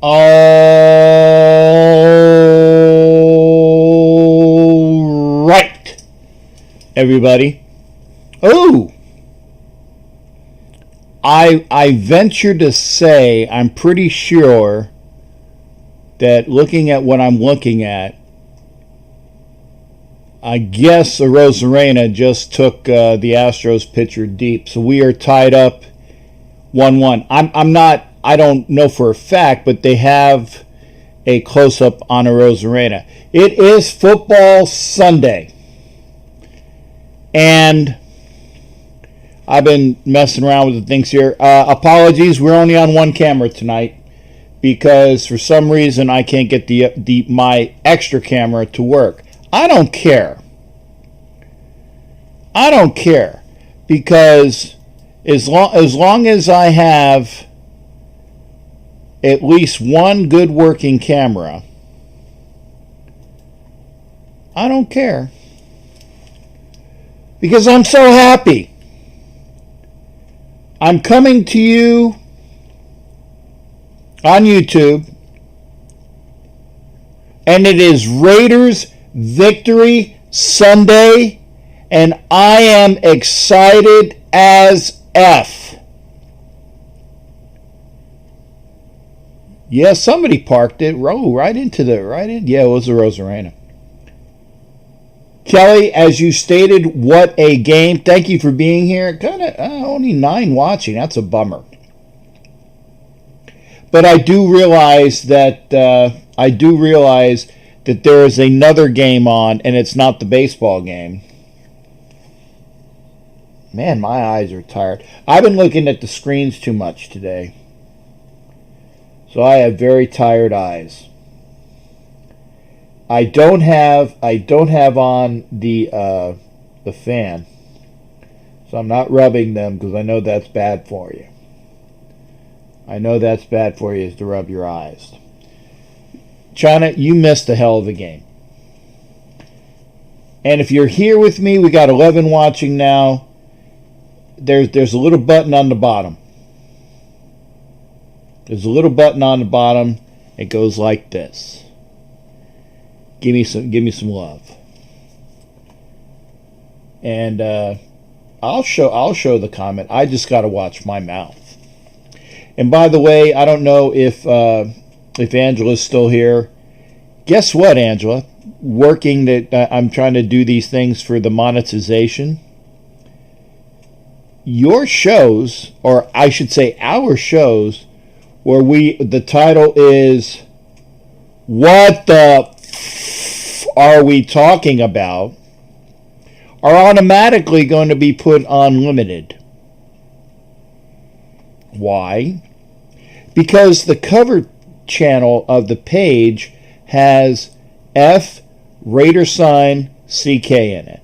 All right, everybody. Oh, I venture to say I'm pretty sure that looking at what I'm looking at, I guess Arozarena just took the Astros pitcher deep. So we are tied up 1-1. I don't know for a fact, but they have a close-up on Arozarena. It is Football Sunday. And I've been messing around with the things here. Apologies, we're only on one camera tonight because for some reason I can't get my extra camera to work. I don't care. Because as long as I have at least one good working camera, I don't care. Because I'm so happy. I'm coming to you on YouTube, and it is Raiders Victory Sunday, and I am excited as F. Yeah, somebody parked it. Right into the Yeah, it was the Arozarena. Kelly, as you stated, what a game. Thank you for being here. Kind of only 9 watching. That's a bummer. But I do realize that there is another game on, and it's not the baseball game. Man, my eyes are tired. I've been looking at the screens too much today. So I have very tired eyes. I don't have on the fan. So I'm not rubbing them because I know that's bad for you. Is to rub your eyes. China, you missed a hell of a game. And if you're here with me, we got 11 watching now. There's a little button on the bottom. It goes like this. Give me some love. And I'll show the comment. I just got to watch my mouth. And by the way, I don't know if Angela's still here. Guess what, Angela? Working that I'm trying to do these things for the monetization. Your shows, or I should say our shows, where the title is "What the are we talking about?" are automatically going to be put on limited. Why? Because the cover channel of the page has F Raider sign CK in it.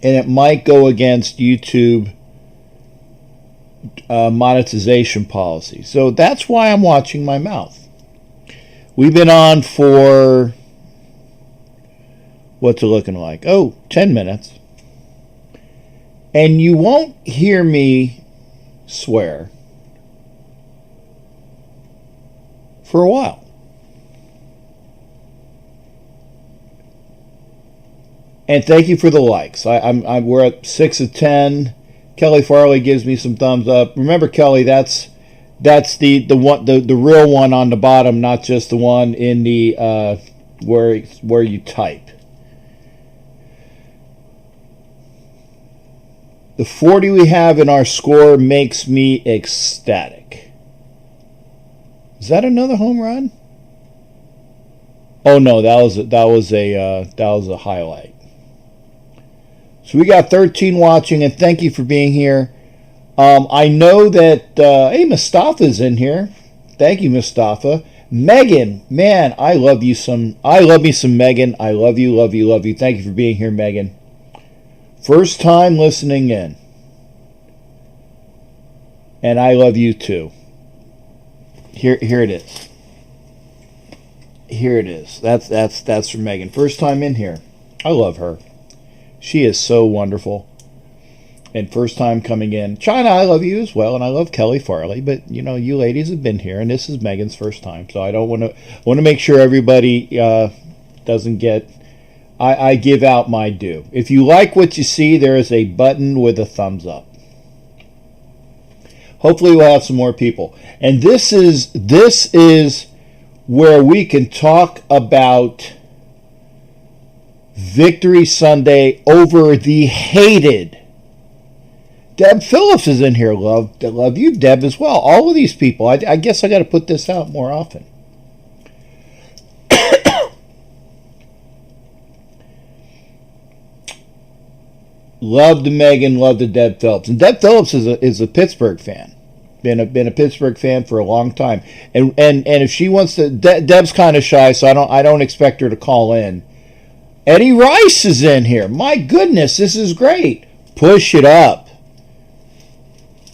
And it might go against YouTube monetization policy. So that's why I'm watching my mouth. We've been on for, what's it looking like? 10 minutes. And you won't hear me swear for a while. And thank you for the likes. We're at 6 of 10. Kelly Farley gives me some thumbs up. Remember, Kelly, that's the real one on the bottom, not just the one in the where you type. The 40 we have in our score makes me ecstatic. Is that another home run? Oh no, that was a highlight. So we got 13 watching, and thank you for being here. I know that hey, Mustafa's in here. Thank you, Mustafa. Megan, man, I love me some Megan. I love you. Thank you for being here, Megan. First time listening in. And I love you too. Here it is. Here it is. That's from Megan. First time in here. I love her. She is so wonderful. and first time coming in. China, I love you as well, and I love Kelly Farley, but you ladies have been here, and this is Megan's first time, so I don't want to make sure everybody doesn't get. I give out my due. If you like what you see, there is a button with a thumbs up. Hopefully, we'll have some more people, and this is where we can talk about Victory Sunday over the hated. Deb Phillips is in here. Love you, Deb, as well. All of these people. I guess I got to put this out more often. Love to Megan. Love to Deb Phillips. And Deb Phillips is a Pittsburgh fan. Been a Pittsburgh fan for a long time. And if she wants to, Deb's kind of shy, so I don't expect her to call in. Eddie Rice is in here. My goodness, this is great. Push it up.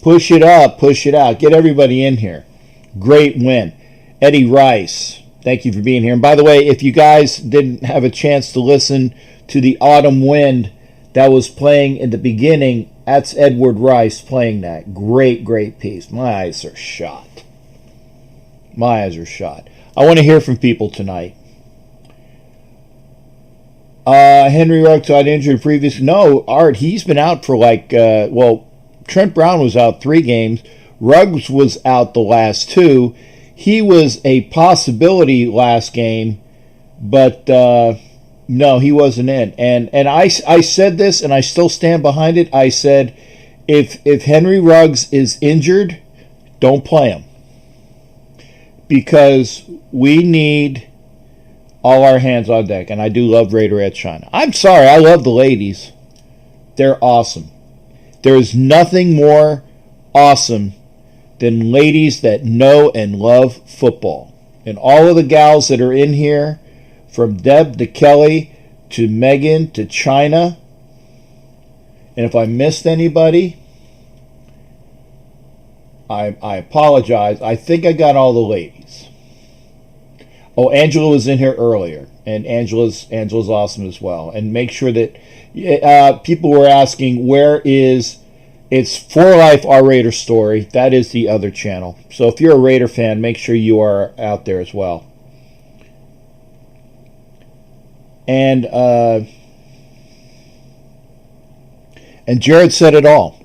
Push it up. Push it out. Get everybody in here. Great win. Eddie Rice, thank you for being here. And by the way, if you guys didn't have a chance to listen to the Autumn Wind that was playing in the beginning, that's Edward Rice playing that. Great, great piece. My eyes are shot. My eyes are shot. I want to hear from people tonight. Henry Ruggs got injured previously. No, Art, he's been out for Trent Brown was out 3 games. Ruggs was out the last 2. He was a possibility last game, but no, he wasn't in. And I said this, and I still stand behind it. I said, if Henry Ruggs is injured, don't play him. Because we need all our hands on deck, and I do love Raiderette China. I'm sorry, I love the ladies. They're awesome. There is nothing more awesome than ladies that know and love football. And all of the gals that are in here, from Deb to Kelly to Megan to China, and if I missed anybody, I apologize. I think I got all the ladies. Oh, Angela was in here earlier, and Angela's awesome as well. And make sure that people were asking it's For Life Our Raider Story. That is the other channel. So if you're a Raider fan, make sure you are out there as well. And Jared said it all.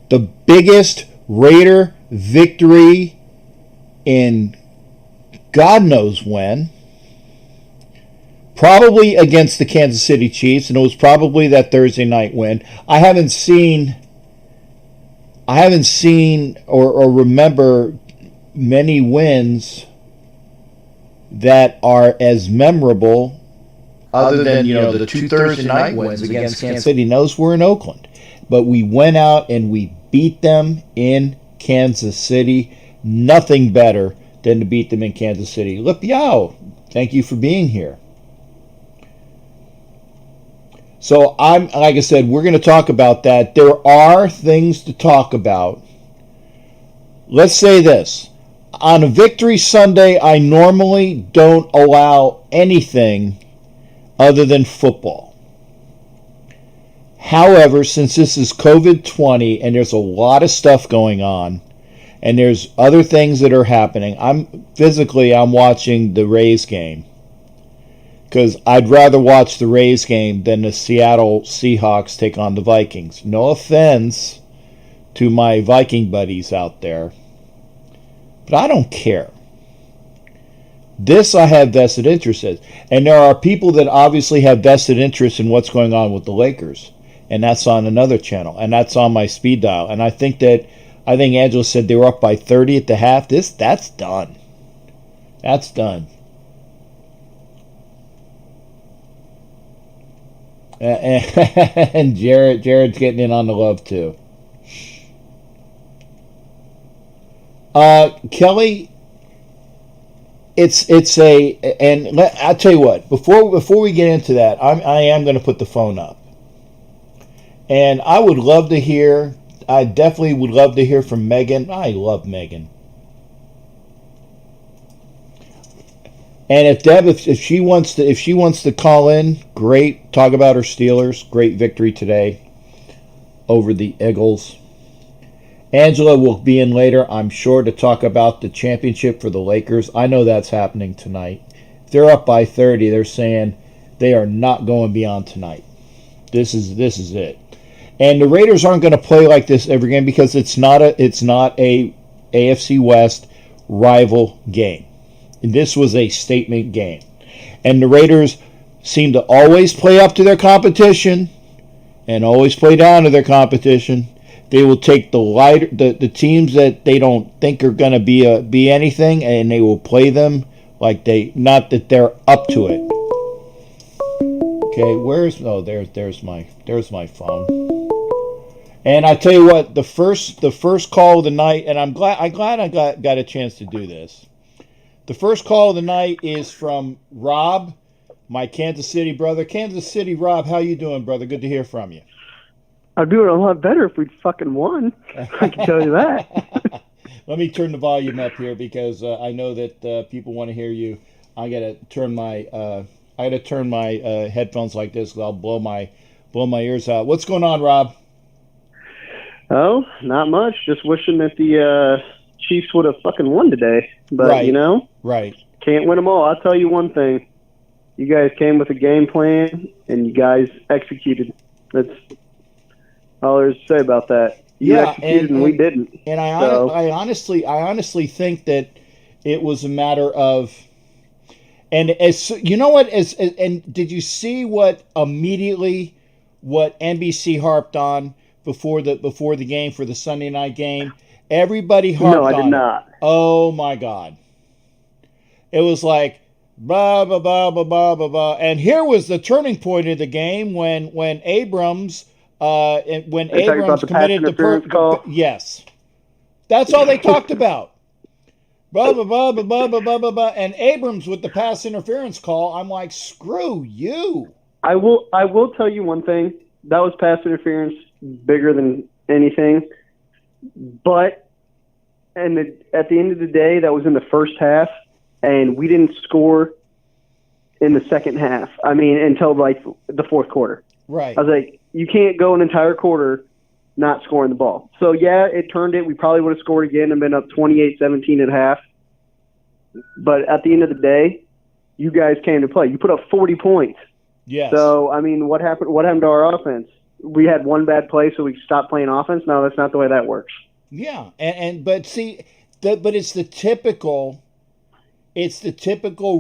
The biggest Raider victory in God knows when. Probably against the Kansas City Chiefs, and it was probably that Thursday night win. I haven't seen or remember many wins that are as memorable other than the 2 Thursday night wins against Kansas City. And those were in Oakland. But we went out and we beat them in Kansas City. Nothing better than to beat them in Kansas City. Lip Yao, thank you for being here. So like I said, we're going to talk about that. There are things to talk about. Let's say this. On a Victory Sunday, I normally don't allow anything other than football. However, since this is COVID-20 and there's a lot of stuff going on, and there's other things that are happening, I'm watching the Rays game. Because I'd rather watch the Rays game than the Seattle Seahawks take on the Vikings. No offense to my Viking buddies out there, but I don't care. This I have vested interest in. And there are people that obviously have vested interest in what's going on with the Lakers. And that's on another channel. And that's on my speed dial. And I think Angela said they were up by 30 at the half. That's done. That's done. And Jared's getting in on the love too. Kelly, I'll tell you what. Before we get into that, I am going to put the phone up, and I would love to hear. I definitely would love to hear from Megan. I love Megan. And if Deb, if she wants to call in, great. Talk about her Steelers. Great victory today. over the Eagles. Angela will be in later, I'm sure, to talk about the championship for the Lakers. I know that's happening tonight. If they're up by 30, they're saying they are not going beyond tonight. This is it. And the Raiders aren't going to play like this every game because it's not a AFC West rival game. And this was a statement game. And the Raiders seem to always play up to their competition and always play down to their competition. They will take the teams that they don't think are going to be anything, and they will play them like not that they're up to it. Okay, there's my phone. And I tell you what, the first call of the night, and I'm glad I got a chance to do this. The first call of the night is from Rob, my Kansas City brother. Kansas City, Rob, how you doing, brother? Good to hear from you. I'd do it a lot better if we'd fucking won. I can tell you that. Let me turn the volume up here because I know that people want to hear you. I gotta turn my headphones like this, 'cause I'll blow my ears out. What's going on, Rob? Oh, not much. Just wishing that the Chiefs would have fucking won today. But, right. Right. Can't win them all. I'll tell you one thing. You guys came with a game plan, and you guys executed. That's all there is to say about that. You executed, and we didn't. And I honestly think that it was a matter of, and as you know what, and did you see what NBC harped on before the game, for the Sunday night game? Everybody harped on. No, I did not. Oh my God! It was like blah blah blah blah blah blah blah. And here was the turning point of the game when Abrams committed the yes, that's all they talked about. Blah blah blah blah blah blah blah blah blah. And Abrams with the pass interference call. I'm like, screw you. I will tell you one thing. That was pass interference, bigger than anything. But at the end of the day, that was in the first half, and we didn't score in the second half. I mean, until like the fourth quarter. Right. I was like, you can't go an entire quarter not scoring the ball. So, yeah, it turned it. We probably would have scored again and been up 28-17 at half. But at the end of the day, you guys came to play. You put up 40 points. Yes. So, I mean, what happened to our offense? We had one bad play, so we stopped playing offense? No, that's not the way that works. Yeah, but see, but it's the typical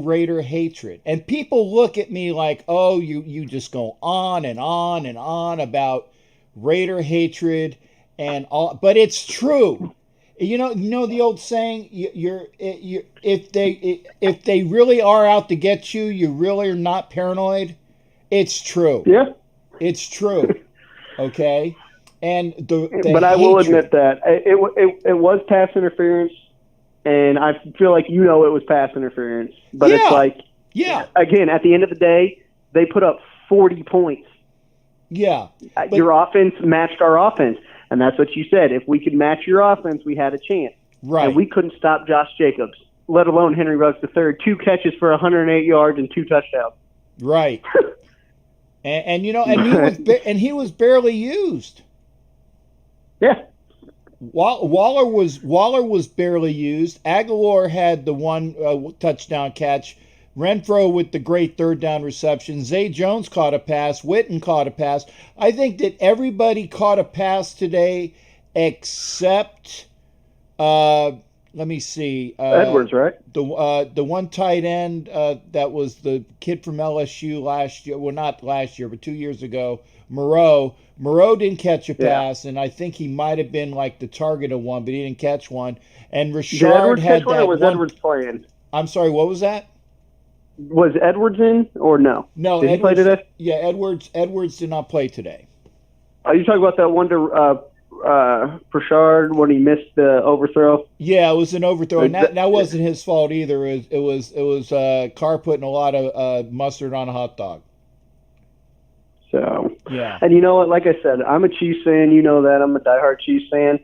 Raider hatred, and people look at me like, oh, you just go on and on and on about Raider hatred and all, but it's true. You know the old saying, if they really are out to get you, you really are not paranoid. It's true. Yeah, it's true. Okay. And but I will admit that it was pass interference, and I feel like it was pass interference. But it's like, again, at the end of the day, they put up 40 points. Yeah. Your offense matched our offense, and that's what you said. If we could match your offense, we had a chance. Right. And we couldn't stop Josh Jacobs, let alone Henry Ruggs III. 2 catches for 108 yards and 2 touchdowns. Right. and he was barely used. Yeah. Waller was barely used. Aguilar had the one touchdown catch. Renfro with the great third down reception. Zay Jones caught a pass. Witten caught a pass. I think that everybody caught a pass today except let me see. Edwards, right? The one tight end that was the kid from LSU last year. Well, not last year, but 2 years ago. Moreau didn't catch a pass, and I think he might have been like the target of one, but he didn't catch one. And Richard had that one. Or was Edwards playing? I'm sorry, what was that? Was Edwards in or no? No, did he play today? Yeah, Edwards did not play today. Are you talking about that one to Pritchard when he missed the overthrow? Yeah, it was an overthrow, and that wasn't his fault either. It was CARR putting a lot of mustard on a hot dog. So, yeah. And you know what? Like I said, I'm a Chiefs fan. You know that. I'm a diehard Chiefs fan.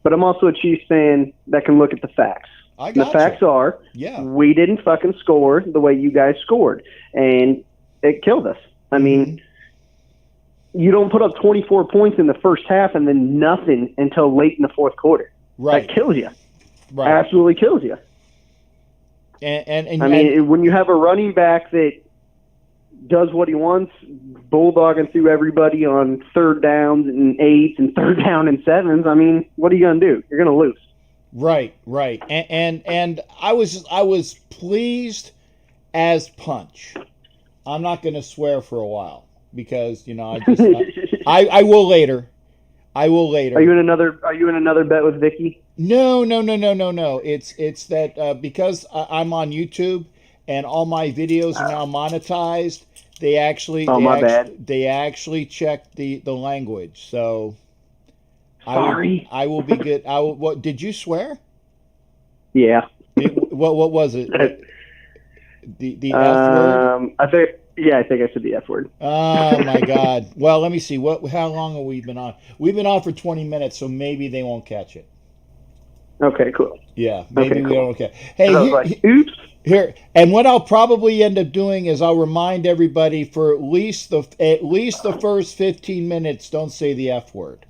But I'm also a Chiefs fan that can look at the facts. The facts are, we didn't fucking score the way you guys scored. And it killed us. I mean, you don't put up 24 points in the first half and then nothing until late in the fourth quarter. Right. That kills you. Right. Absolutely kills you. And I mean, when you have a running back that does what he wants, bulldogging through everybody on third downs and 8s and third down and 7s, I mean, what are you going to do? You're going to lose. Right. And I was pleased as punch. I'm not going to swear for a while because I will later. I will later. Are you in another bet with Vicky? No. It's that because I'm on YouTube and all my videos are now monetized. They actually they actually check the language. So sorry, I will be good. What did you swear? Yeah. What was it? The F word? I think I said the F word. Oh my God! Well, let me see. How long have we been on? We've been on for 20 minutes, so maybe they won't catch it. Okay, cool. Yeah, maybe we don't catch. Hey, oops. Here, and what I'll probably end up doing is I'll remind everybody for at least the first 15 minutes, don't say the F word.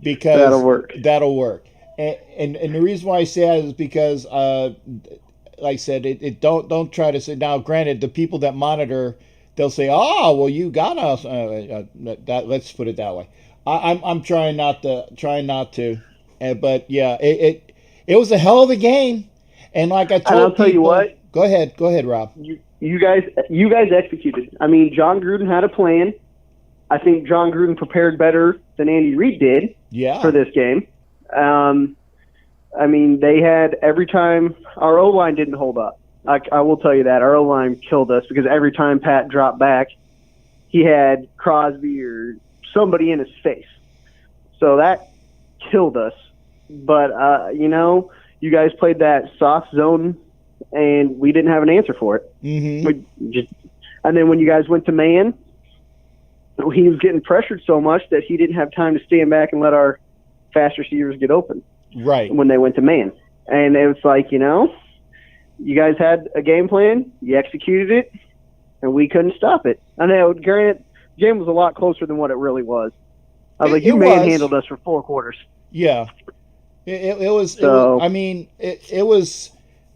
Because that'll work. And the reason why I say that is because like I said, don't try to say. Now, granted, the people that monitor, they'll say, "Oh, well, you got us." That let's put it that way. I'm trying not to, but yeah, it was a hell of a game, and like I told and I'll tell you what. Go ahead, Rob. You guys executed. I mean, John Gruden had a plan. I think John Gruden prepared better than Andy Reid did. Yeah. For this game. I mean, they had every time our O-line didn't hold up. I will tell you that. Our O-line killed us because every time Pat dropped back, he had Crosby or somebody in his face. So that killed us. But, you guys played that soft zone, and we didn't have an answer for it. Mm-hmm. And then when you guys went to man, he was getting pressured so much that he didn't have time to stand back and let our fast receivers get open. Right. When they went to man. And it was like, you guys had a game plan, you executed it, and we couldn't stop it. I know, granted, the game was a lot closer than what it really was. I was like, you manhandled us for 4 quarters. Yeah. It was, so, it was,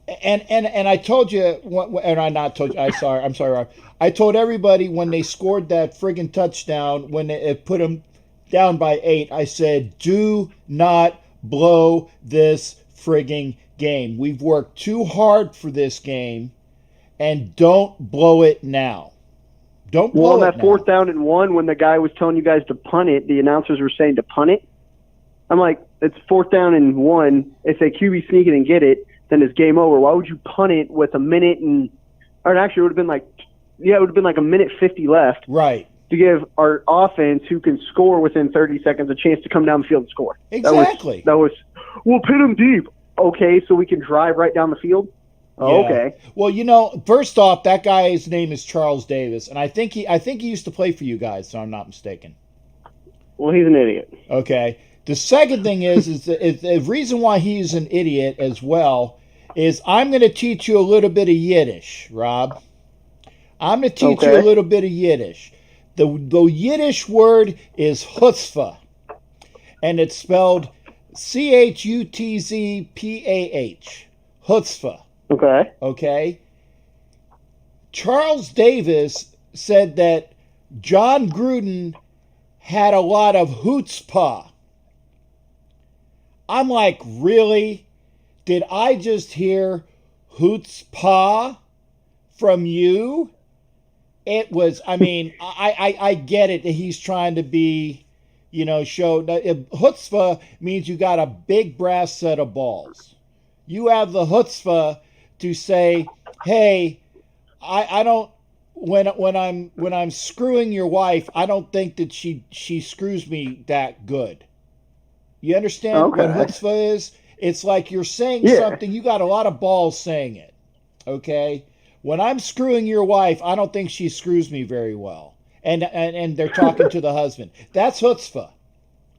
and I told you, and I not told you, I'm sorry, Rob. I told everybody when they scored that friggin' touchdown, when it put them down by 8, I said, do not blow this frigging game. We've worked too hard for this game, and don't blow it now. Don't blow it now. Well, on that 4th down and 1, when the guy was telling you guys to punt it, the announcers were saying to punt it. I'm like, it's 4th down and 1. If a QB sneak it and get it, then it's game over. Why would you punt it with a minute and – or actually, it would have been like a minute 50 left. Right. To give our offense, who can score within 30 seconds, a chance to come down the field and score. Exactly. That was we'll pin them deep. Okay, so we can drive right down the field? Oh, yeah. Okay. Well, first off, that guy's name is Charles Davis, and I think he used to play for you guys, so I'm not mistaken. Well, he's an idiot. Okay. The second thing is the reason why he's an idiot as well is I'm going to teach you a little bit of Yiddish, Rob. I'm going to teach you a little bit of Yiddish. The Yiddish word is chutzpah, and it's spelled Chutzpah. Chutzpah. Okay. Okay. Charles Davis said that John Gruden had a lot of chutzpah. I'm like, really? Did I just hear chutzpah from you? It was, I get it that he's trying to be, show. Chutzpah means you got a big brass set of balls. You have the chutzpah to say, hey, I don't, when I'm screwing your wife, I don't think that she screws me that good. You understand what chutzpah is? It's like you're saying something, you got a lot of balls saying it. Okay? When I'm screwing your wife, I don't think she screws me very well. And they're talking to the husband. That's chutzpah,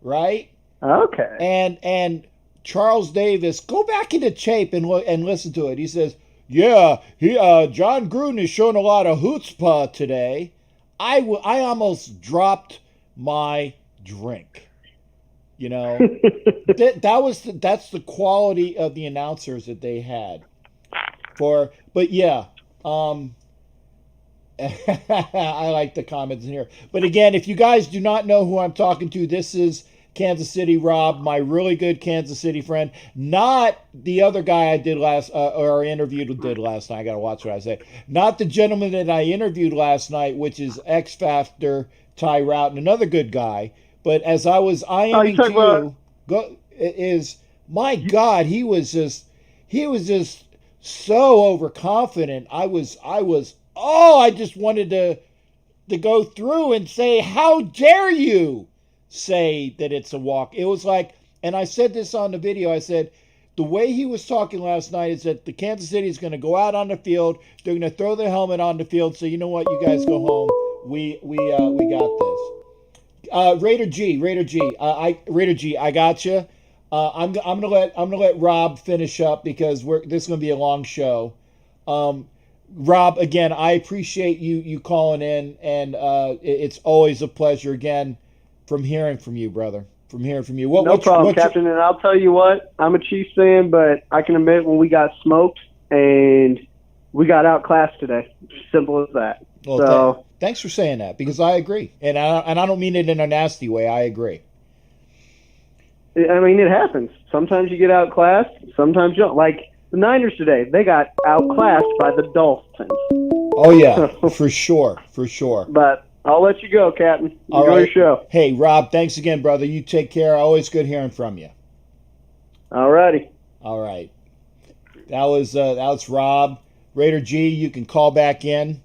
right? Okay. And Charles Davis, go back into tape and listen to it. He says, "Yeah, John Gruden is showing a lot of chutzpah today." I almost dropped my drink. You know, that's the quality of the announcers that they had. But yeah, I like the comments in here. But again, if you guys do not know who I'm talking to, this is Kansas City Rob, my really good Kansas City friend, not the other guy I did interviewed last night. I got to watch what I say. Not the gentleman that I interviewed last night, which is X Factor Ty Routen, another good guy. But as I was IMing my God, he was just so overconfident. I just wanted to go through and say, how dare you say that it's a walk? It was like, and I said this on the video, I said, the way he was talking last night is that the Kansas City is going to go out on the field, they're going to throw their helmet on the field, so you know what, you guys go home. We got this. Raider G, I got you. I'm gonna let Rob finish up because this is gonna be a long show. Rob, again, I appreciate you calling in, and it's always a pleasure again from hearing from you, brother. From hearing from you. No problem, Captain. And I'll tell you what, I'm a Chiefs fan, but I can admit when we got smoked and we got outclassed today. Simple as that. Well, so thanks for saying that, because I agree, and I don't mean it in a nasty way. I agree. I mean, it happens. Sometimes you get outclassed. Sometimes you don't. Like the Niners today, they got outclassed by the Dolphins. Oh yeah, for sure. But I'll let you go, Captain. Enjoy your show. Hey, Rob, thanks again, brother. You take care. Always good hearing from you. All righty. All right. That was Rob. Raider G, you can call back in.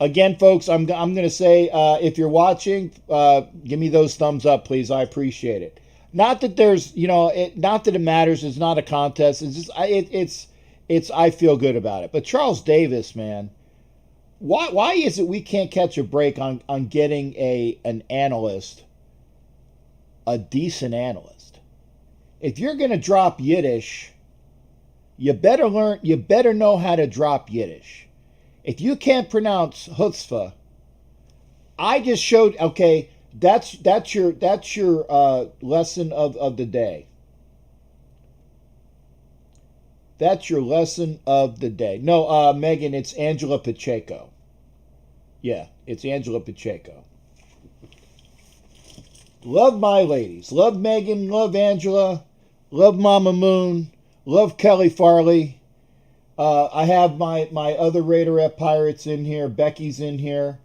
Again, folks, I'm going to say, if you're watching, give me those thumbs up, please. I appreciate it. Not that there's, not that it matters. It's not a contest. It's just, I feel good about it. But Charles Davis, man, why is it we can't catch a break on getting an analyst, a decent analyst? If you're going to drop Yiddish, you better know how to drop Yiddish. If you can't pronounce chutzpah, I just showed, okay, that's your lesson of the day. That's your lesson of the day. No, Megan, it's Angela Pacheco. Yeah, it's Angela Pacheco. Love my ladies. Love Megan. Love Angela. Love Mama Moon. Love Kelly Farley. I have my other Raiderette Pirates in here. Becky's in here.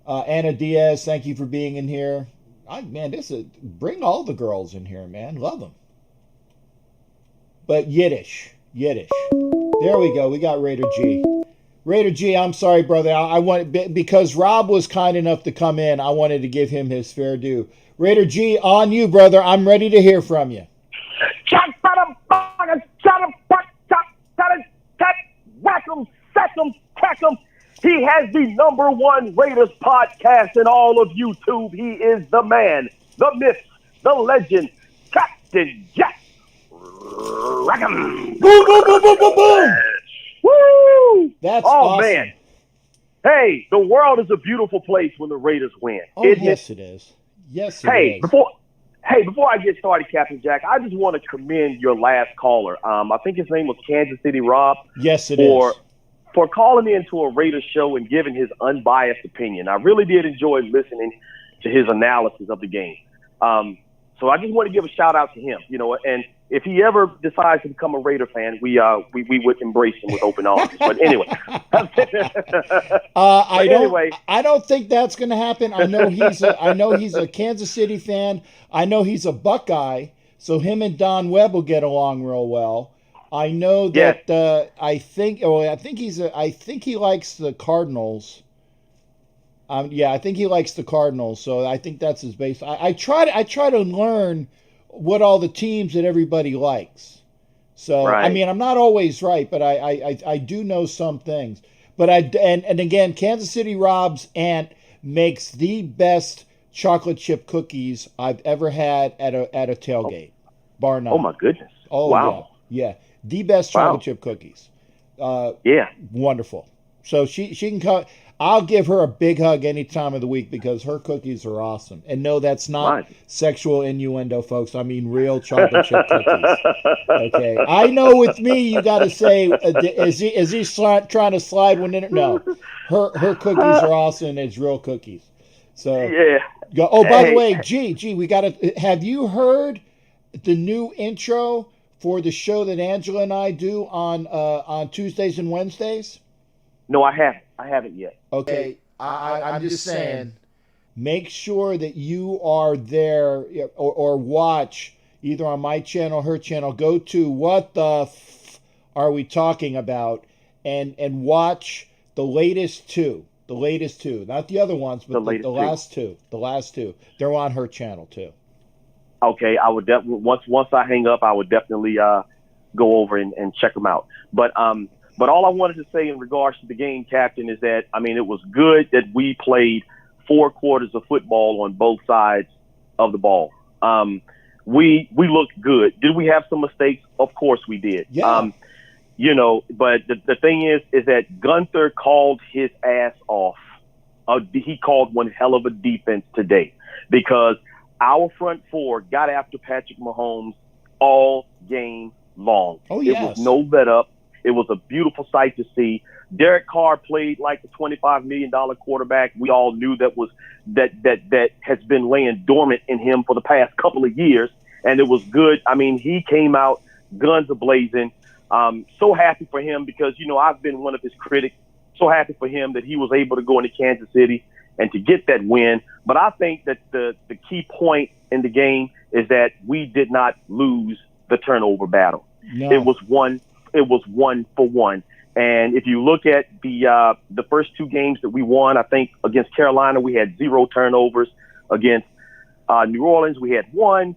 Anna Diaz, thank you for being in here. Bring all the girls in here, man. Love them. But Yiddish. There we go. We got Raider G. Raider G, I'm sorry, brother. Because Rob was kind enough to come in, I wanted to give him his fair due. Raider G, on you, brother. I'm ready to hear from you. Whack 'em, sack 'em, crack 'em. He has the #1 Raiders podcast in all of YouTube. He is the man, the myth, the legend, Captain Jack. Rack 'em. Boom, boom, boom, boom, boom, boom. Woo! That's awesome. Man. Hey, the world is a beautiful place when the Raiders win. Yes, it is. Yes, it is. Before I get started, Captain Jack, I just want to commend your last caller. I think his name was Kansas City Rob. Yes, it is. For calling into a Raiders show and giving his unbiased opinion. I really did enjoy listening to his analysis of the game. So I just want to give a shout out to him, and if he ever decides to become a Raider fan, we would embrace him with open arms. But anyway. I don't think that's going to happen. I know he's a Kansas City fan. I know he's a Buckeye, so him and Don Webb will get along real well. I know that I think he likes the Cardinals. I think he likes the Cardinals, so I think that's his base. I try to learn what all the teams that everybody likes. So right. I mean, I'm not always right, but I do know some things. But and again, Kansas City Rob's aunt makes the best chocolate chip cookies I've ever had at a tailgate, bar none. Oh my goodness! Oh wow! Yeah, the best chocolate chip cookies. Wonderful. So she can come. I'll give her a big hug any time of the week because her cookies are awesome. And no, that's not sexual innuendo, folks. I mean real chocolate chip cookies. Okay, I know with me, you got to say, is he trying to slide one in? No, her cookies are awesome. And it's real cookies. So yeah. go. Oh, by the way, G, we got to. Have you heard the new intro for the show that Angela and I do on Tuesdays and Wednesdays? No, I haven't. I haven't yet. Okay, I'm just saying. Make sure that you are there or watch either on my channel, her channel. Go to What the F Are We Talking About and watch the latest two. The latest two, not the other ones, but the last two. The last two. They're on her channel too. Okay, I would definitely once I hang up, I would definitely go over and check them out. But all I wanted to say in regards to the game, Captain, is that I mean it was good that we played 4 quarters of football on both sides of the ball. We looked good. Did we have some mistakes? Of course we did. Yeah. But the thing is that Gunther called his ass off. He called one hell of a defense today because our front four got after Patrick Mahomes all game long. Oh, yes. It was no let up. It was a beautiful sight to see. Derek Carr played like a $25 million quarterback. We all knew that has been laying dormant in him for the past couple of years, and it was good. I mean, he came out guns a-blazing. So happy for him because, I've been one of his critics. So happy for him that he was able to go into Kansas City and to get that win. But I think that the key point in the game is that we did not lose the turnover battle. No. It was one for one. And if you look at the first 2 games that we won, I think against Carolina, we had 0 turnovers. Against New Orleans, we had 1.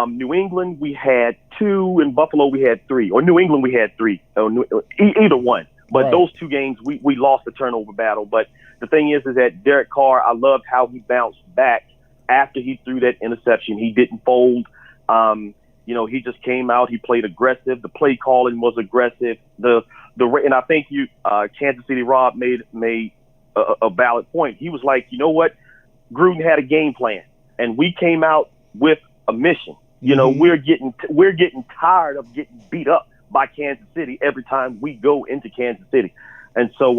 New England, we had 2. In Buffalo, we had 3. Or New England, we had 3. Either one. But right. Those 2 games, we lost the turnover battle. But the thing is that Derek Carr, I loved how he bounced back after he threw that interception. He didn't fold. He just came out. He played aggressive. The play calling was aggressive. And I think Kansas City Rob made a valid point. He was like, you know what? Gruden had a game plan, and we came out with a mission. We're getting tired of getting beat up by Kansas City every time we go into Kansas City. And so,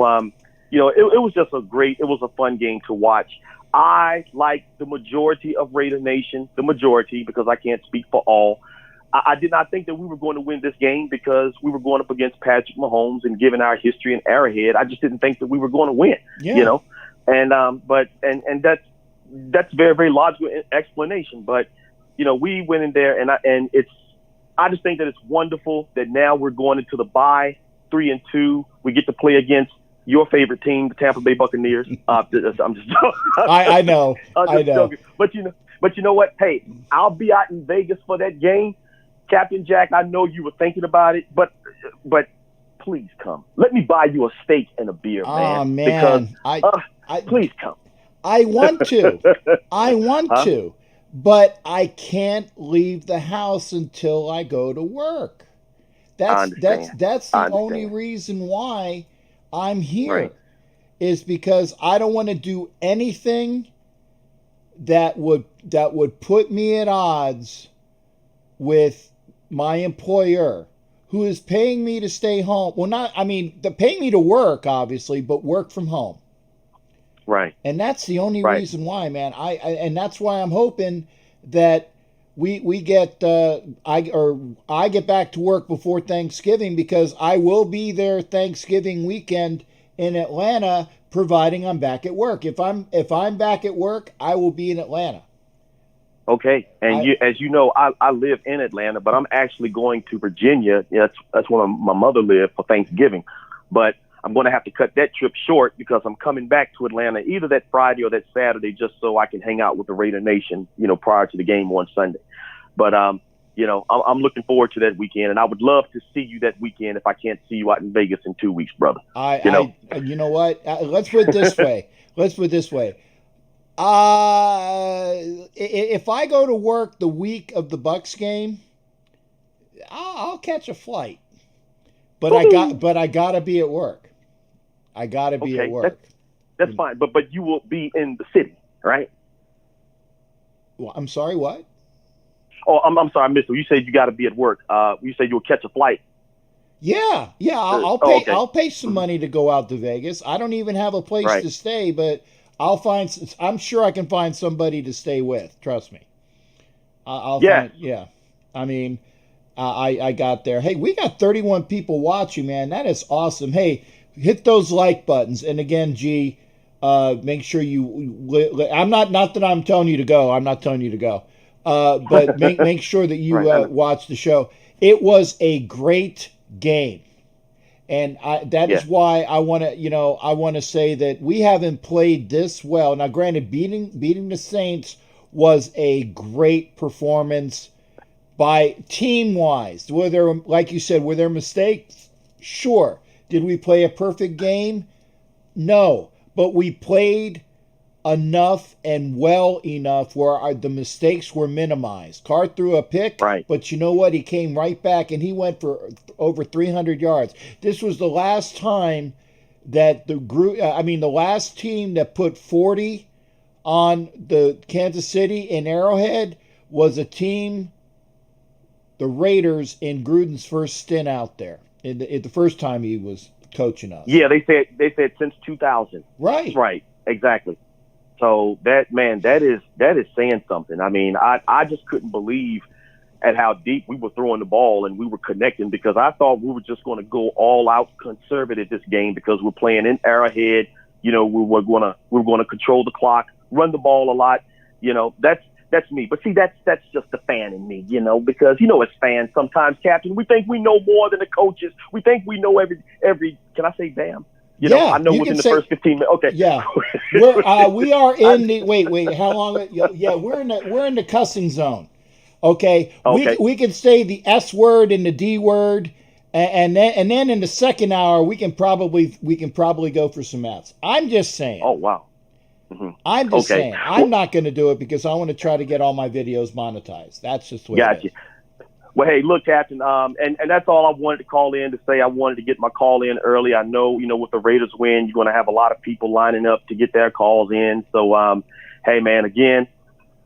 it was just it was a fun game to watch. I like the majority of Raider Nation, because I can't speak for all. I did not think that we were going to win this game because we were going up against Patrick Mahomes and given our history in Arrowhead. I just didn't think that we were going to win, and that's very, very logical explanation. But, we went in there I just think that it's wonderful that now we're going into the bye 3-2. We get to play against your favorite team, the Tampa Bay Buccaneers. I'm just I know. I know. Joking. But you know what? Hey, I'll be out in Vegas for that game. Captain Jack, I know you were thinking about it, but please come. Let me buy you a steak and a beer, man. Oh, man. Because please come. I want to. To. But I can't leave the house until I go to work. That's the only reason why I'm here, is because I don't want to do anything that would put me at odds with my employer, who is paying me to stay home. Well, they're paying me to work, obviously, but work from home. Right. And that's the only reason why, man. And that's why I'm hoping that we get I get back to work before Thanksgiving, because I will be there Thanksgiving weekend in Atlanta, providing I'm back at work. If I'm back at work, I will be in Atlanta. Okay, and as you know, I live in Atlanta, but I'm actually going to Virginia. That's where my mother lived for Thanksgiving. But I'm going to have to cut that trip short because I'm coming back to Atlanta either that Friday or that Saturday, just so I can hang out with the Raider Nation, prior to the game on Sunday. But I'm looking forward to that weekend, and I would love to see you that weekend if I can't see you out in Vegas in 2 weeks, brother. You know what? Let's put it this way. If I go to work the week of the Bucks game, I'll catch a flight. But I gotta be at work. I gotta be at work. That's fine. But you will be in the city, right? Well, I'm sorry, what? Oh, I'm sorry, Mister. You said you got to be at work. You said you'll catch a flight. Yeah, I'll Oh, pay. okay. I'll pay some money to go out to Vegas. I don't even have a place Right. to stay, but I'll find. I'm sure I can find somebody to stay with. Trust me. I'll Yeah. find. Yeah, I mean, I got there. Hey, we got 31 people watching, man. That is awesome. Hey, hit those like buttons, and again, G, make sure you. I'm not that I'm telling you to go. I'm not telling you to go. But make sure that you Right. watch the show. It was a great game. And that Yeah. is why I want to say that we haven't played this well. Now, granted, beating the Saints was a great performance by team wise. Were there, like you said, were there mistakes? Sure. Did we play a perfect game? No. But we played enough and well enough where the mistakes were minimized. CARR threw a pick, Right. but you know what? He came right back and he went for over 300 yards. This was the last time that the last team that put 40 on the Kansas City in Arrowhead was a team, the Raiders, in Gruden's first stint out there. The first time he was coaching us. Yeah, they said since 2000. Right. Right. Exactly. So that is saying something. I mean, I just couldn't believe at how deep we were throwing the ball and we were connecting, because I thought we were just going to go all out conservative this game because we're playing in Arrowhead. You know, we were going to control the clock, run the ball a lot. You know, that's me. But see, that's just the fan in me, you know, because, you know, as fans, sometimes, Captain, we think we know more than the coaches. We think we know every, can I say damn? You know, I know within the first 15 minutes. Okay. Yeah. We are in the wait, how long? Yeah, we're in the cussing zone. Okay. Okay. We can say the S word and the D word, and then in the second hour we can probably go for some Fs. I'm just saying. Oh, wow. Mm-hmm. I'm just saying. I'm not going to do it because I want to try to get all my videos monetized. That's just the way it is. Well, hey, look, Captain, and that's all I wanted to call in to say. I wanted to get my call in early. I know, you know, with the Raiders win, you're going to have a lot of people lining up to get their calls in. So, hey, man, again,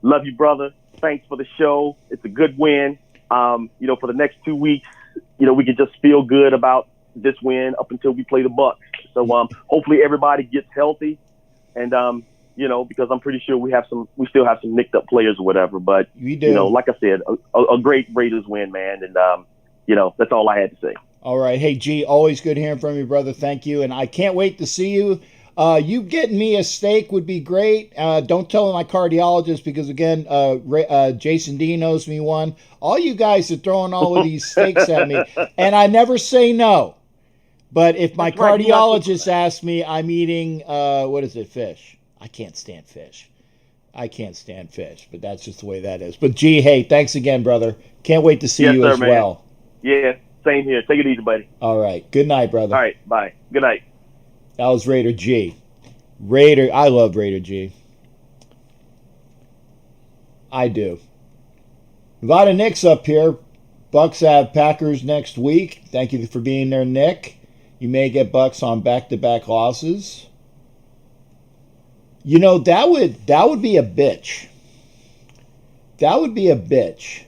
love you, brother. Thanks for the show. It's a good win. You know, for the next 2 weeks, you know, we can just feel good about this win up until we play the Bucs. So, hopefully everybody gets healthy, and you know, because I'm pretty sure we still have some nicked up players or whatever. But We do. You know, like I said, a great Raiders win, man, and you know, that's all I had to say. All right, hey G, always good hearing from you, brother. Thank you, and I can't wait to see you. You getting me a steak would be great. Don't tell my cardiologist because again, Jason D knows me one. All you guys are throwing all of these steaks at me, and I never say no. But if my cardiologist asks me, I'm eating fish. I can't stand fish. But that's just the way that is. But G, hey, thanks again, brother. Can't wait to see you as well. Yeah, same here. Take it easy, buddy. All right. Good night, brother. All right, bye. Good night. That was Raider G. I love Raider G. I do. A lot of Nicks up here. Bucks have Packers next week. Thank you for being there, Nick. You may get Bucks on back-to-back losses. You know, that would be a bitch. That would be a bitch.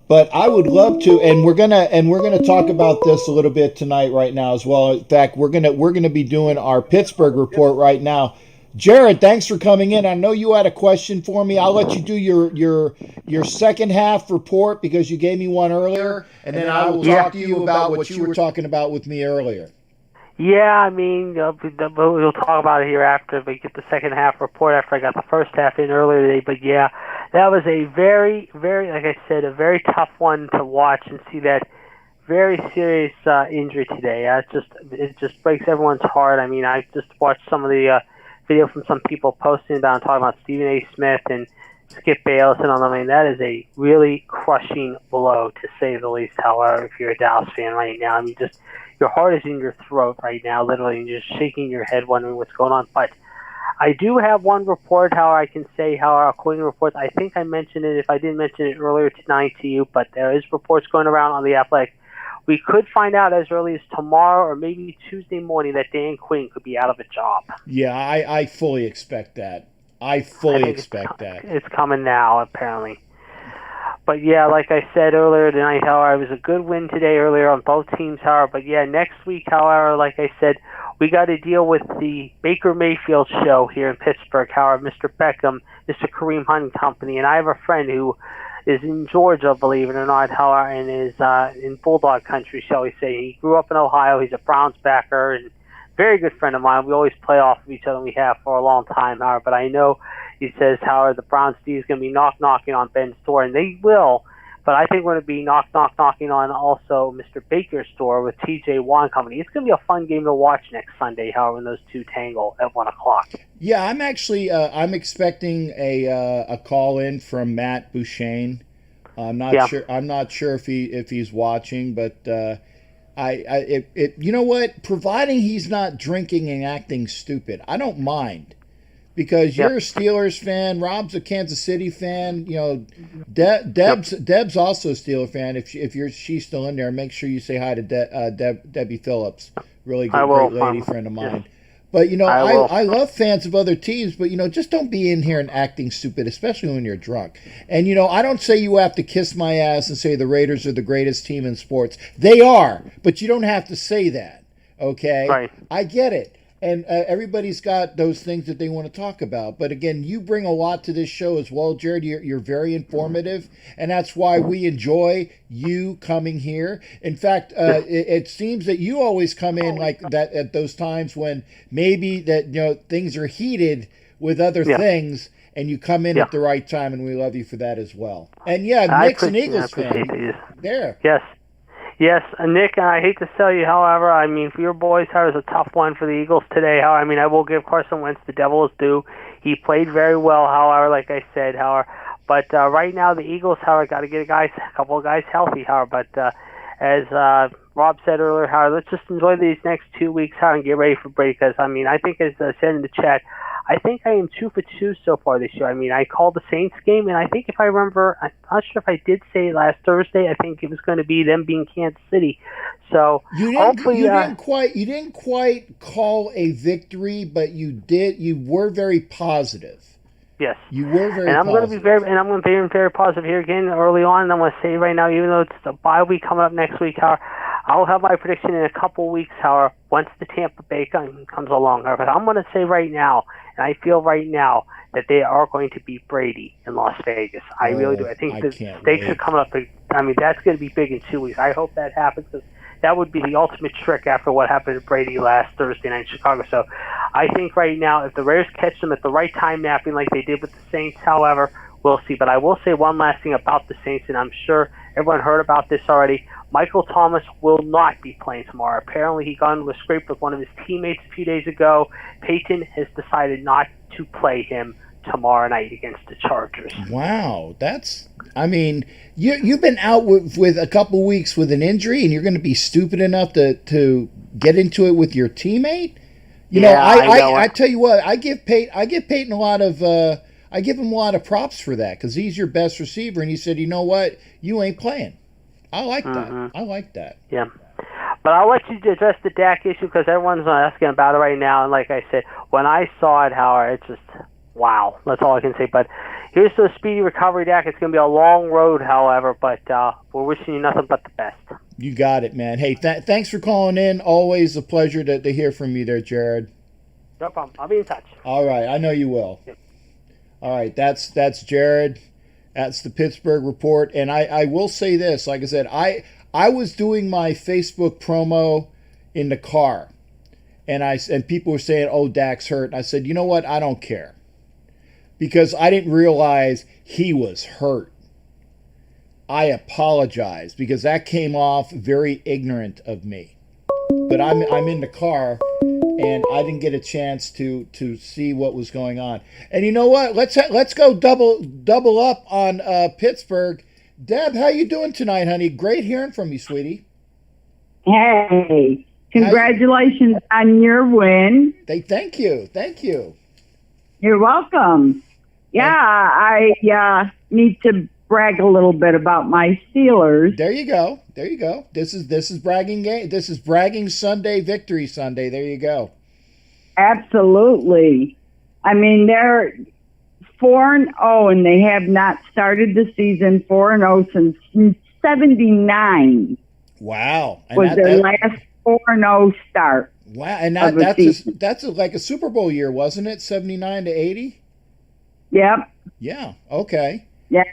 But I would love to, and we're gonna talk about this a little bit tonight, right now as well. In fact, we're gonna be doing our Pittsburgh report right now. Jared, thanks for coming in. I know you had a question for me. I'll let you do your second half report because you gave me one earlier, and then I will talk to you about what you were talking about with me earlier. Yeah, I mean, we'll talk about it here after we get the second half report after I got the first half in earlier today. But yeah, that was a very, very, like I said, a very tough one to watch and see that very serious injury today. It just breaks everyone's heart. I mean, I just watched some of the video from some people posting about talking about Stephen A. Smith and Skip Bayless and all that. I mean, that is a really crushing blow, to say the least. However, if you're a Dallas fan right now, I mean, just your heart is in your throat right now, literally, and you're just shaking your head wondering what's going on. But I do have one report, how I can say how our Queen reports. I think I mentioned it, if I didn't mention it earlier tonight to you, but there is reports going around on The Athletic we could find out as early as tomorrow or maybe Tuesday morning that Dan Quinn could be out of a job. Yeah, I fully expect that. I fully expect that. It's coming now, apparently. But yeah, like I said earlier tonight, however, it was a good win today earlier on both teams, however. But yeah, next week, however, like I said, we got to deal with the Baker Mayfield show here in Pittsburgh, however, Mr. Beckham, Mr. Kareem Hunt Company. And I have a friend who is in Georgia, believe it or not, however, and is in Bulldog country, shall we say. He grew up in Ohio. He's a Browns backer and very good friend of mine. We always play off of each other, and we have for a long time, however. But I know he says, however, the Browns D is going to be knocking on Ben's door, and they will. But I think we're going to be knocking on also Mr. Baker's door with TJ Watt Company. It's going to be a fun game to watch next Sunday, however, when those two tangle at 1 o'clock. Yeah, I'm actually I'm expecting a call in from Matt Bouchane. I'm not sure. I'm not sure if he's watching, but you know what? Providing he's not drinking and acting stupid, I don't mind. Because you're a Steelers fan, Rob's a Kansas City fan. You know, Deb's also a Steeler fan. If she's still in there, make sure you say hi to Debbie Phillips, really good, great lady friend of mine. But you know, I love fans of other teams, but you know, just don't be in here and acting stupid, especially when you're drunk. And you know, I don't say you have to kiss my ass and say the Raiders are the greatest team in sports. They are, but you don't have to say that. Okay, right. I get it. And everybody's got those things that they want to talk about. But again, you bring a lot to this show as well, Jared. You're very informative, and that's why we enjoy you coming here. In fact, it seems that you always come in like that at those times when maybe that things are heated with other things, and you come in at the right time, and we love you for that as well. And Nick's an Eagles fan. There. Yes. Yes, Nick, I hate to tell you, however, I mean, for your boys, it was a tough one for the Eagles today. I mean, I will give Carson Wentz the Devils due. He played very well, however, like I said, however. But right now, the Eagles, however, got to get a couple of guys healthy, however. But as Rob said earlier, however, let's just enjoy these next 2 weeks, however, and get ready for break. Because, I mean, I think as I said in the chat, I think I am 2 for 2 so far this year. I mean, I called the Saints game, and I think if I remember, I'm not sure if I did say last Thursday, I think it was going to be them being Kansas City. So hopefully, you didn't quite call a victory, but you were very positive. Yes, you were very. And I'm positive. going to be very positive here again early on. And I'm going to say right now, even though it's the bye week coming up next week, however, I'll have my prediction in a couple weeks, however, once the Tampa Bay comes along. However, but I'm going to say right now, and I feel right now, that they are going to beat Brady in Las Vegas. I really do. I think the stakes are coming up. I mean, that's going to be big in 2 weeks. I hope that happens because that would be the ultimate trick after what happened to Brady last Thursday night in Chicago. So I think right now, if the Raiders catch them at the right time napping like they did with the Saints, however, we'll see. But I will say one last thing about the Saints, and I'm sure everyone heard about this already. Michael Thomas will not be playing tomorrow. Apparently, he got into a scrape with one of his teammates a few days ago. Peyton has decided not to play him tomorrow night against the Chargers. Wow, I mean, you've been out with a couple weeks with an injury, and you're going to be stupid enough to get into it with your teammate. I tell you what, I give Peyton a lot of I give him a lot of props for that because he's your best receiver, and he said, you know what, you ain't playing. I like that. I like that. Yeah. But I'll let you address the Dak issue because everyone's asking about it right now. And like I said, when I saw it, Howard, it's just, wow. That's all I can say. But here's to a speedy recovery, Dak. It's going to be a long road, however, but we're wishing you nothing but the best. You got it, man. Hey, thanks for calling in. Always a pleasure to hear from you there, Jared. No problem. I'll be in touch. All right. I know you will. Yep. All right. That's Jared. That's the Pittsburgh Report. And I will say this. Like I said, I was doing my Facebook promo in the car. And people were saying, oh, Dak's hurt. And I said, you know what? I don't care. Because I didn't realize he was hurt. I apologize because that came off very ignorant of me. But I'm in the car and I didn't get a chance to see what was going on. And you know what? Let's go double up on Pittsburgh. Deb, how you doing tonight, honey? Great hearing from you, sweetie. Hey, congratulations on your win. Thank you. You're welcome. Yeah, I need to brag a little bit about my Steelers. There you go. There you go. This is bragging game. This is bragging Sunday, victory Sunday. There you go. Absolutely. I mean, they're 4-0, and they have not started the season 4-0 since 79. Wow. And was their last 4-0 start. Wow. And that's like a Super Bowl year, wasn't it? 79 to 80? Yep. Yeah. Okay. Yeah.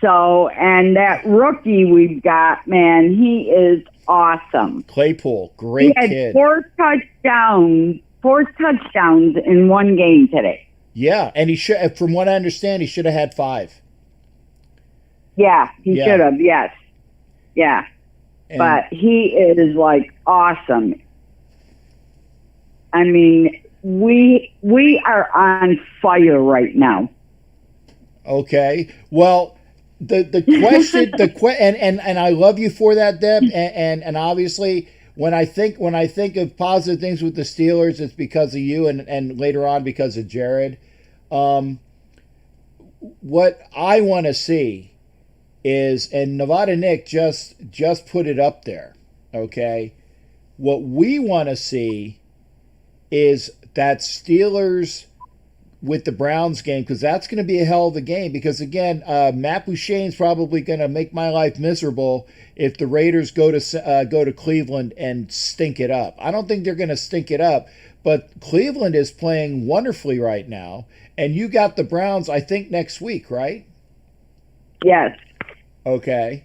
So, and that rookie we've got, man, he is awesome. Claypool, great kid. He had four touchdowns in one game today. Yeah, and he should, from what I understand, he should have had 5. Yeah, he should have, yes. Yeah. But he is, like, awesome. I mean, we are on fire right now. Okay. Well, the question and I love you for that, Deb, and obviously when I think of positive things with the Steelers, it's because of you and later on because of Jared. What I want to see is, and Nevada Nick just put it up there, okay? What we want to see is that Steelers with the Browns game, because that's going to be a hell of a game. Because again, Matt Bouchane's probably going to make my life miserable if the Raiders go to Cleveland and stink it up. I don't think they're going to stink it up, but Cleveland is playing wonderfully right now, and you got the Browns, I think, next week, right? Yes. Okay.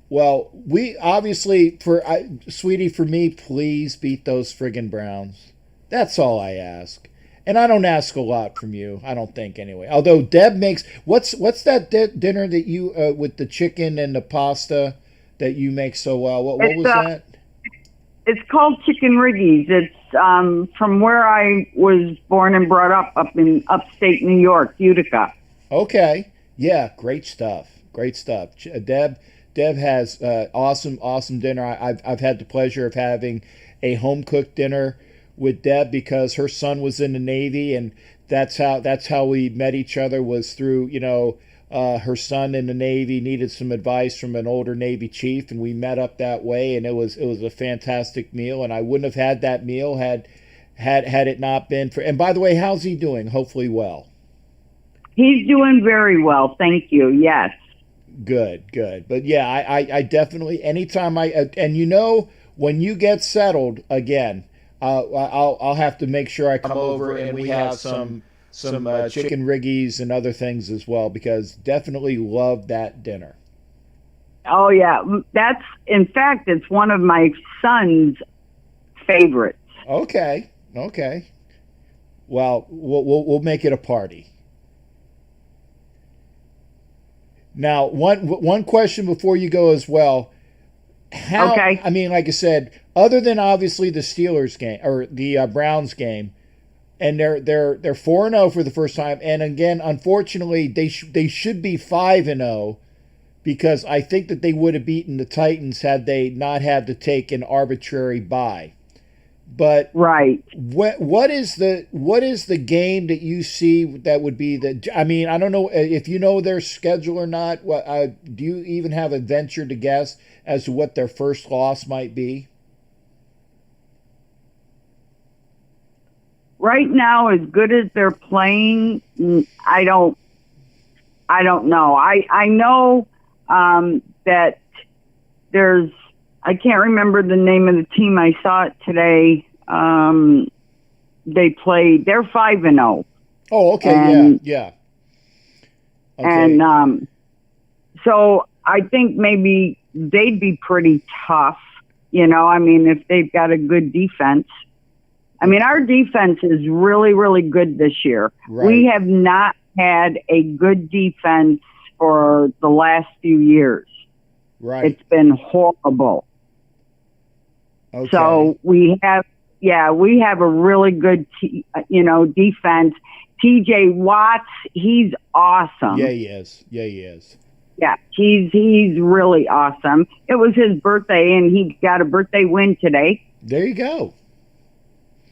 Well, we obviously, sweetie, for me, please beat those friggin' Browns. That's all I ask. And I don't ask a lot from you, I don't think, anyway. Although Deb makes, what's that dinner that you, with the chicken and the pasta that you make so well? What was that? It's called Chicken Riggies. It's from where I was born and brought up in upstate New York, Utica. Okay. Yeah, great stuff. Great stuff. Deb has awesome dinner. I've had the pleasure of having a home-cooked dinner with Deb because her son was in the Navy, and that's how we met each other, was through, her son in the Navy needed some advice from an older Navy chief, and we met up that way, and it was a fantastic meal, and I wouldn't have had that meal had it not been for. And by the way, how's he doing? Hopefully well. He's doing very well, thank you. Yes. Good. But yeah, I definitely, anytime and when you get settled again, I'll have to make sure I come over and we have some chicken riggies and other things as well, because definitely love that dinner. Oh yeah, in fact, it's one of my son's favorites. Okay. Well, we'll make it a party. Now, one question before you go as well. Okay. I mean, like I said, other than obviously the Steelers game or the Browns game, and they're 4-0 for the first time, and again, unfortunately, they should be 5-0, because I think that they would have beaten the Titans had they not had to take an arbitrary bye. But right, what is the game that you see that would be the? I mean, I don't know if you know their schedule or not. What do you even have a venture to guess as to what their first loss might be? Right now, as good as they're playing, I don't know. I know that there's. I can't remember the name of the team. I saw it today. They played. They're 5-0. Oh, okay, yeah. Okay. And so I think maybe they'd be pretty tough. I mean, if they've got a good defense. I mean, our defense is really, really good this year. Right. We have not had a good defense for the last few years. Right. It's been horrible. Okay. So we have a really good, defense. TJ Watts, he's awesome. Yeah, he is. Yeah, he's really awesome. It was his birthday, and he got a birthday win today. There you go.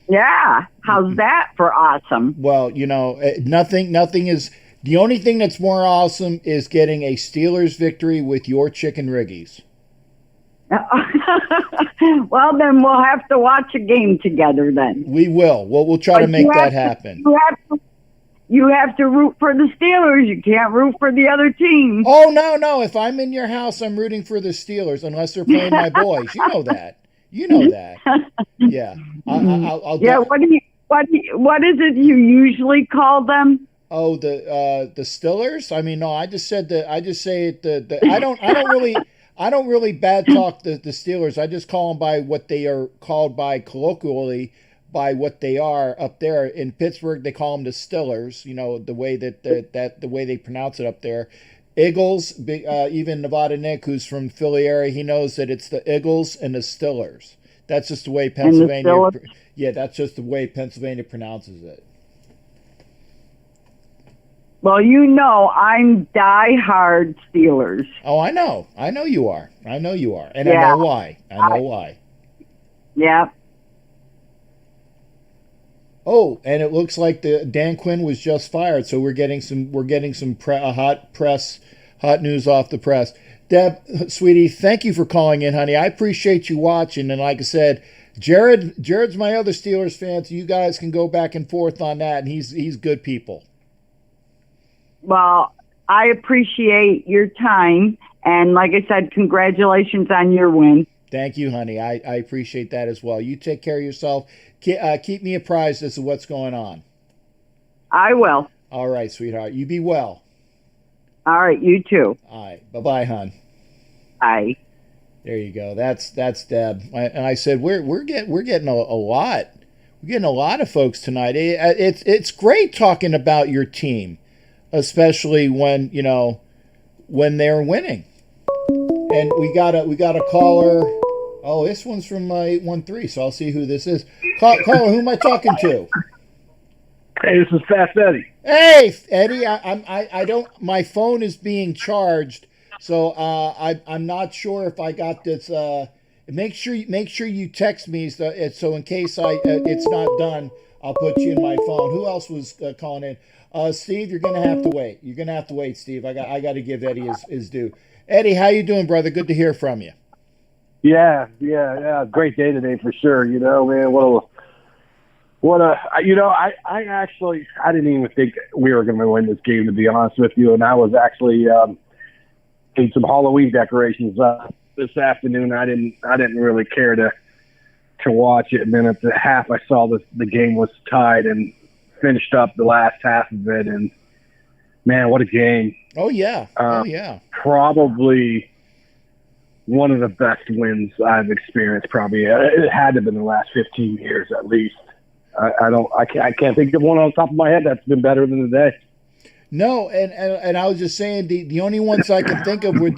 Yeah, how's that for awesome? Well, nothing is The only thing that's more awesome is getting a Steelers victory with your chicken riggies. Well, then we'll have to watch a game together then. We will. Well, we'll try to make that happen. You have to root for the Steelers. You can't root for the other team. Oh, no. If I'm in your house, I'm rooting for the Steelers unless they're playing my boys. You know that. Yeah. I'll yeah. What is it you usually call them? Oh, the Stillers? I mean, no, I just say it. I don't really bad talk the Steelers. I just call them by what they are called by colloquially, by what they are up there in Pittsburgh. They call them the Stillers. You know, the way that the way they pronounce it up there. Eagles. Even Nevada Nick, who's from Philly area, he knows that it's the Eagles and the Stillers. That's just the way Pennsylvania. Yeah, that's just the way Pennsylvania pronounces it. Well, you know, I'm die-hard Steelers. Oh, I know. I know you are. And yeah. I know why. Yeah. Oh, and it looks like the Dan Quinn was just fired, so we're getting some hot news off the press. Deb, sweetie, thank you for calling in, honey. I appreciate you watching, and like I said, Jared's my other Steelers fan, so you guys can go back and forth on that, and he's good people. Well, I appreciate your time, and like I said, congratulations on your win. Thank you, honey. I appreciate that as well. You take care of yourself. Keep me apprised as to what's going on. I will. All right, sweetheart. You be well. All right, you too. All right. Bye-bye, hon. Bye. There you go. That's Deb. And I said we're getting a lot. We're getting a lot of folks tonight. It's great talking about your team, especially when they're winning. And we got a caller. Oh, this one's from 813, so I'll see who this is. Caller, who am I talking to? Hey, this is Fast Eddie. Hey, Eddie, I don't. My phone is being charged, so I'm not sure if I got this. Make sure you text me so in case it's not done, I'll put you in my phone. Who else was calling in? Steve, you're gonna have to wait. You're gonna have to wait, Steve. I got to give Eddie his due. Eddie, how you doing, brother? Good to hear from you. Yeah. Great day today for sure. You know, man, I didn't even think we were going to win this game, to be honest with you. And I was actually doing some Halloween decorations this afternoon. I didn't really care to watch it. And then at the half, I saw the game was tied and finished up the last half of it. And man, what a game! Oh yeah, probably one of the best wins I've experienced. Probably it had to have been the last 15 years at least. I can't think of one on the top of my head that's been better than today. No, and I was just saying the only ones I can think of were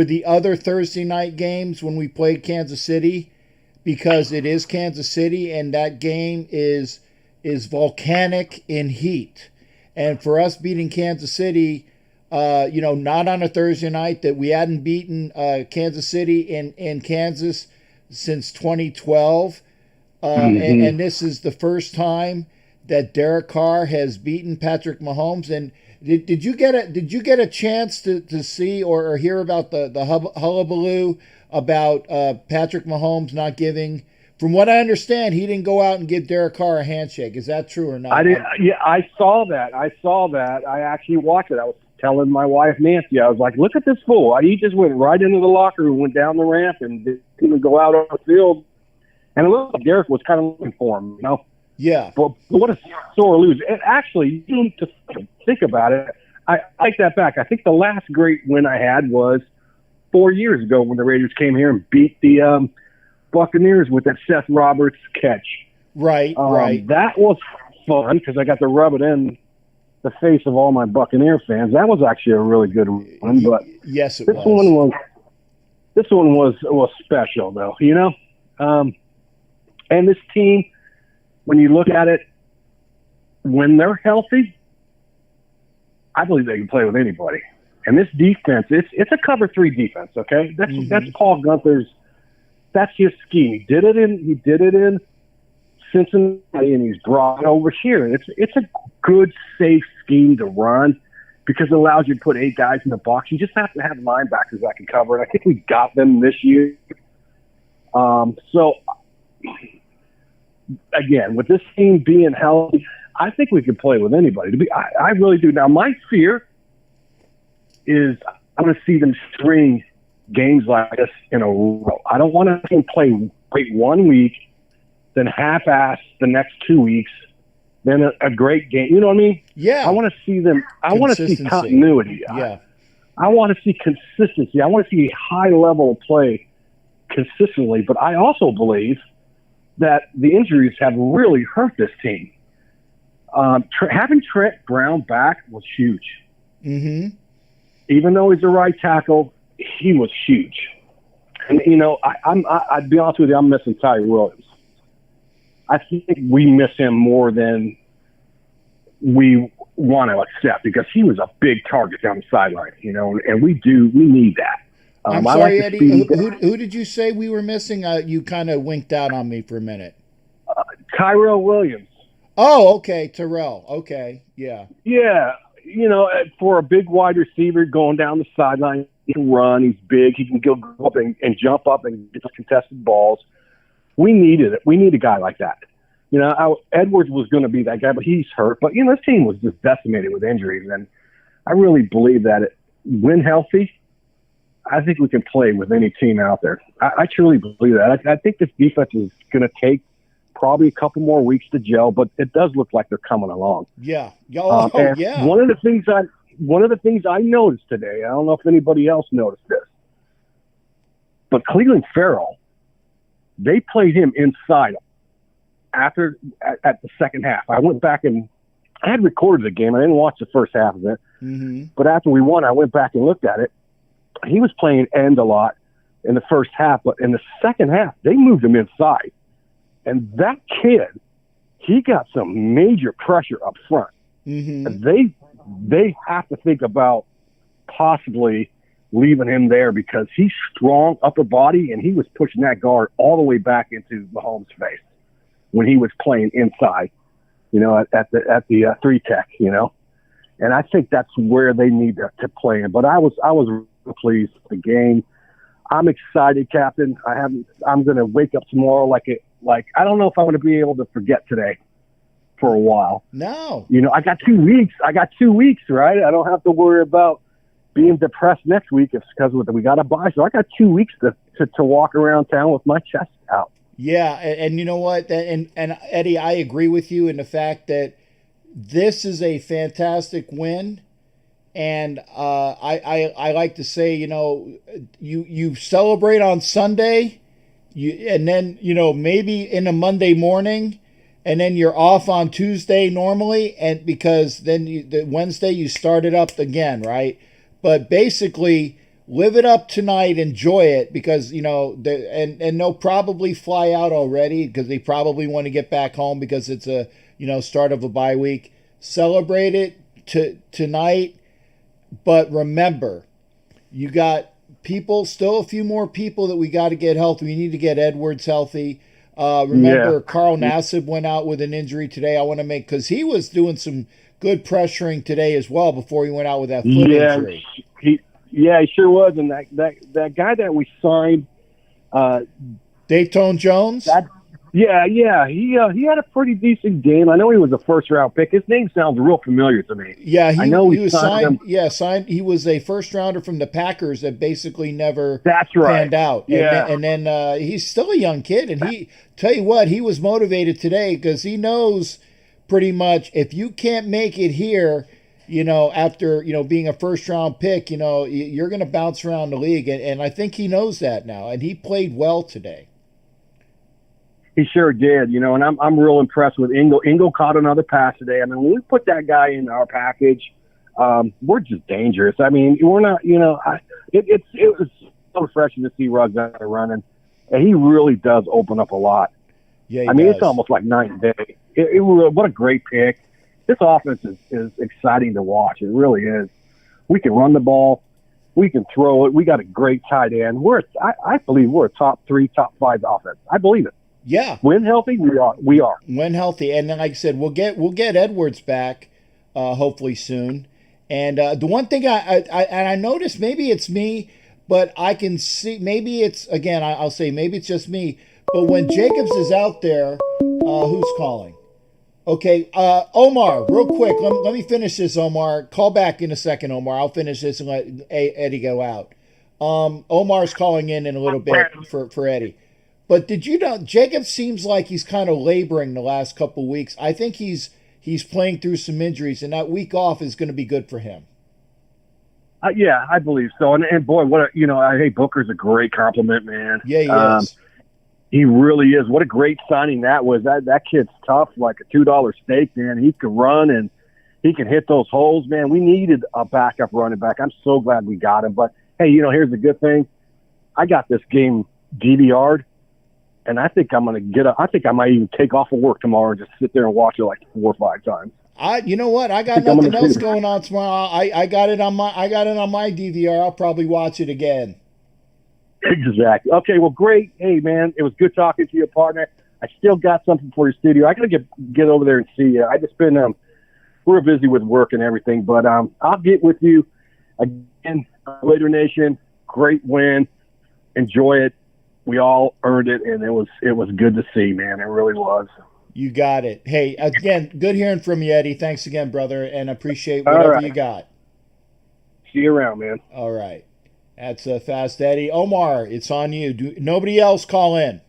the other Thursday night games when we played Kansas City, because it is Kansas City and that game is volcanic in heat. And for us beating Kansas City, not on a Thursday night, that we hadn't beaten Kansas City in Kansas since 2012. And this is the first time that Derek Carr has beaten Patrick Mahomes. And did you get a chance to see or hear about the hullabaloo about Patrick Mahomes not giving? From what I understand, he didn't go out and give Derek Carr a handshake. Is that true or not? I didn't. Yeah, I saw that. I actually watched it. I was telling my wife Nancy, I was like, "Look at this fool! He just went right into the locker room, went down the ramp, and didn't even go out on the field." And it looked like Derek was kind of looking for him, Yeah. But what a sore lose. And actually, to think about it, I take that back. I think the last great win I had was 4 years ago when the Raiders came here and beat the Buccaneers with that Seth Roberts catch. Right. That was fun because I got to rub it in the face of all my Buccaneer fans. That was actually a really good one. But yes, it this was. This one was special, though. And this team, when you look at it, when they're healthy, I believe they can play with anybody. And this defense, it's a cover 3 defense, okay? That's Paul Gunther's. That's his scheme. He did it in Cincinnati, and he's brought it over here. It's a good, safe scheme to run because it allows you to put 8 guys in the box. You just have to have linebackers that can cover, and I think we got them this year. So, again, with this team being healthy, I think we can play with anybody. I really do. Now, my fear is I'm going to see them string games like this in a row. I don't want to see them play great 1 week, then half-ass the next 2 weeks, then a great game. You know what I mean? Yeah. I want to see them. I want to see continuity. Yeah. I want to see consistency. I want to see a high level of play consistently. But I also believe that the injuries have really hurt this team. Having Trent Brown back was huge. Mm-hmm. Even though he's a right tackle, he was huge. And, you know, I'd be honest with you, I'm missing Tyree Williams. I think we miss him more than we want to accept because he was a big target down the sideline, you know, and we need that. I'm sorry, Eddie, who did you say we were missing? You kind of winked out on me for a minute. Tyrell Williams. Oh, okay, Terrell. Okay, yeah. Yeah, you know, for a big wide receiver going down the sideline, he can run, he's big, he can go up and jump up and get the contested balls. We needed it. We need a guy like that. You know, Edwards was going to be that guy, but he's hurt. But, you know, this team was just decimated with injuries. And I really believe that when healthy, I think we can play with any team out there. I truly believe that. I think this defense is going to take probably a couple more weeks to gel, but it does look like they're coming along. Yeah. Yeah. One of the things I noticed today, I don't know if anybody else noticed this, but Cleveland Farrell, they played him inside at the second half. I went back and I had recorded the game. I didn't watch the first half of it. Mm-hmm. But after we won, I went back and looked at it. He was playing end a lot in the first half, but in the second half, they moved him inside. And that kid, he got some major pressure up front. Mm-hmm. They have to think about possibly leaving him there because he's strong upper body, and he was pushing that guard all the way back into Mahomes' face when he was playing inside, you know, at the 3-tech, you know. And I think that's where they need to play him. But I was really pleased with the game. I'm excited, Captain. I'm going to wake up tomorrow like I don't know if I'm going to be able to forget today for a while. No. You know, I got 2 weeks. Right? I don't have to worry about being depressed next week because we got a bye. So I got 2 weeks to walk around town with my chest out. Yeah, and you know what? And Eddie, I agree with you in the fact that this is a fantastic win. And I like to say, you know, you celebrate on Sunday, and then, you know, maybe in a Monday morning, and then you're off on Tuesday normally, and because then the Wednesday you start it up again, right? But basically, live it up tonight, enjoy it, because, you know, and they'll probably fly out already because they probably want to get back home because it's a, you know, start of a bye week. Celebrate it tonight. But remember, you got still a few more people that we got to get healthy. We need to get Edwards healthy. Remember, Carl Nassib went out with an injury today. I want to because he was doing some good pressuring today as well before he went out with that foot injury. He sure was. And that guy that we signed, Dayton Jones. He had a pretty decent game. I know he was a first-round pick. His name sounds real familiar to me. Yeah, I know he was signed. Yeah, signed. He was a first-rounder from the Packers that basically never panned out. Yeah, and then he's still a young kid, and tell you what, he was motivated today because he knows pretty much if you can't make it here, you know, after, you know, being a first-round pick, you know, you're going to bounce around the league, and I think he knows that now, and he played well today. He sure did, you know, and I'm real impressed with Ingle. Ingle caught another pass today. I mean, when we put that guy in our package, we're just dangerous. I mean, we're not, you know, it was so refreshing to see Ruggs out there running, and he really does open up a lot. Yeah, I mean, it's almost like night and day. What a great pick. This offense is exciting to watch. It really is. We can run the ball. We can throw it. We got a great tight end. I believe we're a top 3, top 5 offense. I believe it. Yeah. When healthy, we are. When healthy. And then, like I said, we'll get Edwards back. hopefully soon. And the one thing I noticed, maybe it's me, but I can see, maybe it's, again, I'll say maybe it's just me, but when Jacobs is out there, who's calling? Okay, Omar, real quick, let me finish this, Omar. Call back in a second, Omar. I'll finish this and let Eddie go out. Omar's calling in a little bit for Eddie. But did you know, Jacobs seems like he's kind of laboring the last couple weeks. I think he's playing through some injuries, and that week off is going to be good for him. Yeah, I believe so. And boy, hey, Booker's a great compliment, man. Yeah, he is. He really is. What a great signing that was. That kid's tough, like a $2 steak, man. He can run and he can hit those holes, man. We needed a backup running back. I'm so glad we got him. But, hey, here's the good thing. I got this game DVR'd, and I think I'm going to I think I might even take off of work tomorrow and just sit there and watch it like 4 or 5 times. You know what? I got nothing else going on tomorrow. I got it on my DVR. I'll probably watch it again. Exactly. Okay, well, great. Hey, man, it was good talking to you, partner. I still got something for your studio. I got to get over there and see you. I just been we're busy with work and everything, but I'll get with you again. Later Nation, great win. Enjoy it. We all earned it, and it was good to see, man. It really was. You got it. Hey, again, good hearing from you, Eddie. Thanks again, brother, and appreciate whatever you got. See you around, man. All right. That's Fast Eddie. Omar, it's on you. Nobody else call in.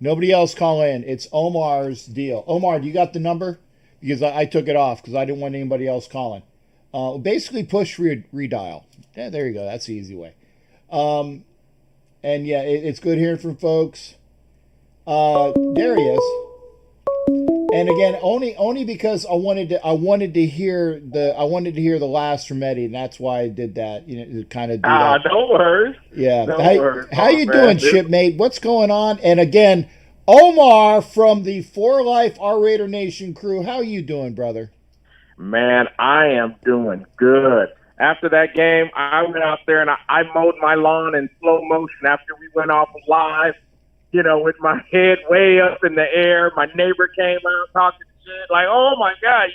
Nobody else call in. It's Omar's deal. Omar, do you got the number? Because I took it off because I didn't want anybody else calling. Basically, push redial. Yeah, there you go. That's the easy way. And yeah, it's good hearing from folks. There he is. And again, only because I wanted to hear the last from Eddie, and that's why I did that. To kind of do that. No worries. Yeah. No worries. How you doing, shipmate? What's going on? And again, Omar from the For Life R Raider Nation crew. How you doing, brother? Man, I am doing good. After that game, I went out there and I mowed my lawn in slow motion after we went off live. With my head way up in the air. My neighbor came out talking shit, like, oh, my God,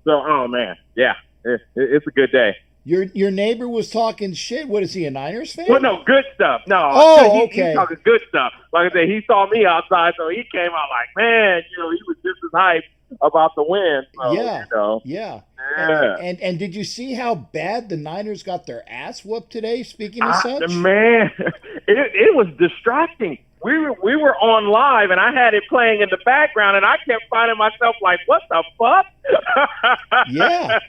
So, oh, man, yeah, it's a good day. Your neighbor was talking shit? What is he, a Niners fan? Well, no, good stuff. No. Oh, okay. He's talking good stuff. Like I said, he saw me outside, so he came out like, man, he was just as hyped about the win. So, Yeah. Yeah. And did you see how bad the Niners got their ass whooped today, speaking of such? Man, it was distracting. We were on live, and I had it playing in the background, and I kept finding myself like, what the fuck? Yeah.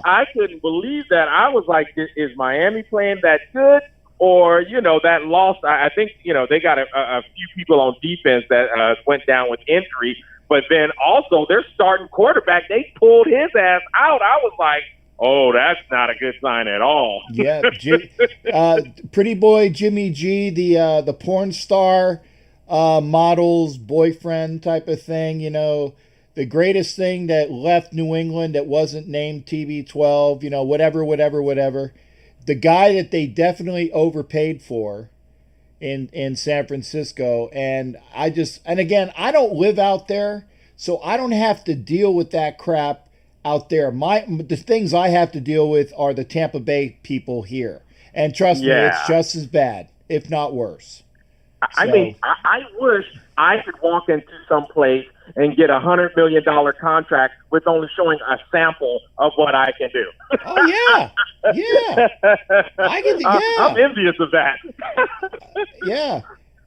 I couldn't believe that. I was like, is Miami playing that good? Or, that loss, I think, they got a few people on defense that went down with injury. But then also their starting quarterback, they pulled his ass out. I was like, oh, that's not a good sign at all. Yeah, pretty boy Jimmy G, the porn star model's boyfriend type of thing. The greatest thing that left New England that wasn't named TB12. Whatever. The guy that they definitely overpaid for in San Francisco, and again, I don't live out there, so I don't have to deal with that crap out there. The things I have to deal with are the Tampa Bay people here. And trust me, it's just as bad, if not worse. I mean, I wish I could walk into some place and get $100 million contract with only showing a sample of what I can do. Oh, yeah. I'm envious of that. Yeah.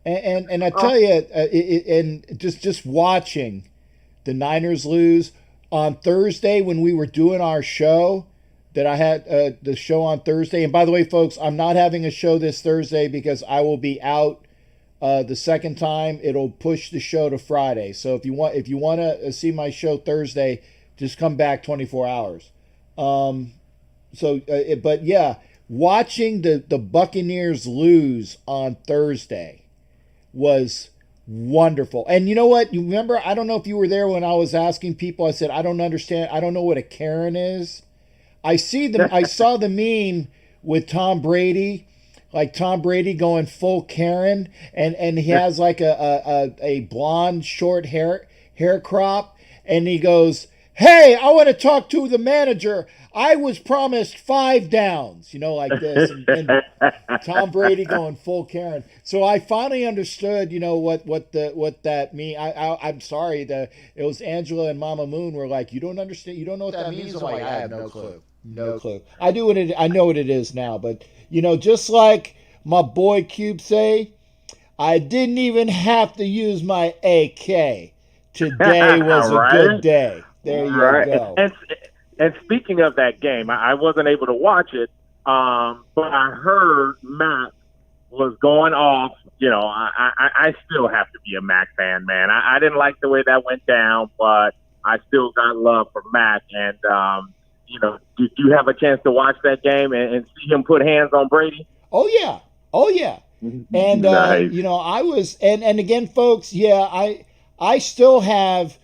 And I tell you, and just watching the Niners lose, on Thursday when we were doing our show, that I had the show on Thursday. And by the way, folks, I'm not having a show this Thursday because I will be out the second time. It'll push the show to Friday. So if you want to see my show Thursday, just come back 24 hours. But yeah, watching the Buccaneers lose on Thursday was wonderful. And you know what? You remember, I don't know if you were there when I was asking people, I said, I don't understand. I don't know what a Karen is. I saw the meme with Tom Brady, like Tom Brady going full Karen, and he has like a blonde short hair crop, and he goes, hey, I want to talk to the manager. I was promised 5 downs, like this. And Tom Brady going full Karen. So I finally understood, what that mean. I'm sorry, it was Angela and Mama Moon were like, you don't understand, you don't know what that means. I'm like, I have no clue. No clue. I know what it is now, but just like my boy Cube say, I didn't even have to use my AK. Today was a good day. There you go. And speaking of that game, I wasn't able to watch it, but I heard Mac was going off. I still have to be a Mac fan, man. I didn't like the way that went down, but I still got love for Mac. And, did you have a chance to watch that game and see him put hands on Brady? Oh, yeah. And, nice. I was, and again, folks, I still have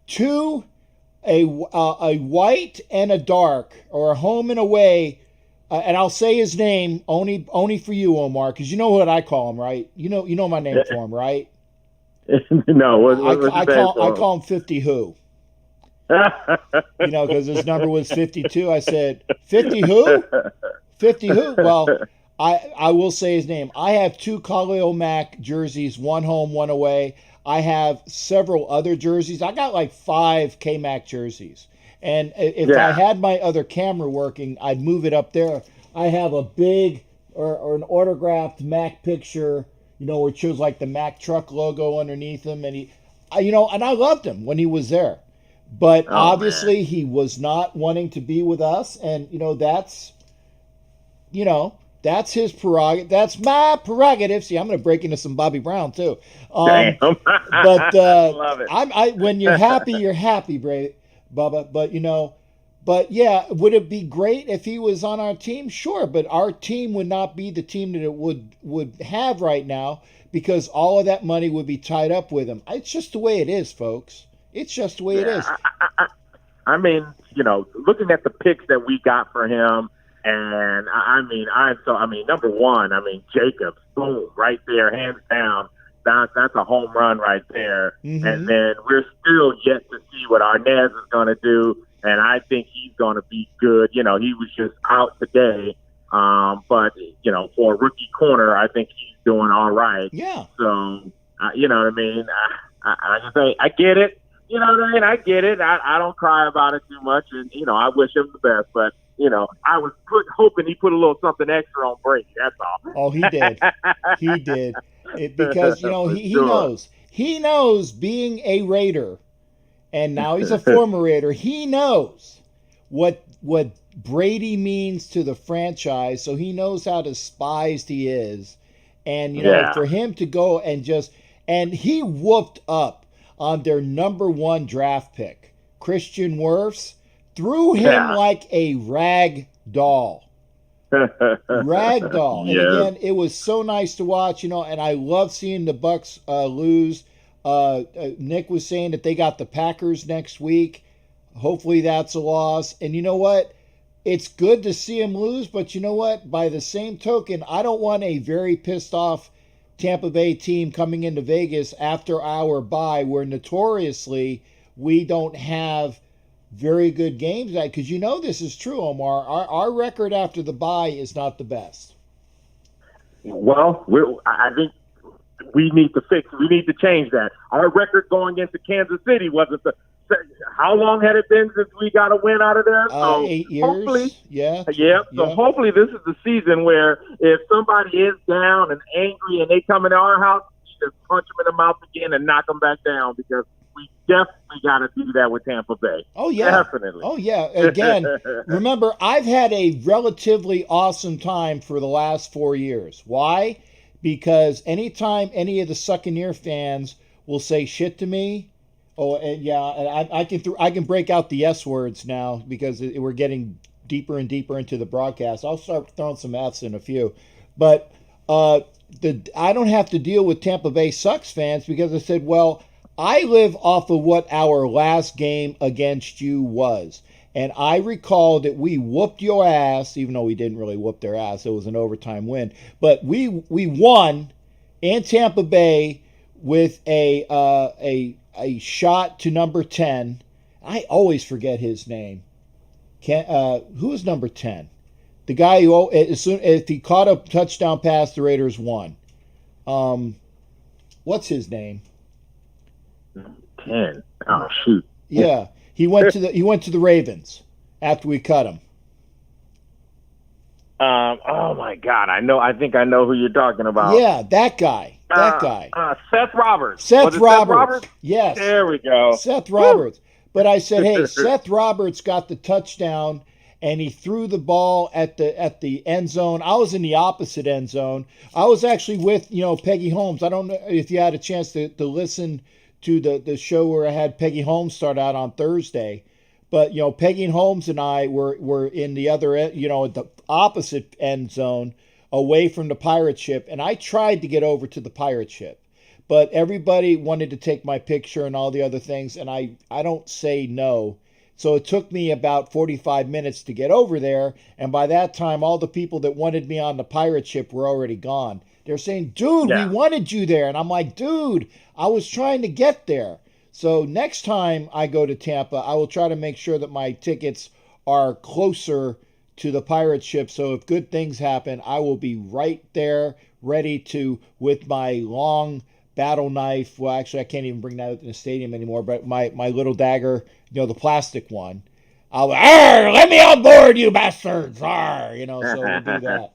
2, a white and a dark, or a home and away, and I'll say his name only for you, Omar, because you know what I call him, right? You know my name for him, right? No, I call him 50 who. Because his number was 52. I said, 50 who? 50 who? Well, I will say his name. I have 2 Khalil Mack jerseys, 1 home, 1 away. I have several other jerseys. I got like 5 K-Mac jerseys. And if I had my other camera working, I'd move it up there. I have a big or an autographed Mac picture, where it shows like the Mac truck logo underneath him. And and I loved him when he was there. But obviously he was not wanting to be with us. And, that's his prerogative. That's my prerogative. See, I'm going to break into some Bobby Brown too. Damn. But love it. when you're happy, Bubba. But yeah, would it be great if he was on our team? Sure, but our team would not be the team that it would have right now, because all of that money would be tied up with him. It's just the way it is, folks. It's just the way it is. I mean, looking at the picks that we got for him. And number one, Jacobs, boom, right there, hands down. That's a home run right there. Mm-hmm. And then we're still yet to see what Arnaz is going to do. And I think he's going to be good. He was just out today. But for a rookie corner, I think he's doing all right. Yeah. So, you know what I mean? I get it. You know what I mean? I get it. I don't cry about it too much. And, I wish him the best. But, I was hoping he put a little something extra on Brady. That's all. Oh, he did. He did. Because, he knows. He knows, being a Raider, and now he's a former Raider, he knows what Brady means to the franchise. So he knows how despised he is. And, for him to go and he whooped up on their number 1 draft pick, Christian Wirfs, threw him like a rag doll. Rag doll. And again, it was so nice to watch, and I love seeing the Bucks lose. Nick was saying that they got the Packers next week. Hopefully that's a loss. And you know what? It's good to see him lose, but you know what? By the same token, I don't want a very pissed off Tampa Bay team coming into Vegas after our bye, where notoriously we don't have very good games, because this is true, Omar. Our record after the bye is not the best. Well, I think we need to change that. Our record going into Kansas City wasn't how long had it been since we got a win out of there? 8 years. Hopefully, yeah. So hopefully this is the season where if somebody is down and angry and they come into our house, we just punch them in the mouth again and knock them back down, because we definitely got to do that with Tampa Bay. Oh, yeah. Definitely. Oh, yeah. Again, remember, I've had a relatively awesome time for the last 4 years. Why? Because anytime any of the Succaneer fans will say shit to me, and I can break out the S words now, because we're getting deeper and deeper into the broadcast. I'll start throwing some Fs in a few. But I don't have to deal with Tampa Bay Sucks fans, because I said, well, I live off of what our last game against you was. And I recall that we whooped your ass, even though we didn't really whoop their ass. It was an overtime win. But we won in Tampa Bay with a shot to number 10. I always forget his name. Who is number 10? The guy who, if he caught a touchdown pass, the Raiders won. What's his name? 10. Oh shoot. Yeah, he went to the Ravens after we cut him. Oh my God, I think I know who you're talking about. Yeah, that guy. Seth Roberts. Seth Roberts. Yes. There we go. Seth Roberts. But I said, hey, Seth Roberts got the touchdown, and he threw the ball at the end zone. I was in the opposite end zone. I was actually with Peggy Holmes. I don't know if you had a chance to listen to the show where I had Peggy Holmes start out on Thursday. But Peggy and Holmes and I were in the other at the opposite end zone, away from the pirate ship, and I tried to get over to the pirate ship, but everybody wanted to take my picture and all the other things, and I don't say no. So it took me about 45 minutes to get over there, and by that time, all the people that wanted me on the pirate ship were already gone. They're saying, dude, we wanted you there. And I'm like, dude, I was trying to get there. So next time I go to Tampa, I will try to make sure that my tickets are closer to the pirate ship. So if good things happen, I will be right there, ready to, with my long battle knife. Well, actually, I can't even bring that in the stadium anymore, but my little dagger, the plastic one. I'll, let me on board, you bastards! So we'll do that.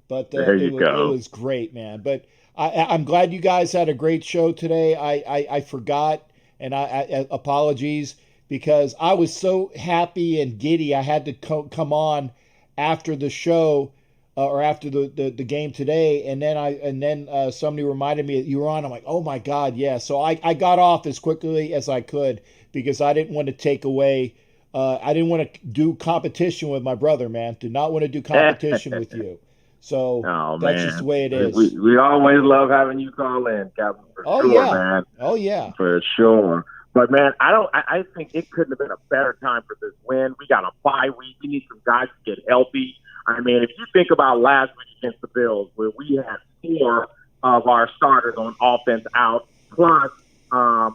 But it was great, man. But I'm glad you guys had a great show today. I forgot, and I apologies, because I was so happy and giddy. I had to come on after the show or after the game today, and then somebody reminded me that you were on. I'm like, oh my God, yeah. So I got off as quickly as I could because I didn't want to take away. I didn't want to do competition with my brother, man. Did not want to do competition with you. So that's just the way it is. We always love having you call in, Captain, for sure, man. Oh, yeah. For sure. But, man, I think it couldn't have been a better time for this win. We got a bye week. We need some guys to get healthy. I mean, if you think about last week against the Bills, where we had 4 of our starters on offense out, plus a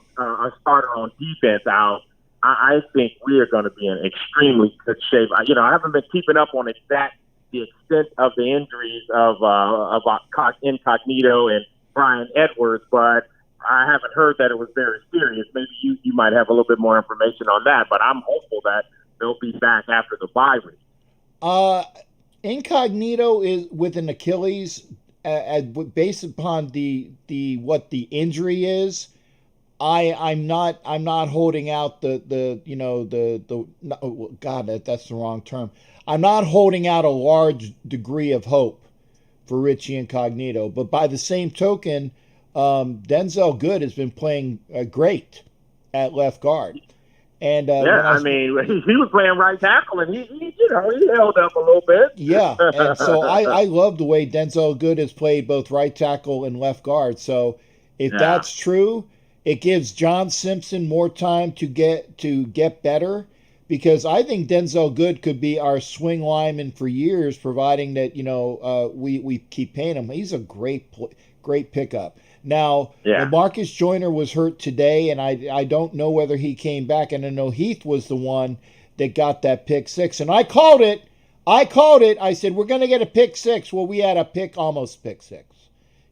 starter on defense out, I think we are going to be in extremely good shape. I haven't been keeping up on the extent of the injuries of Incognito and Brian Edwards, but I haven't heard that it was very serious. Maybe you might have a little bit more information on that, but I'm hopeful that they'll be back after the bye week. Incognito is with an Achilles, based upon the what the injury is. I'm not holding out that's the wrong term. I'm not holding out a large degree of hope for Richie Incognito, but by the same token, Denzel Good has been playing great at left guard. And he was playing right tackle, and he held up a little bit. Yeah, and so I love the way Denzel Good has played both right tackle and left guard. So if that's true, it gives John Simpson more time to get better, because I think Denzel Good could be our swing lineman for years, providing that we keep paying him. He's a great pickup. Now, Marcus Joyner was hurt today, and I don't know whether he came back. And I know Heath was the one that got that pick six, and I called it. I said, we're going to get a pick six. Well, we had almost pick six.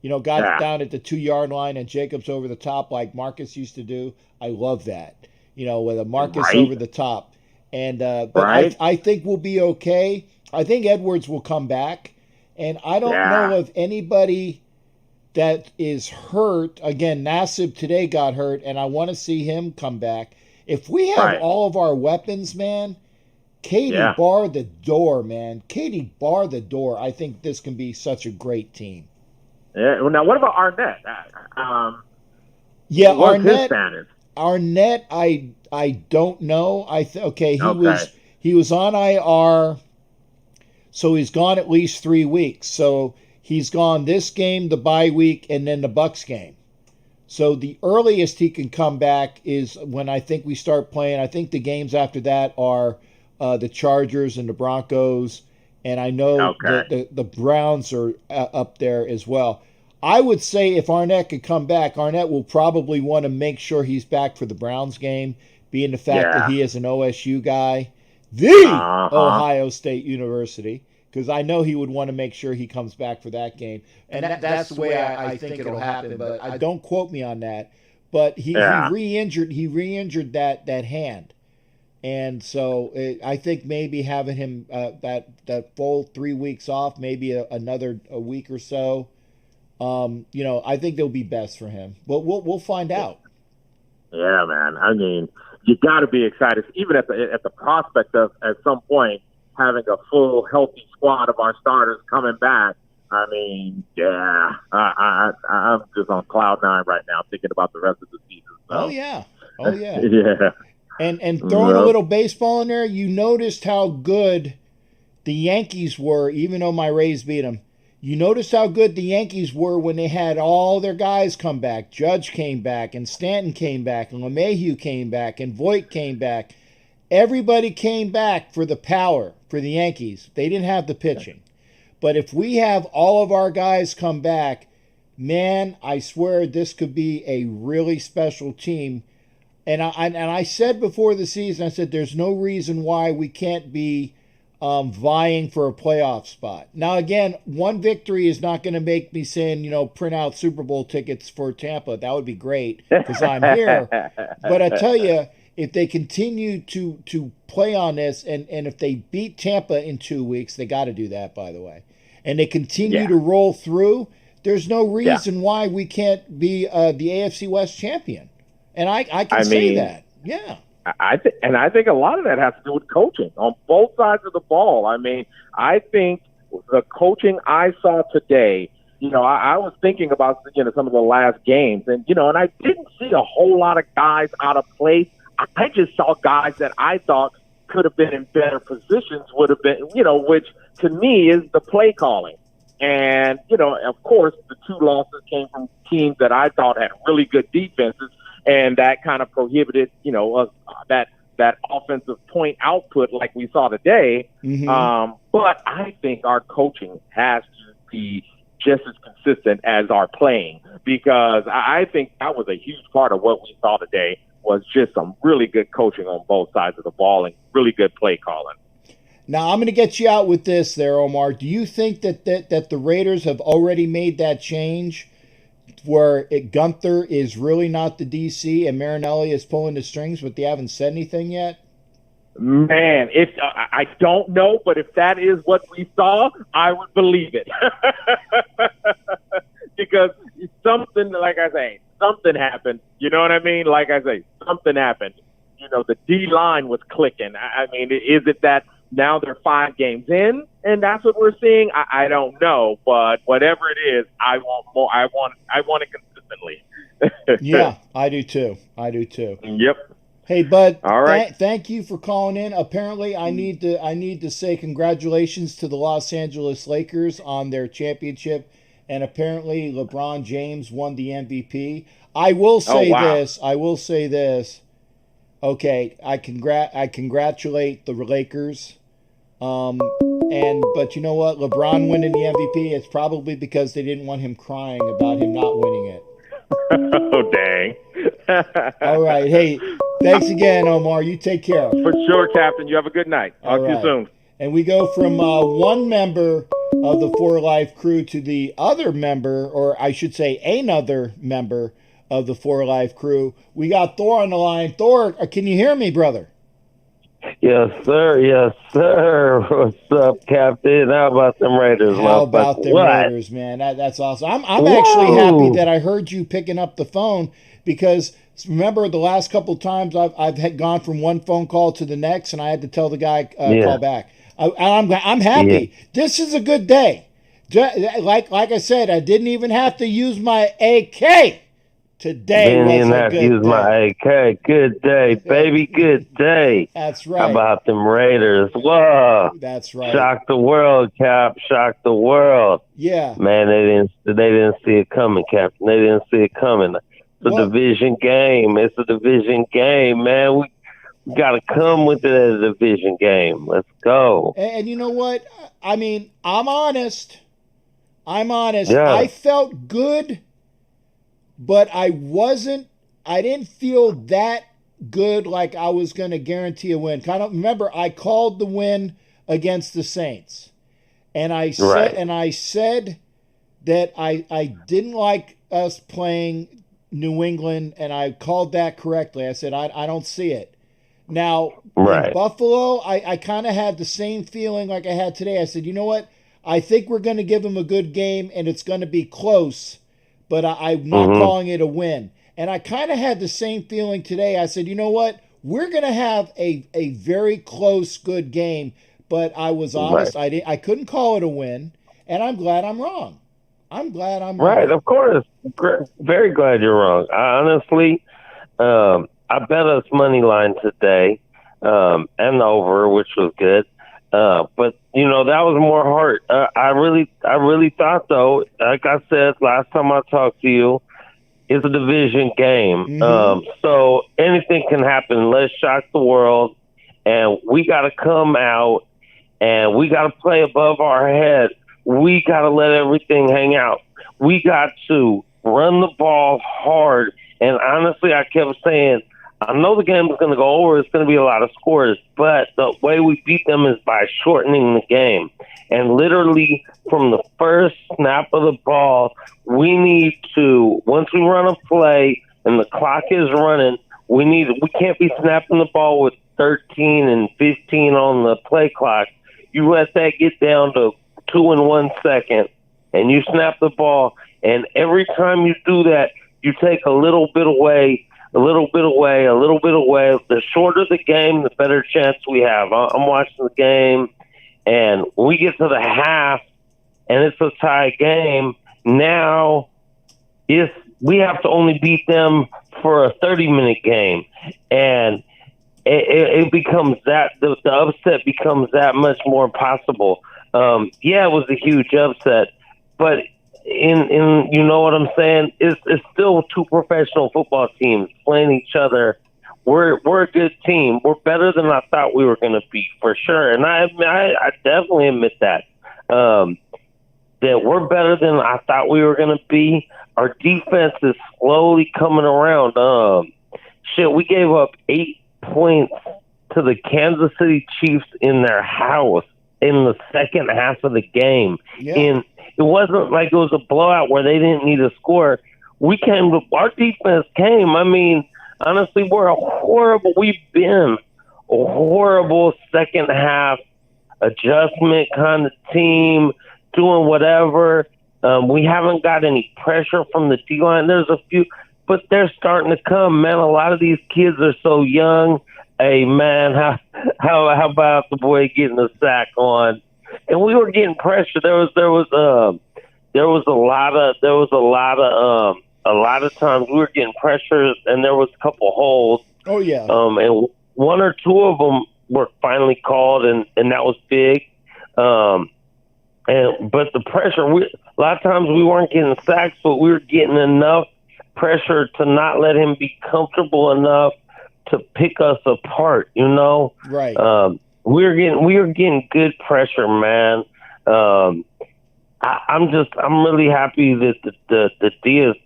Got down at the 2-yard line, and Jacobs over the top like Marcus used to do. I love that. With a Marcus over the top. And but I think we'll be okay. I think Edwards will come back, and I don't know of anybody that is hurt. Again, Nassib today got hurt, and I want to see him come back. If we have all of our weapons, man, Katie bar the door, man. Katie bar the door. I think this can be such a great team. Yeah. Well, now what about Arnett? Arnett, I don't know. He was on IR, so he's gone at least 3 weeks. So he's gone this game, the bye week, and then the Bucs game. So the earliest he can come back is when I think we start playing. I think the games after that are the Chargers and the Broncos, and I know the Browns are up there as well. I would say if Arnett could come back, Arnett will probably want to make sure he's back for the Browns game, being the fact that Yeah. he is an OSU guy, the Ohio State University, because I know he would want to make sure he comes back for that game. And that's the way I think it'll happen, but I don't quote me on that. But he re-injured that hand. And so I think maybe having him that full 3 weeks off, maybe another week or so, I think they'll be best for him. But we'll find out. Yeah, man. I mean, you got to be excited, even at the prospect of at some point having a full healthy squad of our starters coming back. I mean, yeah, I'm just on cloud 9 right now thinking about the rest of the season. So. Oh yeah. Yeah. And throwing a little baseball in there, you noticed how good the Yankees were, even though my Rays beat them. You noticed how good the Yankees were when they had all their guys come back. Judge came back, and Stanton came back, and LeMahieu came back, and Voit came back. Everybody came back for the power for the Yankees. They didn't have the pitching. But if we have all of our guys come back, man, I swear this could be a really special team. And I said before the season, I said there's no reason why we can't be vying for a playoff spot. Now, again, one victory is not going to make me saying, print out Super Bowl tickets for Tampa. That would be great because I'm here. But I tell you, if they continue to play on this, and if they beat Tampa in 2 weeks, they got to do that, by the way, and they continue to roll through, there's no reason why we can't be the AFC West champion. And I can say that. Yeah. I think a lot of that has to do with coaching on both sides of the ball. I mean, I think the coaching I saw today, I was thinking about, some of the last games and I didn't see a whole lot of guys out of place. I just saw guys that I thought could have been in better positions, would have been, which to me is the play calling. And, of course, the 2 losses came from teams that I thought had really good defenses. And that kind of prohibited, that offensive point output like we saw today. Mm-hmm. But I think our coaching has to be just as consistent as our playing, because I think that was a huge part of what we saw today was just some really good coaching on both sides of the ball and really good play calling. Now, I'm going to get you out with this there, Omar. Do you think that the Raiders have already made that change where Gunther is really not the DC and Marinelli is pulling the strings, but they haven't said anything yet? Man, I don't know, but if that is what we saw, I would believe it. Because something, like I say, something happened. You know what I mean? Like I say, something happened. The D-line was clicking. I mean, is it that now they're 5 games in and that's what we're seeing? I don't know, but whatever it is, I want more. I want it consistently. Yeah, I do too. Yep. Hey, bud. All right. Thank you for calling in. Apparently, I need to say congratulations to the Los Angeles Lakers on their championship, and apparently LeBron James won the MVP. I will say this. Okay, I congratulate the Lakers. But you know what? LeBron winning the MVP, it's probably because they didn't want him crying about him not winning it. Oh, dang. All right. Hey, thanks again, Omar. You take care. For sure, Captain. You have a good night. Talk to you soon. And we go from one member of the For Life crew to the other member, or I should say another member of the For Life crew. We got Thor on the line. Thor, can you hear me, brother? Yes, sir. Yes, sir. What's up, Captain? How about them Raiders? How about them Raiders, man? That's awesome. I'm actually happy that I heard you picking up the phone, because remember the last couple of times I've had gone from one phone call to the next, and I had to tell the guy call back. I'm happy. Yeah. This is a good day. Like I said, I didn't even have to use my AK. Today didn't even have to use my AK. Good day, baby. Good day. That's right. How about them Raiders? Whoa. That's right. Shock the world, Cap. Shock the world. Yeah. Man, they didn't see it coming, Captain. They didn't see it coming. It's a division game. It's a division game, man. We got to come with it as a division game. Let's go. And you know what? I mean, I'm honest. Yeah. I felt good, but I didn't feel that good like I was going to guarantee a win. Kind of remember I called the win against the Saints. And I said that I didn't like us playing New England, and I called that correctly. I said I don't see it. Now in Buffalo, I kind of had the same feeling like I had today. I said, you know what? I think we're going to give them a good game, and it's going to be close, but I'm not calling it a win. And I kind of had the same feeling today. I said, you know what? We're going to have a very close, good game. But I was honest. I couldn't call it a win, and I'm glad I'm wrong. I'm glad I'm wrong. Right, of course. Very glad you're wrong. I honestly, I bet us money line today, and over, which was good. But that was more heart. I really thought though, like I said last time I talked to you, it's a division game. So anything can happen. Let's shock the world, and we got to come out. And we got to play above our head. We got to let everything hang out. We got to run the ball hard. And honestly, I kept saying, I know the game is going to go over. It's going to be a lot of scores. But the way we beat them is by shortening the game. And literally from the first snap of the ball, we need to, once we run a play and the clock is running, we can't be snapping the ball with 13 and 15 on the play clock. You let that get down to 2 and 1 second, and you snap the ball. And every time you do that, you take a little bit away, a little bit away, a little bit away. The shorter the game, the better chance we have. I'm watching the game, and when we get to the half, and it's a tie game, now we have to only beat them for a 30-minute game. And it becomes that the upset becomes that much more possible. Yeah, it was a huge upset, but in you know what I'm saying? It's still two professional football teams playing each other. We're a good team. We're better than I thought we were going to be, for sure. And I definitely admit that we're better than I thought we were going to be. Our defense is slowly coming around. We gave up 8 points to the Kansas City Chiefs in their house in the second half of the game. Yeah. And it wasn't like it was a blowout where they didn't need a score. Our defense came. I mean, honestly, we've been a horrible second half adjustment kind of team, doing whatever. We haven't got any pressure from the D-line. There's a few, but they're starting to come, man. A lot of these kids are so young. Hey, man, how about the boy getting a sack on? And we were getting pressure. There was a lot of times we were getting pressure, and there was a couple holds. Oh yeah. And one or two of them were finally called, and that was big. But the pressure, a lot of times we weren't getting sacks, but we were getting enough pressure to not let him be comfortable enough to pick us apart, Right. We were getting good pressure, man. I'm really happy that the D is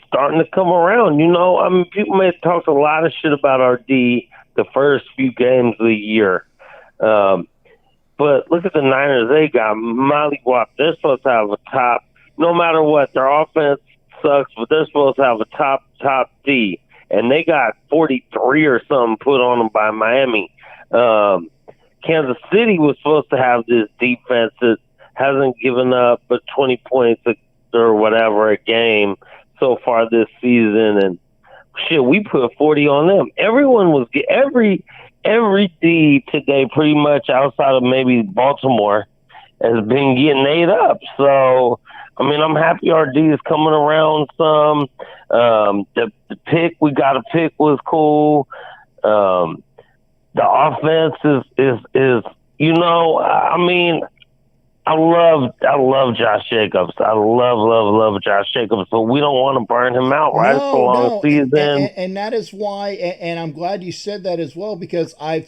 starting to come around. I mean, people may have talked a lot of shit about our D the first few games of the year. But look at the Niners. They got mollywopped. They're supposed to have a top, no matter what. Their offense sucks, but they're supposed to have a top D. And they got 43 or something put on them by Miami. Kansas City was supposed to have this defense that hasn't given up but 20 points or whatever a game so far this season. And shit, we put 40 on them. Everyone was every D today, pretty much outside of maybe Baltimore, has been getting ate up. So, I mean, I'm happy our D is coming around some. The pick we got a pick was cool. The offense is I mean, I love Josh Jacobs. I love Josh Jacobs, but we don't want to burn him out, right? It's a long season. And that is why, and I'm glad you said that as well, because I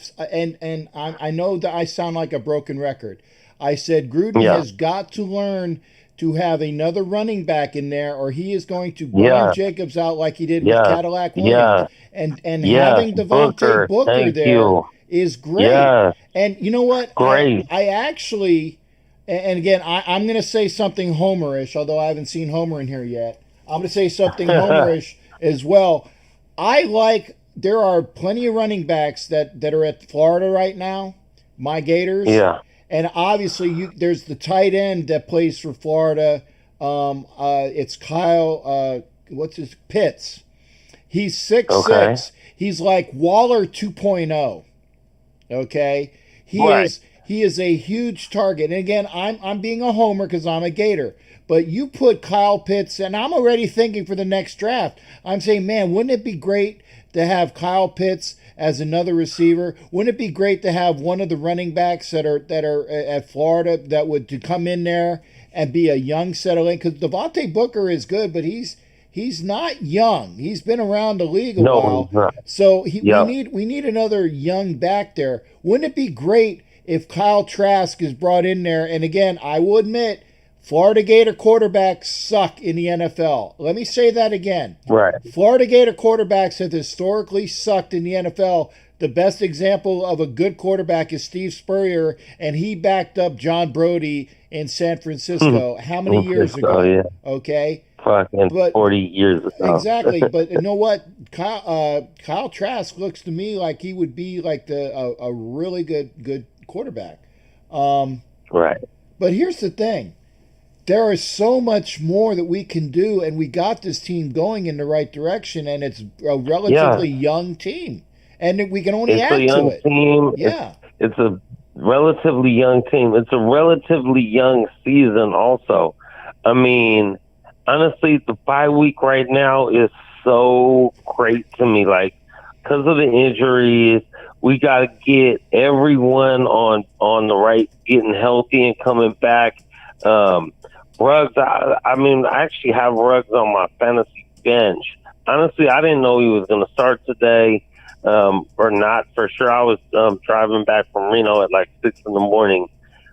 know that I sound like a broken record. I said Gruden has got to learn to have another running back in there, or he is going to grind Jacobs out like he did with Cadillac Williams. And having Devontae Booker there is great. Yes. And you know what? Great. I actually, and again, I'm going to say something Homerish, although I haven't seen Homer in here yet. I'm going to say something Homerish as well. There are plenty of running backs that are at Florida right now, my Gators. Yeah. And obviously, there's the tight end that plays for Florida. It's Kyle, Pitts. He's 6'6". He's like Waller 2.0. Okay? He is a huge target. And again, I'm being a homer because I'm a Gator. But you put Kyle Pitts, and I'm already thinking for the next draft. I'm saying, man, wouldn't it be great to have Kyle Pitts as another receiver? Wouldn't it be great to have one of the running backs that are at Florida that would to come in there and be a young settle in? Because Devontae Booker is good, but he's not young. He's been around the league a while. So we need another young back there. Wouldn't it be great if Kyle Trask is brought in there? And again, I will admit, Florida Gator quarterbacks suck in the NFL. Let me say that again. Right. Florida Gator quarterbacks have historically sucked in the NFL. The best example of a good quarterback is Steve Spurrier, and he backed up John Brody in San Francisco. How many years ago? Yeah. Okay. Fucking 40 years ago. Exactly. But you know what? Kyle Trask looks to me like he would be like a really good quarterback. Right. But here's the thing. There is so much more that we can do, and we got this team going in the right direction, and it's a relatively young team. And we can only add to it. Team. Yeah. It's a relatively young team. It's a relatively young season also. I mean, honestly, the bye week right now is so great to me. Like, because of the injuries, we got to get everyone on the right, getting healthy and coming back. Ruggs, I actually have Ruggs on my fantasy bench. Honestly, I didn't know he was going to start today or not for sure. I was driving back from Reno at like 6 in the morning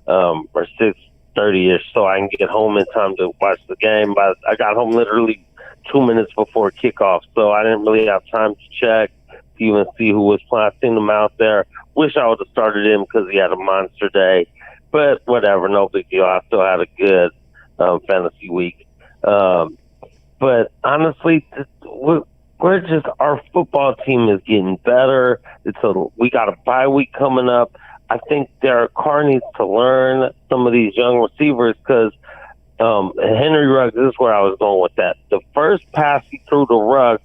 or 6:30ish, so I can get home in time to watch the game. But I got home literally 2 minutes before kickoff, so I didn't really have time to check to even see who was playing. I seen him out there. Wish I would have started him because he had a monster day. But whatever, no big deal. I still had a good fantasy week. But honestly, we're just, our football team is getting better. We got a bye week coming up. I think Derek Carr needs to learn some of these young receivers because Henry Ruggs, this is where I was going with that. The first pass he threw to Ruggs,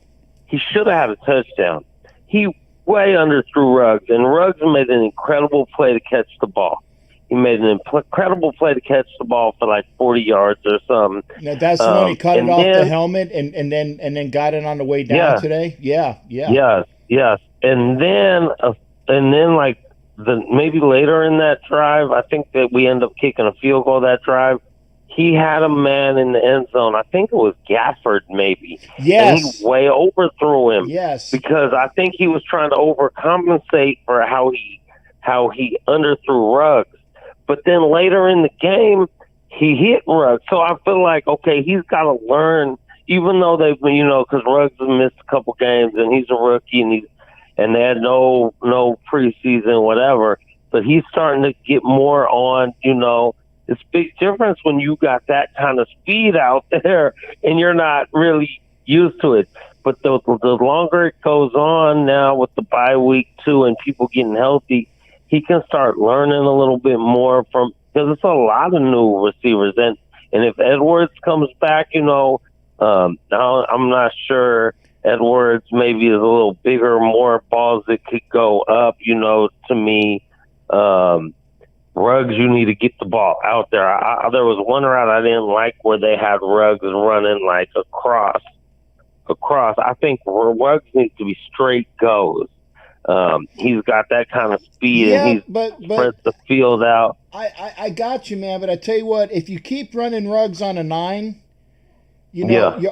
he should have had a touchdown. He way underthrew Ruggs, and Ruggs made an incredible play to catch the ball. He made an incredible play to catch the ball for like 40 yards or something. Now that's when he cut it off the helmet and then got it on the way down today. Yeah. Yes. And then like maybe later in that drive, I think that we end up kicking a field goal that drive. He had a man in the end zone. I think it was Gafford, maybe. Yes. And he way overthrew him. Yes. Because I think he was trying to overcompensate for how he underthrew Ruggs. But then later in the game, he hit Ruggs. So I feel like, okay, he's got to learn, even though they've been, because Ruggs has missed a couple games and he's a rookie and they had no preseason, whatever. But he's starting to get more on, it's a big difference when you got that kind of speed out there and you're not really used to it. But the longer it goes on now with the bye week too and people getting healthy, he can start learning a little bit more because it's a lot of new receivers. And if Edwards comes back, now I'm not sure. Edwards maybe is a little bigger, more balls that could go up, to me. Ruggs, you need to get the ball out there. There was one route I didn't like where they had Ruggs running like across. I think Ruggs needs to be straight goes. He's got that kind of speed and he's spreads the field out. I got you, man. But I tell you what, if you keep running Ruggs on a 9,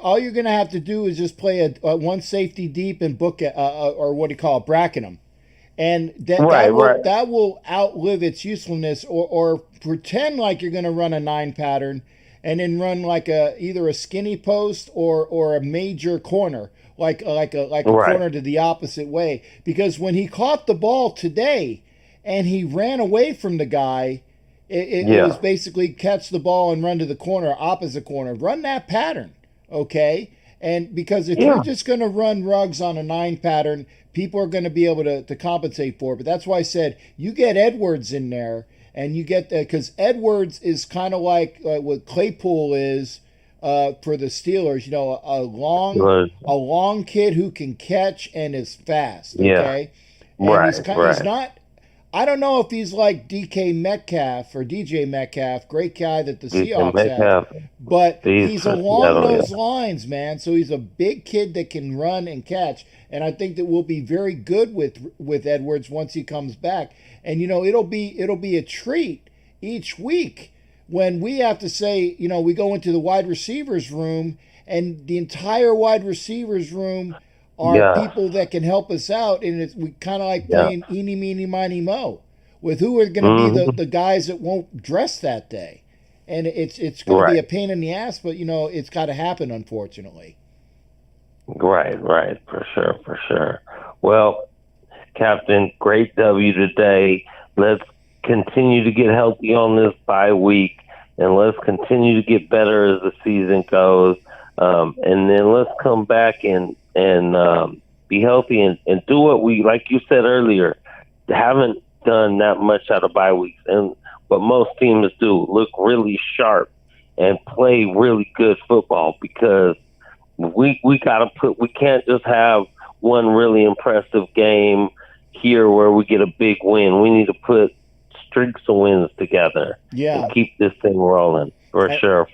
all you're going to have to do is just play a one safety deep and book it, or what do you call it, bracket him. And that will outlive its usefulness or pretend like you're going to run a 9 pattern and then run like either a skinny post or a major corner, like a Right. corner to the opposite way. Because when he caught the ball today and he ran away from the guy, it Yeah. was basically catch the ball and run to the corner, opposite corner. Run that pattern, okay? And because if Yeah. you're just going to run Ruggs on a 9 pattern, people are going to be able to compensate for it. But that's why I said you get Edwards in there, and you get that because Edwards is kind of like what Claypool is for the Steelers. You know, a long kid who can catch and is fast. Yeah. Okay, and Right, he's right. not. I don't know if he's like DJ Metcalf, great guy that the Seahawks have, but he's along those lines, man. So he's a big kid that can run and catch, and I think that we'll be very good with Edwards once he comes back. And you know, it'll be a treat each week when we have to say, you know, we go into the wide receivers room, and the entire wide receivers room are people that can help us out, and we kind of like playing eeny, meeny, miny, mo with who are going to be the guys that won't dress that day, and it's going to be a pain in the ass, but you know it's got to happen, unfortunately. Right, for sure. Well, Captain, great W today. Let's continue to get healthy on this bye week, and let's continue to get better as the season goes, and then let's come back and be healthy and do what we, like you said earlier, haven't done that much out of bye weeks. And what most teams do, look really sharp and play really good football, because we can't just have one really impressive game here where we get a big win. We need to put streaks of wins together and keep this thing rolling for sure.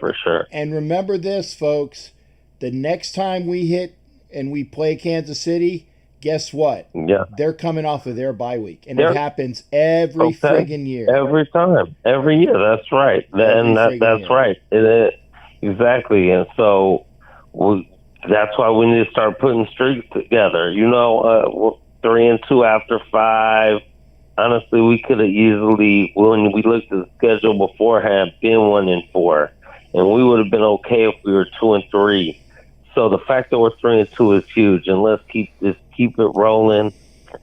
And remember this, folks, the next time we hit and we play Kansas City, guess what? Yeah. They're coming off of their bye week. And it happens every friggin' year. Every time. Every year. That's right. That's right. Exactly. And so that's why we need to start putting streaks together. You know, 3-2 after 5. Honestly, we could have easily, when we looked at the schedule beforehand, been 1-4. And we would have been okay if we were 2-3. So the fact that we're 3-2 is huge, and let's keep it rolling.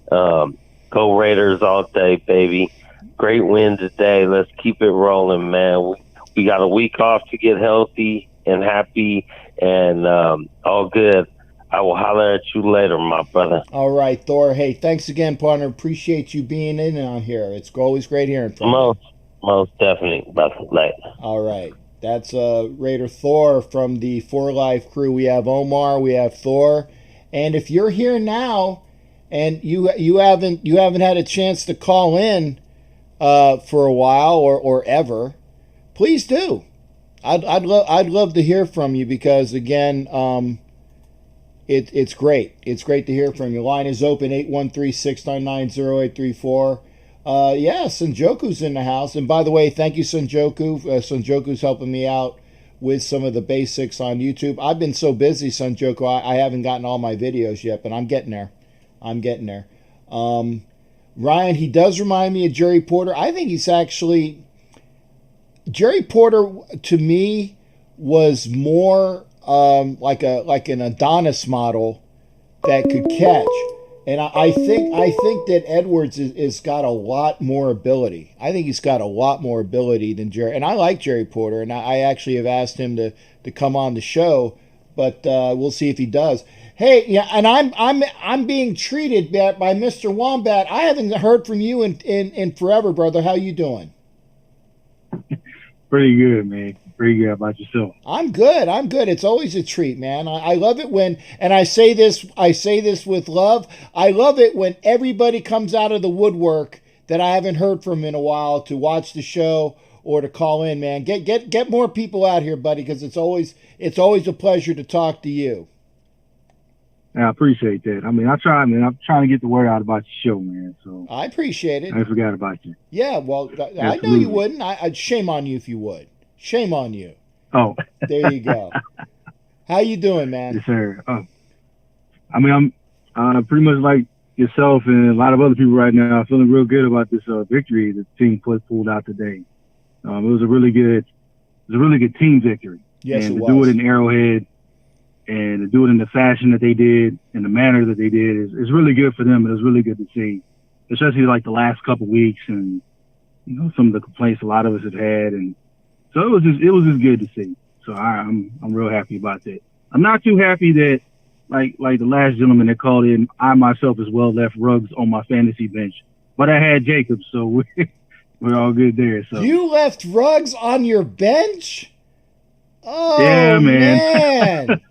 Go Raiders all day, baby! Great win today. Let's keep it rolling, man. We got a week off to get healthy and happy, and all good. I will holler at you later, my brother. All right, Thor. Hey, thanks again, partner. Appreciate you being in on here. It's always great hearing from you. Most definitely, brother. Later. All right. That's Raider Thor from the 4 Live crew. We have Omar, we have Thor, and if you're here now and you haven't had a chance to call in for a while or ever, please do. I'd love to hear from you, because again, it's great. It's great to hear from you. Line is open 813-699-0834. Sanjoku's in the house. And by the way, thank you, Sanjoku. Sanjoku's helping me out with some of the basics on YouTube. I've been so busy, Sanjoku, I haven't gotten all my videos yet, but I'm getting there. Ryan, he does remind me of Jerry Porter. I think he's actually... Jerry Porter, to me, was more like an Adonis model that could catch. And I think that Edwards is got a lot more ability. I think he's got a lot more ability than Jerry. And I like Jerry Porter, and I actually have asked him to come on the show, but we'll see if he does. Hey, yeah, and I'm being treated by Mr. Wombat. I haven't heard from you in forever, brother. How you doing? Pretty good, man. Pretty good. How about yourself? I'm good. It's always a treat, man. I love it when, and I say this with love, I love it when everybody comes out of the woodwork that I haven't heard from in a while to watch the show or to call in, man. Get more people out here, buddy, because it's always a pleasure to talk to you. I appreciate that. I mean, I try, man. I'm trying to get the word out about your show, man. So I appreciate it. I forgot about you. Yeah, well, I know you wouldn't. I'd shame on you if you would. Shame on you. Oh, there you go. How you doing, man? Yes, sir. I mean, I'm pretty much like yourself and a lot of other people right now. Feeling real good about this victory the team pulled out today. It was a really good was a really good team victory. Yes, and it to do was. it in Arrowhead and to do it in the fashion that they did, in the manner that they did, is really good for them. It was really good to see, especially like the last couple weeks and, you know, some of the complaints a lot of us have had. And so it was just good to see. So I'm real happy about that. I'm not too happy that, like the last gentleman that called in, I myself as well left Ruggs on my fantasy bench, but I had Jacobs, so we're all good there. So You left Ruggs on your bench? Oh, yeah, man.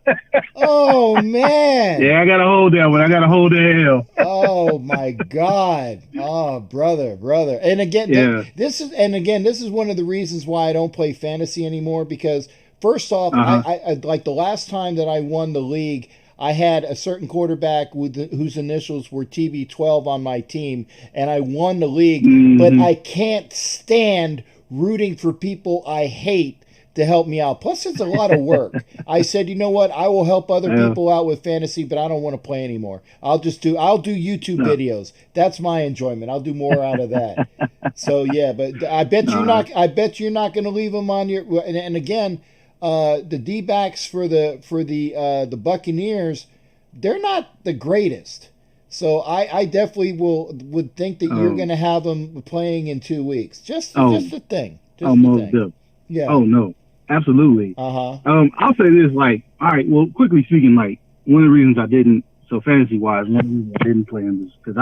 Oh, man. Yeah, I got to hold that one. I got to hold that L. Oh, my God. Oh, brother. And again, Yeah. this is one of the reasons why I don't play fantasy anymore, because first off, I like the last time that I won the league, I had a certain quarterback whose initials were TB12 on my team, and I won the league, but I can't stand rooting for people I hate to help me out. Plus, it's a lot of work. I said, you know what? I will help other people out with fantasy, but I don't want to play anymore. I'll do YouTube videos. That's my enjoyment. I'll do more out of that. So yeah, but I bet you're not going to leave them on your. And again, the D-backs for the Buccaneers, they're not the greatest. So I definitely would think that you're going to have them playing in 2 weeks. Just a thing. Yeah. Oh no, absolutely. Uh-huh. I'll say this, like, all right, well, quickly speaking, like, one of the reasons I didn't, so fantasy-wise, one of the reasons I didn't play him is because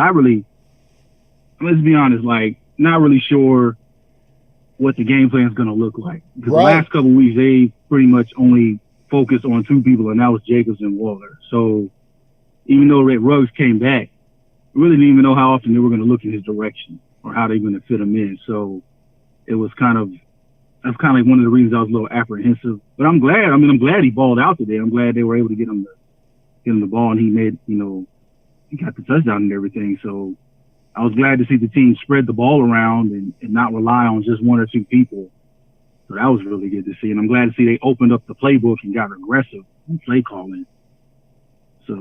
let's be honest, like, not really sure what the game plan is going to look like. Because the last couple of weeks, they pretty much only focused on two people, and that was Jacobs and Waller. So even though Red Ruggs came back, we really didn't even know how often they were going to look in his direction or how they were going to fit him in. So it was that's kind of like one of the reasons I was a little apprehensive. But I'm glad. I mean, I'm glad he balled out today. I'm glad they were able to get him the ball, and he made, you know, he got the touchdown and everything. So I was glad to see the team spread the ball around and not rely on just one or two people. So that was really good to see. And I'm glad to see they opened up the playbook and got aggressive in play calling. So,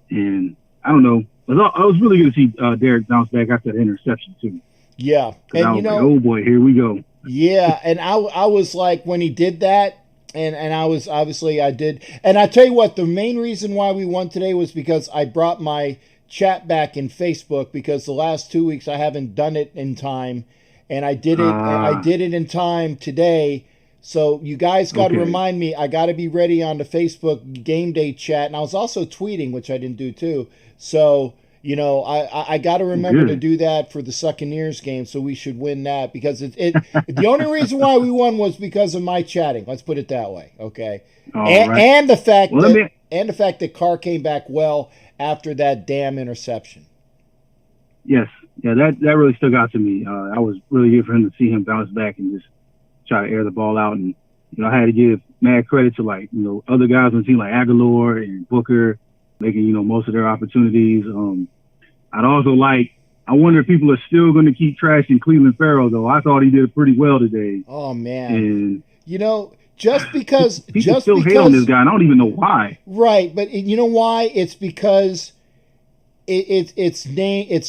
and I don't know. It was really good to see Derek bounce back after the interception too. Yeah. And I was like, oh boy, here we go. Yeah. And I was like, when he did that, and I was, obviously I did. And I tell you what, the main reason why we won today was because I brought my chat back in Facebook, because the last 2 weeks I haven't done it in time, and I did it in time today. So you guys got to remind me, I got to be ready on the Facebook game day chat. And I was also tweeting, which I didn't do too. So, you know, I got to remember to do that for the Buccaneers game. So we should win that, because the only reason why we won was because of my chatting. Let's put it that way. Okay. And the fact that CARR came back well after that damn interception. Yes. Yeah, that really stuck out to me. I was really good for him to see him bounce back and just try to air the ball out. And, you know, I had to give mad credit to, like, you know, other guys on the team like Aguilar and Booker making, you know, most of their opportunities. I'd also I wonder if people are still going to keep trashing Cleveland Farrell, though. I thought he did pretty well today. Oh, man. And, you know, just because people still hate on this guy, and I don't even know why. Right, but you know why? It's because it's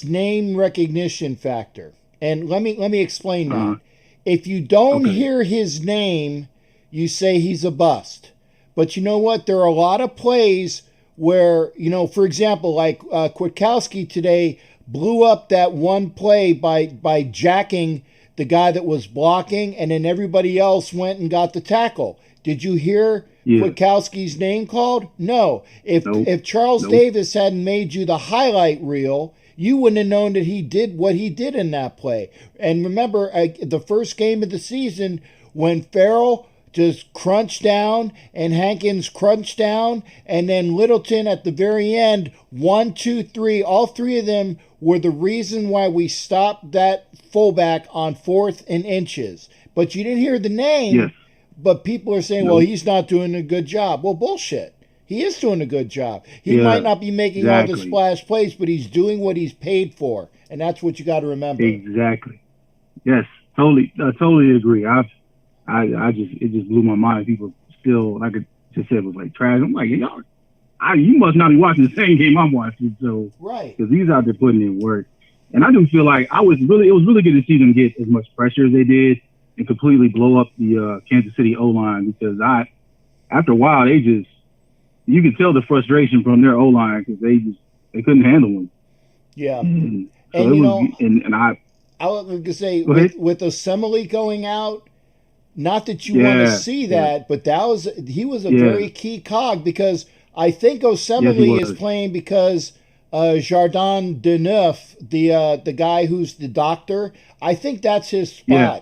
name recognition factor. And let me explain that. If you don't hear his name, you say he's a bust. But you know what? There are a lot of plays where, you know, for example, like Kwiatkowski today blew up that one play by jacking the guy that was blocking, and then everybody else went and got the tackle. Did you hear Kwiatkowski's name called? No. If Charles Davis hadn't made you the highlight reel, you wouldn't have known that he did what he did in that play. And remember, the first game of the season, when Farrell just crunched down and Hankins crunched down, and then Littleton at the very end, 1, 2, 3, all three of them were the reason why we stopped that fullback on 4th and inches. But you didn't hear the name. Yes. But people are saying, well, he's not doing a good job. Well, bullshit. He is doing a good job. He might not be making all the splash plays, but he's doing what he's paid for. And that's what you got to remember. Exactly. Yes, totally. I totally agree. It just blew my mind. People still, like I just said, was like trash. I'm like, y'all, you must not be watching the same game I'm watching. So, right. Because he's out there putting in work. And I do feel like it was really good to see them get as much pressure as they did. and completely blow up the Kansas City O-line, because after a while, you could tell the frustration from their O-line, because they couldn't handle them. Yeah. And so And, it you was, know, and I was going to say, Go ahead. with Osemele going out, not that you want to see that, but he was a very key cog, because I think Osemele is playing because Jardin Deneuf, the guy who's the doctor, I think that's his spot. Yeah.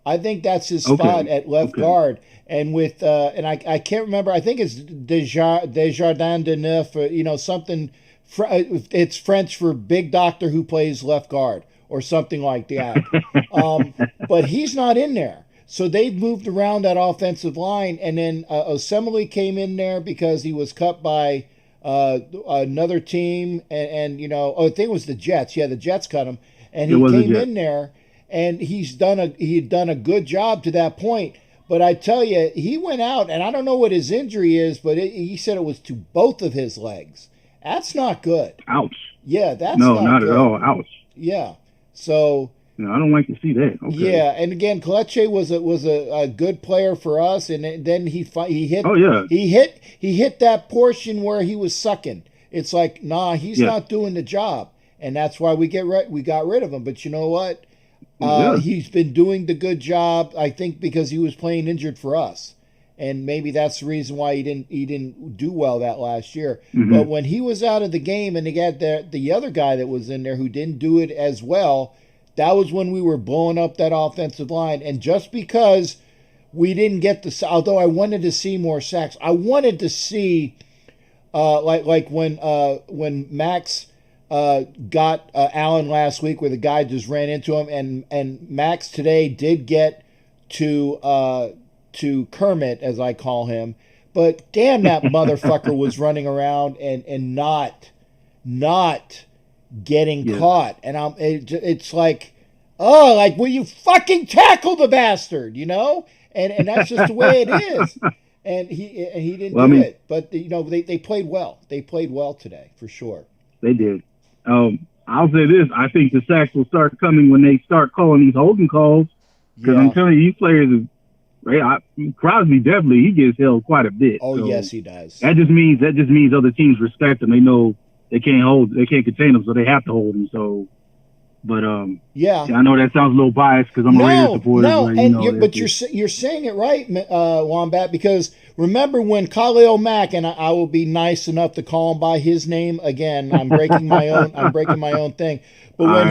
I think that's his spot at left guard. And with and I can't remember. I think it's Desjardins Deneuf, something. It's French for big doctor who plays left guard or something like that. But he's not in there. So they've moved around that offensive line, and then Osemele came in there because he was cut by another team, and I think it was the Jets. Yeah, the Jets cut him, and he came in there, and he had done a good job to that point. But I tell you, he went out, and I don't know what his injury is, but he said it was to both of his legs. That's not good. Ouch. Yeah, that's not good. at all. Ouch. Yeah. So. No, I don't like to see that. Okay. Yeah, and again, Kelechi was a good player for us, and then he hit. Oh yeah. He hit that portion where he was sucking. It's like, nah, he's not doing the job, and that's why we got rid of him. But you know what? He's been doing the good job. I think because he was playing injured for us, and maybe that's the reason why he didn't do well that last year. Mm-hmm. But when he was out of the game, and they got the other guy that was in there who didn't do it as well. That was when we were blowing up that offensive line. And just because we didn't get although I wanted to see more sacks, I wanted to see, like when Max got Allen last week, where the guy just ran into him, and Max today did get to Kermit, as I call him. But damn, that motherfucker was running around and not getting caught, and it's like, will you fucking tackle the bastard, and that's just the way it is, and he didn't do it, but they played well. They played well today for sure. They did. I'll say this: I think the sacks will start coming when they start calling these holding calls, because I'm telling you, these players Crosby definitely he gets held quite a bit. Oh so yes, he does. That just means other teams respect him. They know. They can't contain him, so they have to hold him. So, but I know that sounds a little biased because I'm a Raiders supporter. No, but you're saying it right, Wombat. Because remember when Khalil Mack, and I will be nice enough to call him by his name again. I'm breaking my own thing. But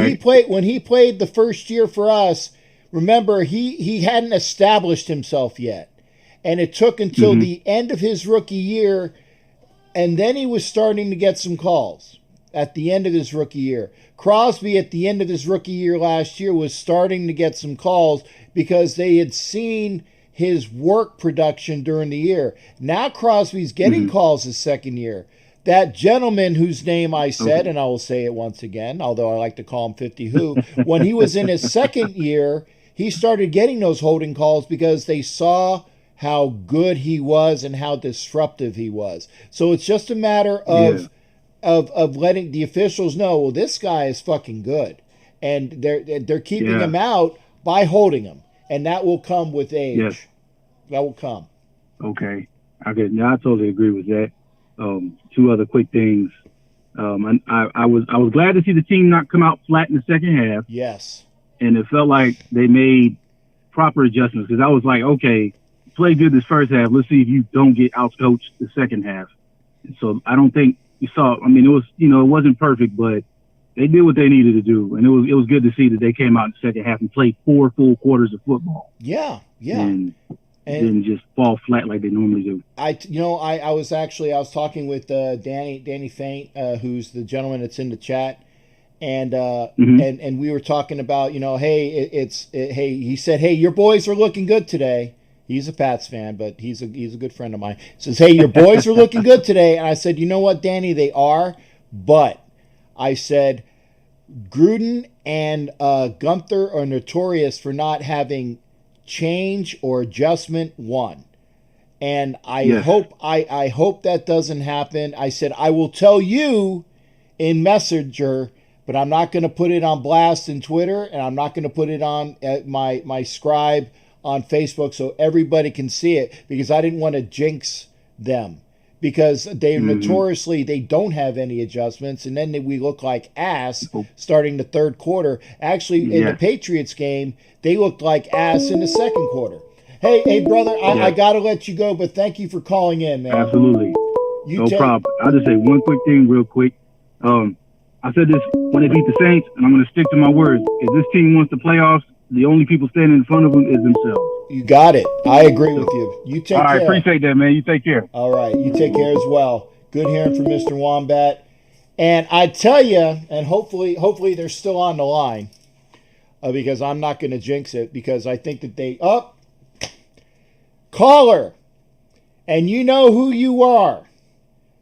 when he played the first year for us, remember he hadn't established himself yet, and it took until the end of his rookie year. And then he was starting to get some calls at the end of his rookie year. Crosby, at the end of his rookie year last year, was starting to get some calls because they had seen his work production during the year. Now Crosby's getting calls his second year. That gentleman whose name I said, and I will say it once again, although I like to call him 50 Who, when he was in his second year, he started getting those holding calls because they saw how good he was and how disruptive he was. So it's just a matter of letting the officials know, well, this guy is fucking good, and they're keeping him out by holding him, and that will come with age. Yes. That will come. Okay, I totally agree with that. Two other quick things. I was glad to see the team not come out flat in the second half. Yes, and it felt like they made proper adjustments, because I was like, okay, play good this first half. Let's see if you don't get outcoached the second half. And so I don't think you saw. I mean, it was it wasn't perfect, but they did what they needed to do, and it was good to see that they came out in the second half and played 4 full quarters of football. Yeah. And didn't just fall flat like they normally do. I was talking with Danny Faint, who's the gentleman that's in the chat, and and we were talking about hey, he said, hey, your boys are looking good today. He's a Pats fan, but he's a good friend of mine. He says, hey, your boys are looking good today. And I said, you know what, Danny, they are. But I said, Gruden and Gunther are notorious for not having change or adjustment one. And I hope that doesn't happen. I said, I will tell you in Messenger but I'm not going to put it on blast in Twitter, and I'm not going to put it on my scribe on Facebook so everybody can see it, because I didn't want to jinx them, because they notoriously they don't have any adjustments, and then we look like ass starting the third quarter. Actually, in the Patriots game, they looked like ass in the second quarter. Hey, brother, I got to let you go, but thank you for calling in, man. Absolutely. No problem. I'll just say one quick thing real quick. I said this when they beat the Saints, and I'm going to stick to my words. If this team wants the playoffs, the only people standing in front of them is themselves. You got it. I agree with you. You take care. All right, appreciate that, man. You take care. All right, you take care as well. Good hearing from Mr. Wombat. And I tell you, and hopefully they're still on the line, because I'm not going to jinx it, because I think that they caller, and you know who you are.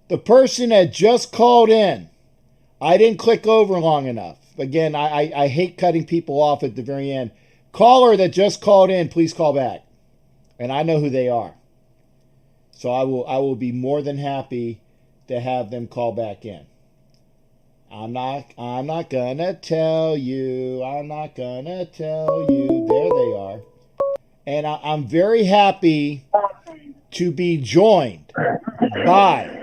The person that just called in. I didn't click over long enough. Again, I hate cutting people off at the very end. Caller that just called in, please call back. And I know who they are. So I will be more than happy to have them call back in. I'm not gonna tell you. I'm not gonna tell you. There they are. And I'm very happy to be joined by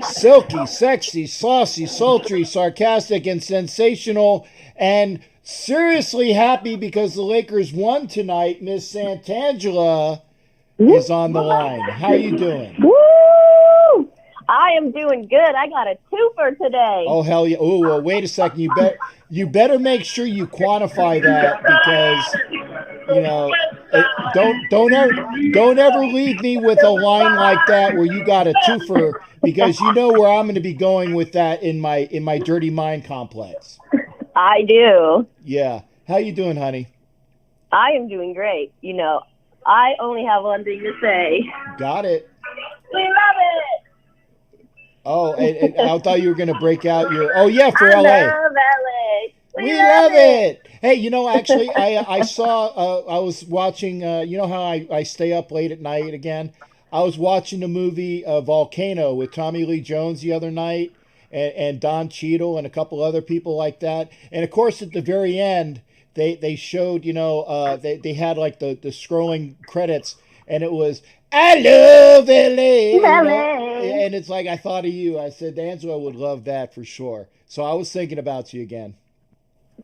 silky, sexy, saucy, sultry, sarcastic, and sensational, and seriously happy because the Lakers won tonight. Miss Santangela is on the line. How you doing? Woo! I am doing good. I got a twofer today. Oh, hell yeah. Oh, well, wait a second. You better make sure you quantify that, because, you know, don't ever leave me with a line like that where you got a twofer, because you know where I'm going to be going with that in my dirty mind complex. I do. Yeah. How you doing, honey? I am doing great. You know, I only have one thing to say. Got it. We love it. Oh, and I thought you were going to break out your... Oh, yeah, for LA. I love LA. We love it. Hey, you know, actually, I saw... I was watching... you know how I stay up late at night again? I was watching the movie Volcano with Tommy Lee Jones the other night, and Don Cheadle and a couple other people like that. And, of course, at the very end, they showed, you know, they had, like, the scrolling credits, and it was... I love LA. You know? And it's like, I thought of you. I said, Angela would love that for sure. So I was thinking about you again.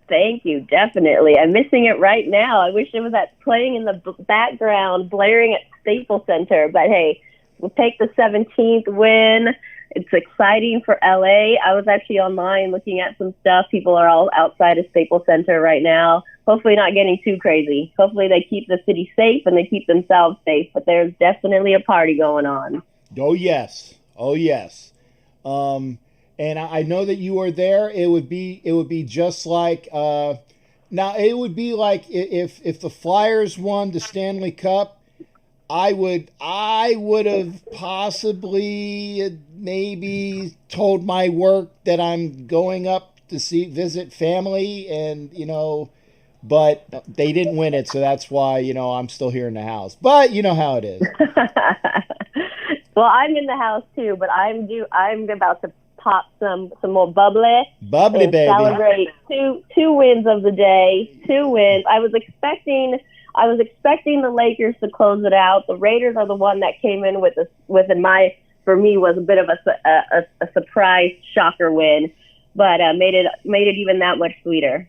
Thank you. Definitely. I'm missing it right now. I wish it was playing in the background, blaring at Staples Center. But hey, we'll take the 17th win. It's exciting for LA. I was actually online looking at some stuff. People are all outside of Staples Center right now. Hopefully not getting too crazy. Hopefully they keep the city safe and they keep themselves safe. But there's definitely a party going on. Oh, yes. Oh, yes. And I know that you are there. It would be just like now it would be like if the Flyers won the Stanley Cup, I would have possibly maybe told my work that I'm going up to visit family, and you know, but they didn't win it, so that's why, you know, I'm still here in the house. But you know how it is. Well, I'm in the house too, but I'm about to pop some more bubbly, baby. Celebrate two wins of the day. 2 wins. I was expecting the Lakers to close it out. The Raiders are the one that came in for me was a bit of a surprise shocker win, but made it even that much sweeter.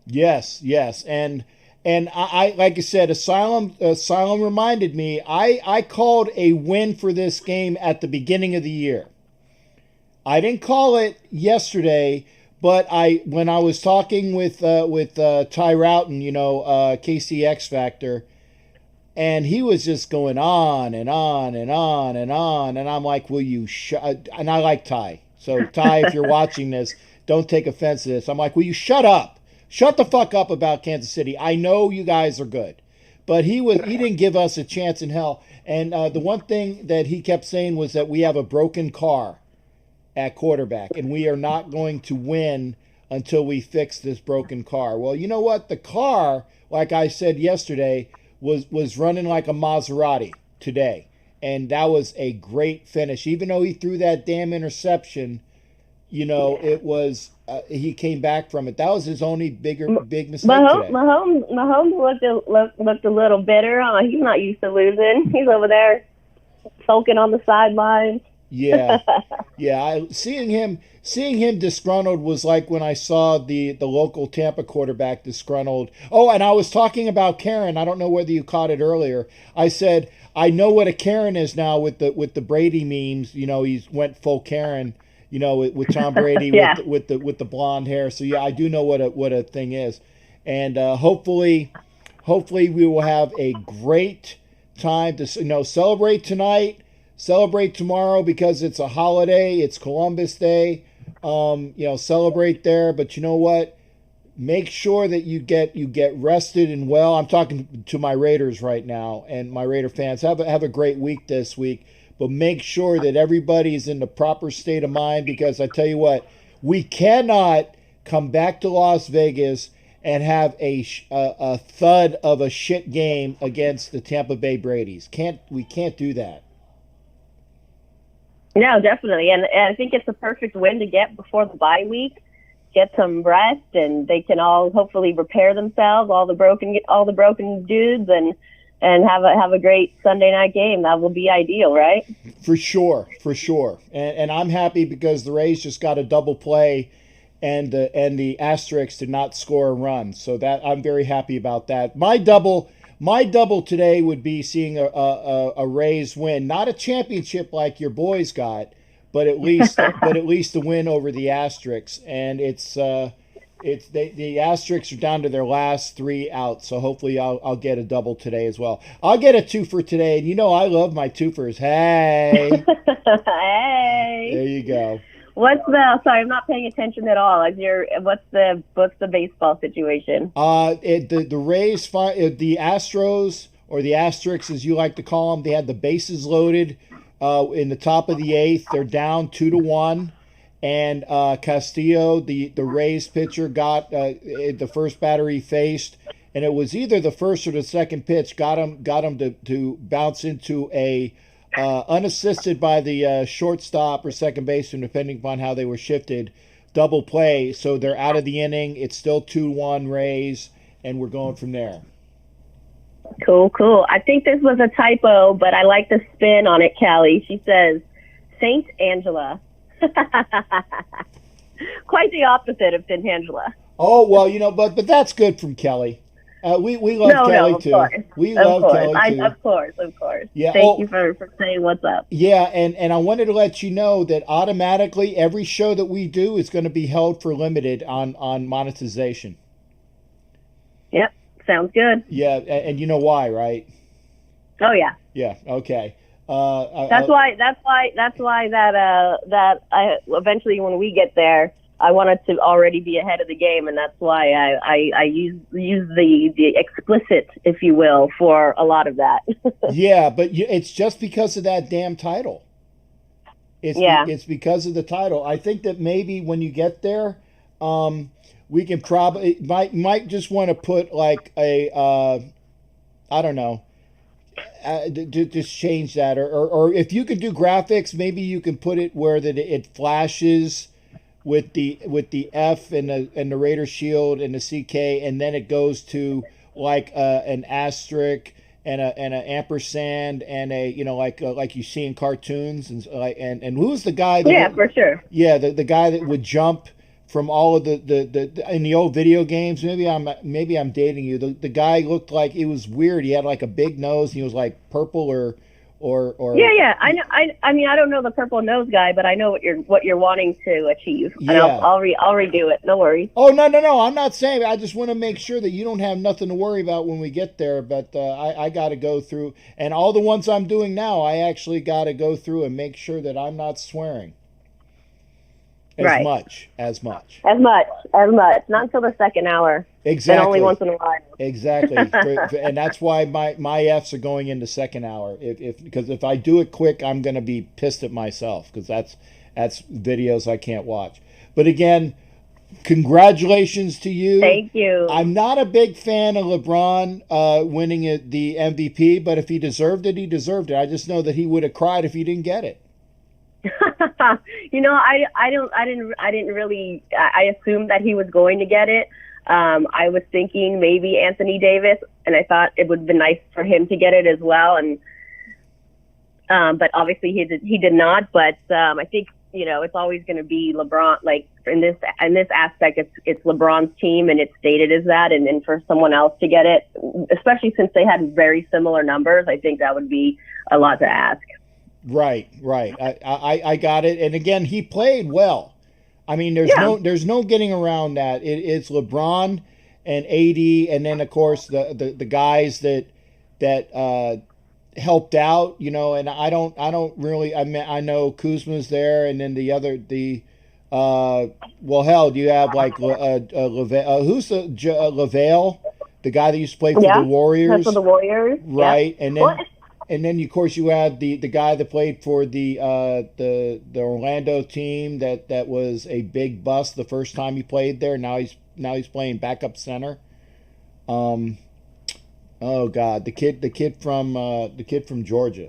Yes, and I like I said, Asylum reminded me. I called a win for this game at the beginning of the year. I didn't call it yesterday, but when I was talking with Ty Roughton, you know, KC X Factor, and he was just going on and on and on and on, and I'm like, will you shut? And I like Ty, so Ty, if you're watching this, don't take offense to this. I'm like, will you shut up? Shut the fuck up about Kansas City. I know you guys are good, but he didn't give us a chance in hell. And the one thing that he kept saying was that we have a broken car at quarterback, and we are not going to win until we fix this broken car. Well, you know what? The car, like I said yesterday, was running like a Maserati today, and that was a great finish. Even though he threw that damn interception, you know, it was he came back from it. That was his only big mistake today. Mahomes looked a little bitter. He's not used to losing. He's over there sulking on the sidelines. Yeah, yeah. Seeing him disgruntled was like when I saw the local Tampa quarterback disgruntled. Oh, and I was talking about Karen. I don't know whether you caught it earlier. I said I know what a Karen is now with the Brady memes. You know, he's went full Karen. You know, with Tom Brady Yeah. with the blonde hair. So yeah, I do know what a thing is, and hopefully we will have a great time to celebrate tonight, celebrate tomorrow because it's a holiday. It's Columbus Day. Celebrate there. But you know what? Make sure that you get rested and well. I'm talking to my Raiders right now, and my Raider fans have a great week this week. But make sure that everybody's in the proper state of mind because I tell you what, we cannot come back to Las Vegas and have a thud of a shit game against the Tampa Bay Brady's. We can't do that. No, definitely, and I think it's a perfect win to get before the bye week. Get some rest, and they can all hopefully repair themselves, all the broken dudes, and have a great Sunday night game. That will be ideal, right? For sure. And I'm happy because the Rays just got a double play, and the Astros did not score a run. So that I'm very happy about that. My double today would be seeing a Rays win, not a championship like your boys got, but at least a win over the Astros. And the Astros are down to their last 3 outs, so hopefully I'll get a double today as well. I'll get a twofer today, and you know I love my twofers. Hey, hey, there you go. Sorry, I'm not paying attention at all. What's the baseball situation? The Rays, the Astros or the Asterix as you like to call them, they had the bases loaded in the top of the 8th. They're down 2-1. And Castillo, the Rays pitcher, got the first batter he faced, and it was either the first or the second pitch got him to bounce into a unassisted by the shortstop or second baseman, depending upon how they were shifted, double play. So they're out of the inning. It's still 2-1 Rays, and we're going from there. Cool. I think this was a typo, but I like the spin on it, Callie. She says Saint Angela. Quite the opposite of Saint Angela. Oh well, but that's good from Kelly. We love Kelly too. Course. We love Kelly too. Of course. Yeah. Thank you for saying what's up. Yeah, and I wanted to let you know that automatically every show that we do is going to be held for limited on monetization. Yep, sounds good. Yeah, and you know why, right? Oh yeah. Yeah. Okay. That's why eventually when we get there, I wanted to already be ahead of the game, and that's why I use the explicit, if you will, for a lot of that. Yeah, but it's just because of that damn title. It's because of the title. I think that maybe when you get there, we can probably might just want to put like a I don't know. Just change that, or if you could do graphics, maybe you can put it where that it flashes with the F and the Raider shield and the CK, and then it goes to like an asterisk and an ampersand and a like you see in cartoons and who's the guy that for sure the guy that would jump from all of the in the old video games. Maybe I'm dating you. The guy looked like, it was weird. He had like a big nose. And he was like purple or Yeah. I know. I mean, I don't know the purple nose guy, but I know what you're wanting to achieve. Yeah. And I'll redo it. No worries. Oh no! I'm not saying. I just want to make sure that you don't have nothing to worry about when we get there. But I got to go through, and all the ones I'm doing now, I actually got to go through and make sure that I'm not swearing. As much. Not until the second hour. Exactly. And only once in a while. Exactly. And that's why my F's are going into second hour. Because if I do it quick, I'm going to be pissed at myself, because that's videos I can't watch. But again, congratulations to you. Thank you. I'm not a big fan of LeBron winning the MVP, but if he deserved it, he deserved it. I just know that he would have cried if he didn't get it. I didn't really. I assumed that he was going to get it. I was thinking maybe Anthony Davis, and I thought it would have been nice for him to get it as well. And but obviously he did not. But I think it's always going to be LeBron. Like in this aspect, it's LeBron's team, and it's stated as that. And then for someone else to get it, especially since they had very similar numbers, I think that would be a lot to ask. Right. I got it. And again, he played well. I mean, there's no getting around that. It's LeBron and AD, and then of course the guys that helped out. And I don't really. I know Kuzma's there, and then well, hell, do you have like who's the LaVale, the guy that used to play for the Warriors? That's for the Warriors, right? And then of course you had the guy that played for the Orlando team that was a big bust the first time he played there. Now he's playing backup center. Oh God, the kid from Georgia.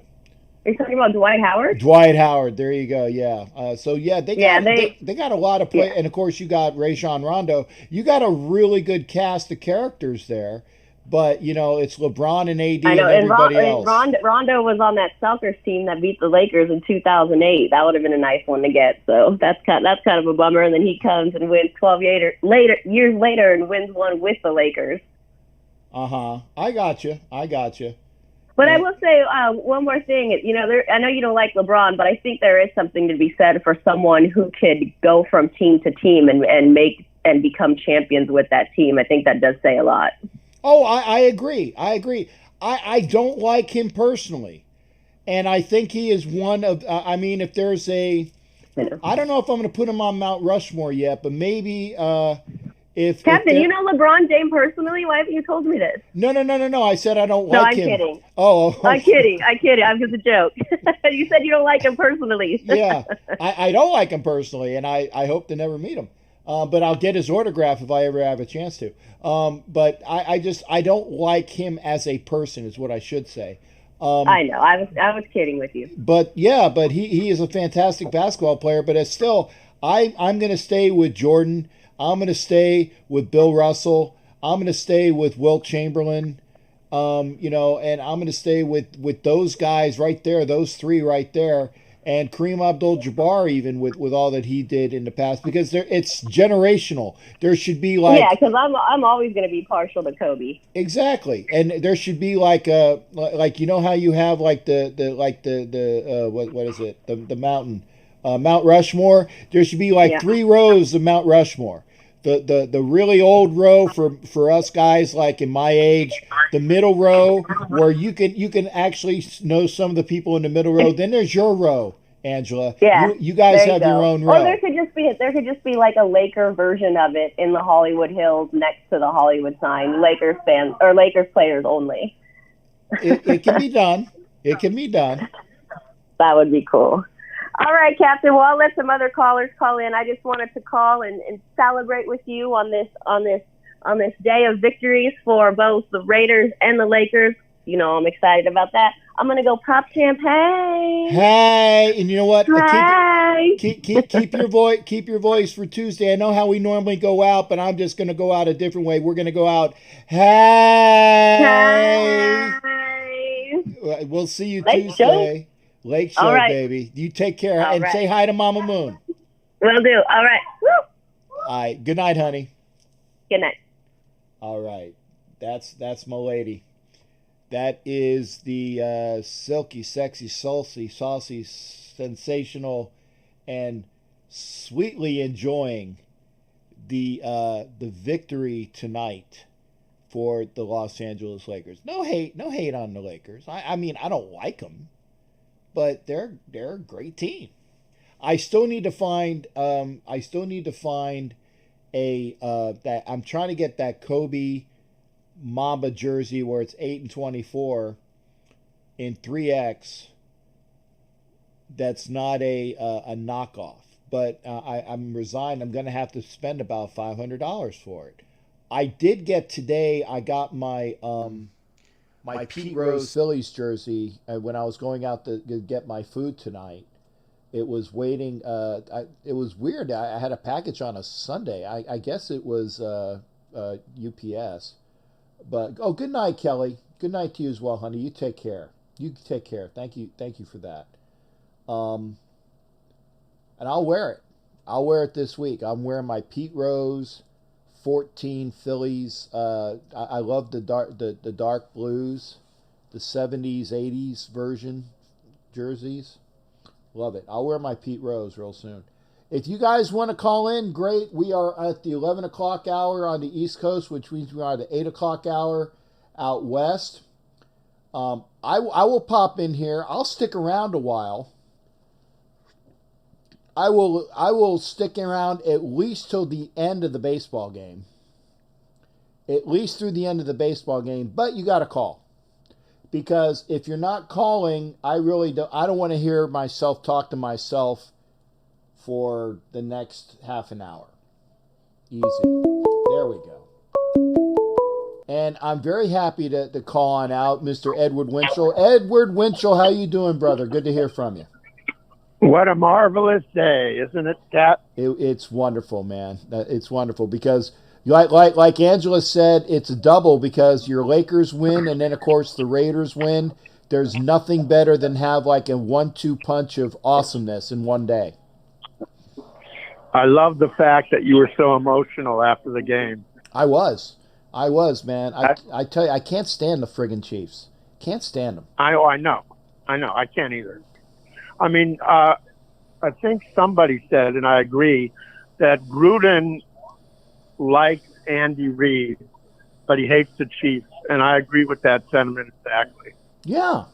Are you talking about Dwight Howard? Dwight Howard, there you go. Yeah. So yeah, they got a lot of play, and of course you got Rajon Rondo. You got a really good cast of characters there. But it's LeBron and AD and everybody else. Rondo was on that Celtics team that beat the Lakers in 2008. That would have been a nice one to get. So that's kind of a bummer. And then he comes and wins 12 years later and wins one with the Lakers. I got you. But I will say one more thing. I know you don't like LeBron, but I think there is something to be said for someone who could go from team to team and become champions with that team. I think that does say a lot. Oh, I agree. I don't like him personally. And I think he is one of, if there's I don't know if I'm going to put him on Mount Rushmore yet, but maybe if... Captain, you know LeBron James personally? Why haven't you told me this? No. I said I don't like him. No, I'm kidding. Oh. I'm kidding. I'm just a joke. You said you don't like him personally. Yeah, I don't like him personally, and I hope to never meet him. But I'll get his autograph if I ever have a chance to. But I don't like him as a person, is what I should say. I know. I was kidding with you. But he is a fantastic basketball player. But it's still, I'm going to stay with Jordan. I'm going to stay with Bill Russell. I'm going to stay with Wilt Chamberlain. And I'm going to stay with those guys right there, those three right there. And Kareem Abdul-Jabbar, even with all that he did in the past, because it's generational. There should be because I'm always going to be partial to Kobe. Exactly, and there should be how you have what is it, the mountain, Mount Rushmore. There should be 3 rows of Mount Rushmore. The really old row for us guys like in my age, the middle row where you can actually know some of the people in the middle row. Then there's your row, Angela. Yeah, you guys have your own row. Or there could just be like a Laker version of it in the Hollywood Hills next to the Hollywood sign. Lakers fans or Lakers players only. It can be done. It can be done. That would be cool. All right, Captain. Well, I'll let some other callers call in. I just wanted to call and celebrate with you on this day of victories for both the Raiders and the Lakers. I'm excited about that. I'm gonna go pop champagne. Hey, and you know what? Hey. Keep your voice for Tuesday. I know how we normally go out, but I'm just gonna go out a different way. We're gonna go out. Hey. We'll see you Tuesday. Lake Show, right. Baby. You take care. All and right. Say hi to Mama Moon. Will do. All right. Woo. All right. Good night, honey. Good night. All right. That's my lady. That is the silky, sexy, saucy, sensational, and sweetly enjoying the victory tonight for the Los Angeles Lakers. No hate on the Lakers. I mean, I don't like them. But they're a great team. I still need to find that I'm trying to get that Kobe Mamba jersey where it's 8 and 24 in 3X. That's not a knockoff. But I'm resigned. I'm going to have to spend about $500 for it. I did get today. I got my Pete Rose Phillies jersey when I was going out to get my food tonight. It was waiting. It was weird. I had a package on a Sunday. I guess it was UPS. But good night, Kelly. Good night to you as well, honey. You take care. You take care. Thank you. Thank you for that. And I'll wear it. I'll wear it this week. I'm wearing my Pete Rose 14 Phillies. I love the dark blues, the 70s, 80s version jerseys. Love it. I'll wear my Pete Rose real soon. If you guys want to call in, great. We are at the 11 o'clock hour on the East Coast, which means we are at the 8 o'clock hour out west. I will pop in here. I'll stick around a while. I will stick around at least till the end of the baseball game. At least through the end of the baseball game. But you got to call. Because if you're not calling, I don't want to hear myself talk to myself for the next half an hour. Easy. There we go. And I'm very happy to call on out Mr. Edward Winchell. Edward Winchell, how you doing, brother? Good to hear from you. What a marvelous day, isn't it, Cap? It's wonderful, man. It's wonderful because like Angela said, it's a double because your Lakers win and then, of course, the Raiders win. There's nothing better than have like a 1-2 punch of awesomeness in one day. I love the fact that you were so emotional after the game. I was, man. I tell you, I can't stand the friggin' Chiefs. Can't stand them. I know. I can't either. I mean, I think somebody said, and I agree, that Gruden likes Andy Reid, but he hates the Chiefs. And I agree with that sentiment exactly. Yeah.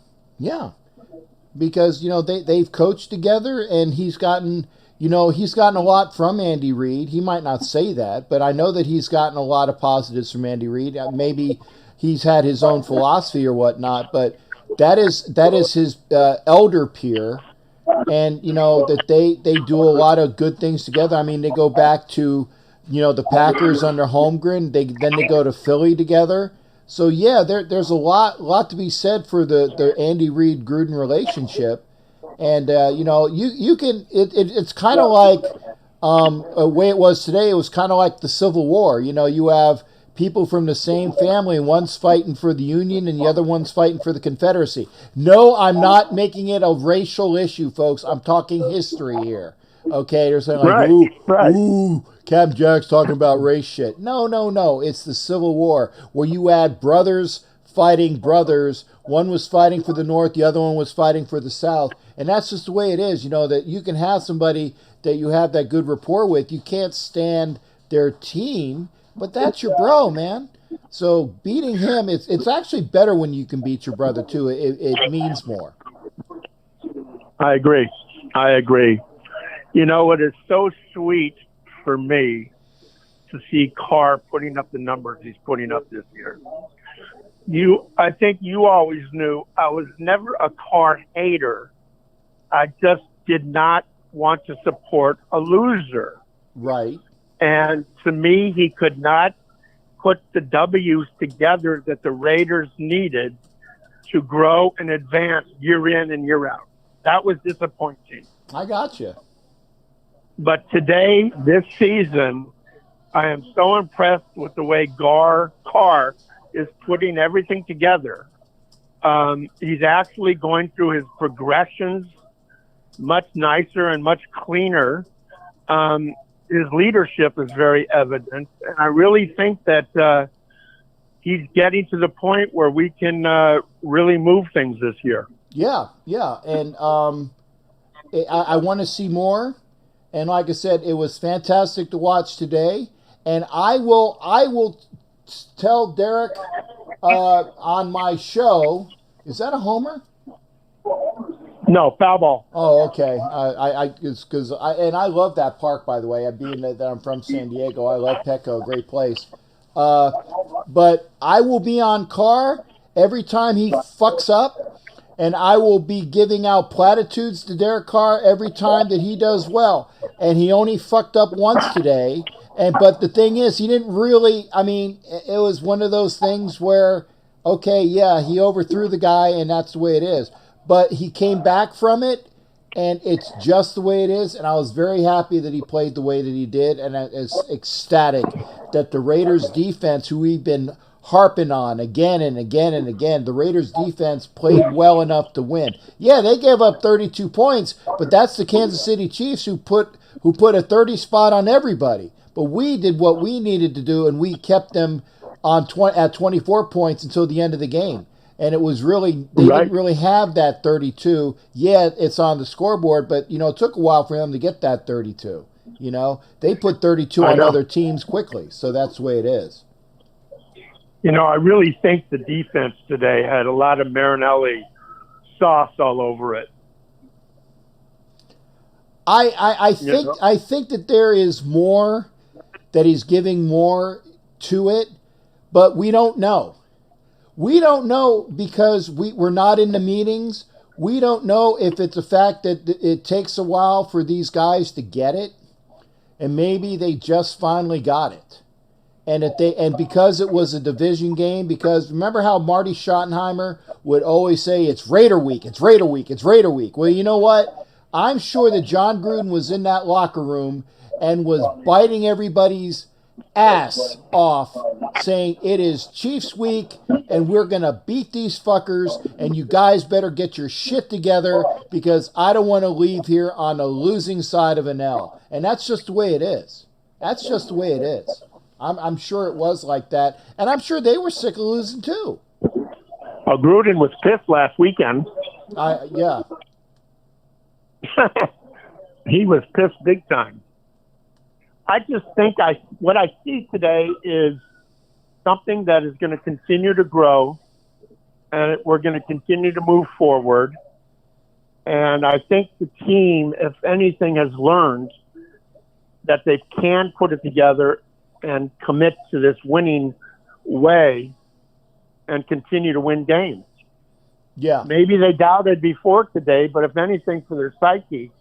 Because, they've coached together and he's gotten a lot from Andy Reid. He might not say that, but I know that he's gotten a lot of positives from Andy Reid. Maybe he's had his own philosophy or whatnot, but that is his elder peer. And, that they do a lot of good things together. I mean, they go back to, the Packers under Holmgren. Then they go to Philly together. So, yeah, there's a lot to be said for the Andy Reid-Gruden relationship. And, you can – it's kind of like the way it was today. It was kind of like the Civil War. You have – people from the same family, one's fighting for the Union and the other one's fighting for the Confederacy. No, I'm not making it a racial issue, folks. I'm talking history here. Okay, they're saying like, ooh, Captain Jack's talking about race shit. No. It's the Civil War where you had brothers fighting brothers. One was fighting for the North, the other one was fighting for the South. And that's just the way it is, that you can have somebody that you have that good rapport with. You can't stand their team, but that's your bro, man. So beating him, it's actually better when you can beat your brother, too. It means more. I agree. It is so sweet for me to see CARR putting up the numbers he's putting up this year. I think you always knew I was never a CARR hater. I just did not want to support a loser. Right. And to me, he could not put the W's together that the Raiders needed to grow and advance year in and year out. That was disappointing. I got you. But today, this season, I am so impressed with the way CARR is putting everything together. He's actually going through his progressions much nicer and much cleaner. His leadership is very evident, and I really think that he's getting to the point where we can really move things this year. Yeah, and I want to see more. And like I said, it was fantastic to watch today. And I will tell Derek on my show. Is that a homer? No, foul ball. Oh, okay. I love that park, by the way. Being that I'm from San Diego, I love Petco, great place. But I will be on CARR every time he fucks up, and I will be giving out platitudes to Derek Carr every time that he does well. And he only fucked up once today. But the thing is, he didn't really. I mean, it was one of those things where, okay, yeah, he overthrew the guy, and that's the way it is. But he came back from it, And it's just the way it is. And I was very happy that he played the way that he did. And I was ecstatic that the Raiders defense, who we've been harping on again and again and again, the Raiders defense played well enough to win. Yeah, they gave up 32 points, but that's the Kansas City Chiefs who put a 30 spot on everybody. But we did what we needed to do, and we kept them on at 24 points until the end of the game. And it was really, they didn't really have that 32. Yeah, it's on the scoreboard, but, it took a while for them to get that 32. They put 32 on other teams quickly, so that's the way it is. I really think the defense today had a lot of Marinelli sauce all over it. I think that there is more, that he's giving more to it, but we don't know. We don't know because we're not in the meetings. We don't know if it's a fact that it takes a while for these guys to get it, and maybe they just finally got it. And because it was a division game, because remember how Marty Schottenheimer would always say, it's Raider week, it's Raider week, it's Raider week. Well, you know what? I'm sure that John Gruden was in that locker room and was biting everybody's ass off, saying it is Chiefs week and we're going to beat these fuckers and you guys better get your shit together because I don't want to leave here on a losing side of an L. And that's just the way it is. That's just the way it is. I'm sure it was like that. And I'm sure they were sick of losing too. Well, Gruden was pissed last weekend. Yeah. He was pissed big time. I just think what I see today is something that is going to continue to grow, and we're going to continue to move forward. And I think the team, if anything, has learned that they can put it together and commit to this winning way and continue to win games. Yeah. Maybe they doubted before today, but if anything, for their psyche,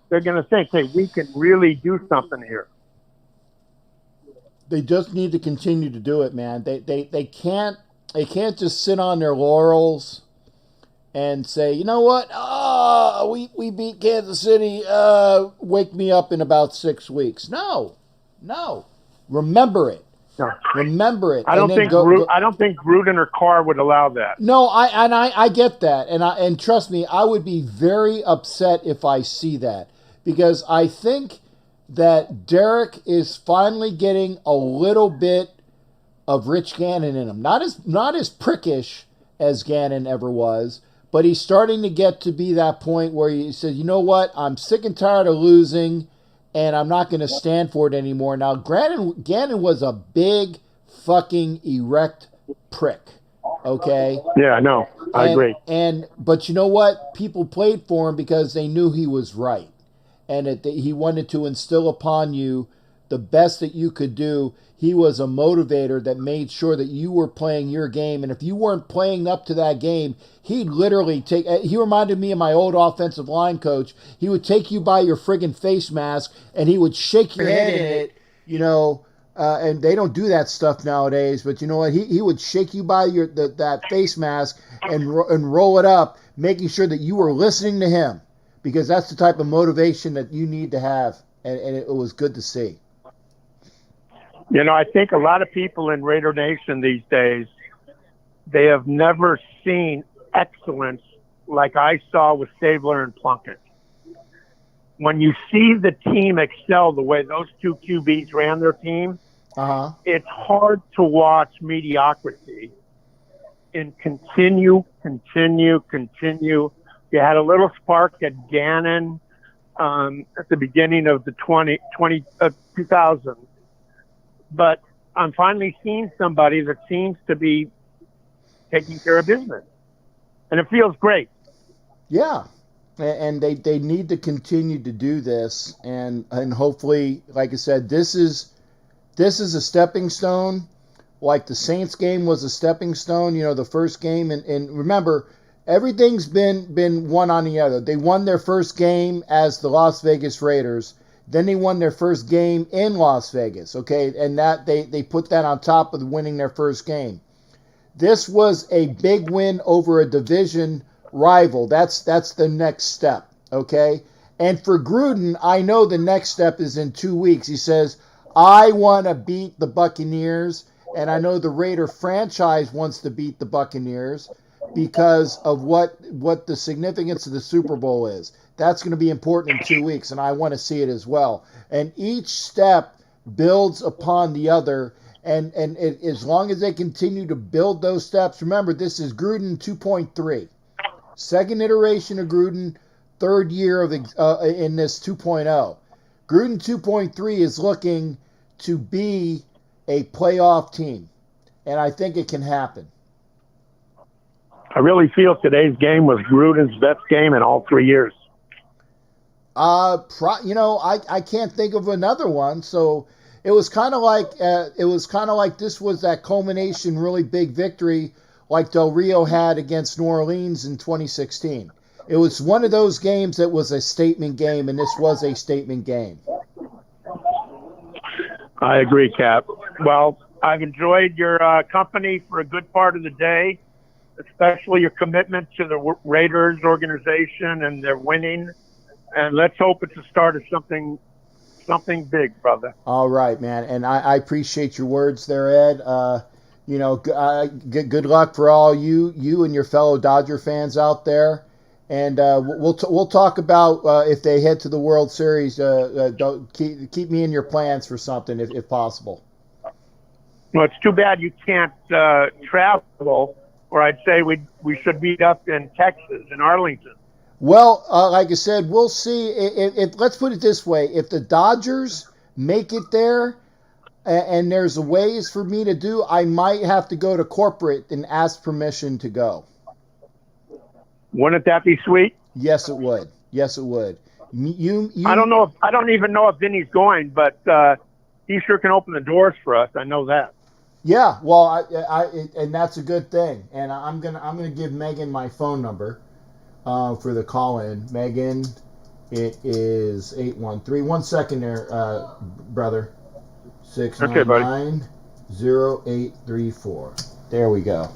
they're going to think, hey, we can really do something here. They just need to continue to do it, man. They can't just sit on their laurels and say, you know what? We beat Kansas City. Wake me up in about 6 weeks. No. Remember it. No. Remember it. I don't think Gruden or CARR would allow that. No, I get that, and trust me, I would be very upset if I see that, because I think that Derek is finally getting a little bit of Rich Gannon in him. Not as prickish as Gannon ever was, but he's starting to get to be that point where he says, you know what, I'm sick and tired of losing, and I'm not going to stand for it anymore. Now, Gannon was a big fucking erect prick, okay? Yeah, no, I agree. But you know what? People played for him because they knew he was right. And he wanted to instill upon you the best that you could do. He was a motivator that made sure that you were playing your game. And if you weren't playing up to that game, he'd literally he reminded me of my old offensive line coach. He would take you by your friggin' face mask and he would shake your head in it, and they don't do that stuff nowadays. But you know what? He would shake you by that face mask and roll it up, making sure that you were listening to him. Because that's the type of motivation that you need to have, and it was good to see. I think a lot of people in Raider Nation these days, they have never seen excellence like I saw with Stabler and Plunkett. When you see the team excel the way those two QBs ran their team, it's hard to watch mediocrity and continue. You had a little spark at Gannon at the beginning of the 2000s. But I'm finally seeing somebody that seems to be taking care of business. And it feels great. Yeah. And they need to continue to do this. And hopefully, like I said, this is a stepping stone. Like the Saints game was a stepping stone, the first game. And remember, everything's been one on the other. They won their first game as the Las Vegas Raiders. Then they won their first game in Las Vegas, okay? And that they put that on top of winning their first game. This was a big win over a division rival. That's the next step, Okay? And for Gruden, I know the next step is in 2 weeks. He says, I want to beat the Buccaneers, and I know the Raider franchise wants to beat the Buccaneers because of what the significance of the Super Bowl is. That's going to be important in 2 weeks, and I want to see it as well. And each step builds upon the other, and as long as they continue to build those steps, remember, this is Gruden 2.3. Second iteration of Gruden, third year of in this 2.0. Gruden 2.3 is looking to be a playoff team, and I think it can happen. I really feel today's game was Gruden's best game in all 3 years. I can't think of another one. So it was kind of like this was that culmination, really big victory like Del Rio had against New Orleans in 2016. It was one of those games that was a statement game, and this was a statement game. I agree, Cap. Well, I've enjoyed your company for a good part of the day, especially your commitment to the Raiders organization and their winning. And let's hope it's the start of something big, brother. All right, man. And I appreciate your words there, Ed. Good luck for all you and your fellow Dodger fans out there. And we'll talk about if they head to the World Series. Don't keep me in your plans for something if possible. Well, it's too bad you can't travel, or I'd say we should meet up in Texas, in Arlington. Well, like I said, we'll see. If let's put it this way: if the Dodgers make it there, and there's ways for me to do, I might have to go to corporate and ask permission to go. Wouldn't that be sweet? Yes, it would. Yes, it would. You I don't even know if Vinny's going, but he sure can open the doors for us. I know that. Yeah, well, and that's a good thing. And I'm gonna give Megan my phone number for the call-in. Megan, it is 813. 1 second there, brother. 699-0834. There we go.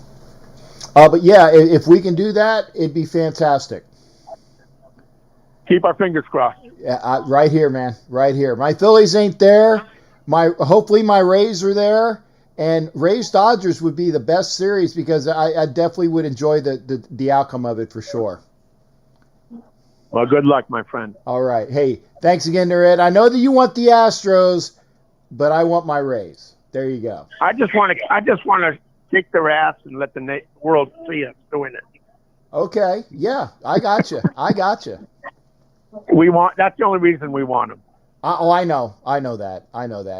But yeah, if we can do that, it'd be fantastic. Keep our fingers crossed. Yeah, right here, man. Right here. My Phillies ain't there. Hopefully my Rays are there. And Rays Dodgers would be the best series because I definitely would enjoy the outcome of it for sure. Well, good luck, my friend. All right. Hey, thanks again there, Ed. I know that you want the Astros, but I want my Rays. There you go. I just want to kick their ass and let the world see us doing it. Okay. Yeah, I got you. That's the only reason we want them. I know that.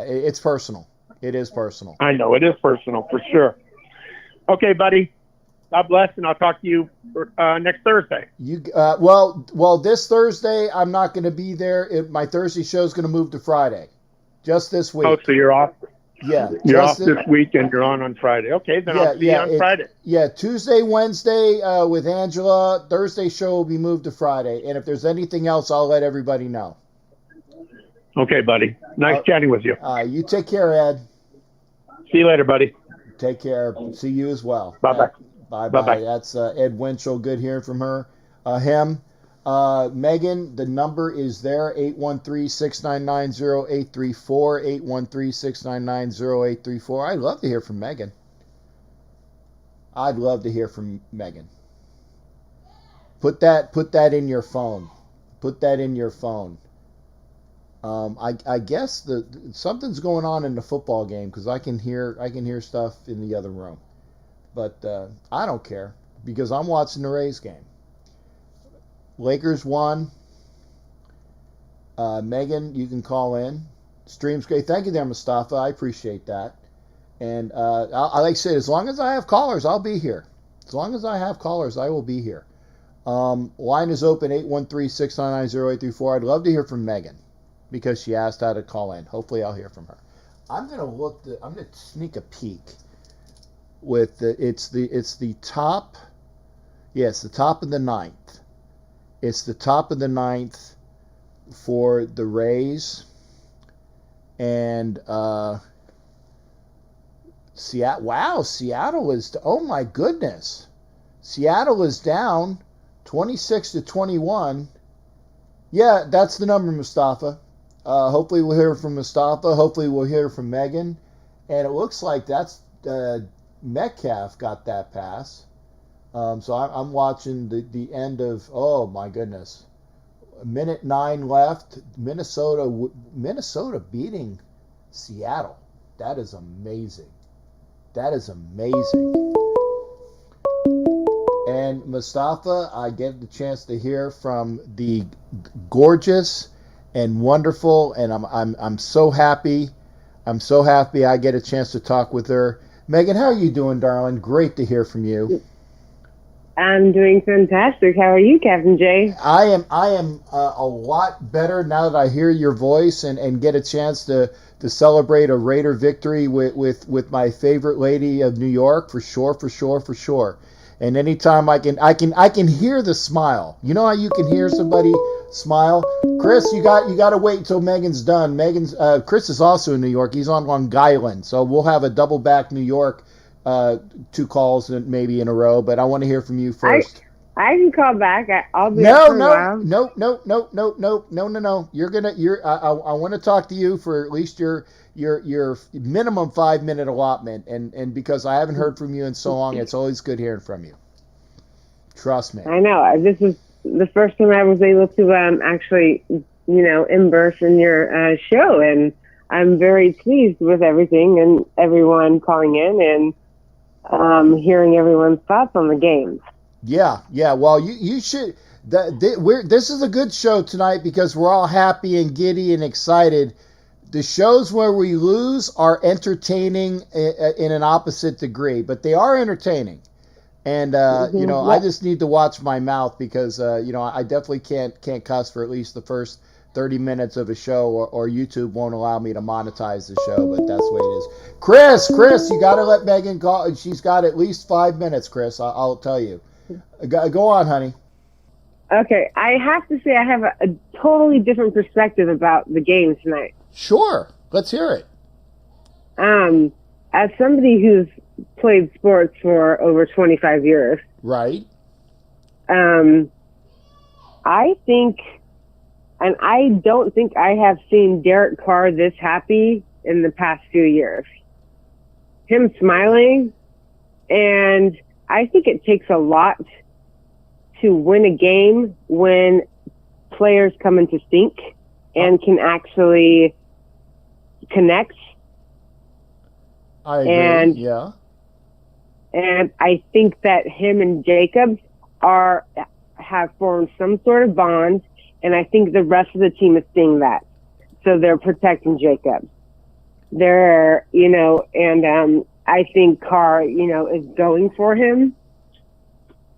It's personal. It is personal. I know it is personal for sure. Okay, buddy. God bless, and I'll talk to you next Thursday. Well, this Thursday I'm not going to be there. My Thursday show is going to move to Friday, just this week. Oh, so you're off? Yeah, you're off this week, and you're on Friday. Okay, then I'll see you on Friday. Yeah, Tuesday, Wednesday with Angela. Thursday show will be moved to Friday, and if there's anything else, I'll let everybody know. Okay, buddy. Nice chatting with you. You take care, Ed. See you later, buddy. Take care. See you as well. Bye-bye. Bye-bye. That's Ed Winchell. Good hearing from him. Megan, the number is there, 813-699-0834, 813-699-0834. I'd love to hear from Megan. Put that in your phone. I guess something's going on in the football game because I can hear stuff in the other room. But I don't care because I'm watching the Rays game. Lakers won. Megan, you can call in. Stream's great. Thank you there, Mustafa. I appreciate that. And like I said, as long as I have callers, I'll be here. As long as I have callers, I will be here. Line is open, 813-699-0834. I'd love to hear from Megan because she asked how to call in. Hopefully I'll hear from her. I'm going to sneak a peek. It's the top of the ninth. It's the top of the ninth for the Rays. And Seattle is, oh my goodness. Seattle is down 26-21 Yeah, that's the number, Mustafa. Hopefully we'll hear from Mustafa. Hopefully we'll hear from Megan. And it looks like that's Metcalf got that pass. So I'm watching the end of, oh my goodness, a minute 9 left. Minnesota beating Seattle. That is amazing. That is amazing. And Mustafa, I get the chance to hear from the gorgeous and wonderful, and I'm so happy. I'm so happy I get a chance to talk with her. Megan, how are you doing, darling? Great to hear from you. I'm doing fantastic. How are you, Captain J? I am a lot better now that I hear your voice and get a chance to celebrate a Raider victory with my favorite lady of New York, for sure. And anytime I can hear the smile. You know how you can hear somebody smile? Chris, you got to wait until Megan's done. Chris is also in New York. He's on Long Island, so we'll have a double back New York 2 calls maybe in a row. But I want to hear from you first. I can call back. I'll be No. I want to talk to you for at least your minimum 5-minute allotment, and because I haven't heard from you in so long, it's always good hearing from you. Trust me. I know. This is the first time I was able to actually, immerse in your show, and I'm very pleased with everything and everyone calling in and hearing everyone's thoughts on the game. Yeah. Well, you should. This is a good show tonight because we're all happy and giddy and excited. The shows where we lose are entertaining in an opposite degree, but they are entertaining. And I just need to watch my mouth because I definitely can't cuss for at least the first 30 minutes of a show, or YouTube won't allow me to monetize the show. But that's the way it is. Chris, you got to let Megan call. She's got at least 5 minutes, Chris. I'll tell you. Go on, honey. Okay, I have to say I have a totally different perspective about the game tonight. Sure, let's hear it. As somebody who's played sports for over 25 years, right? I think, and I don't think I have seen Derek Carr this happy in the past few years. Him smiling, and I think it takes a lot to win a game when players come into sync and can actually connect. I agree. And I think that him and Jacobs have formed some sort of bond, and I think the rest of the team is seeing that. So they're protecting Jacobs. I think Carr, is going for him.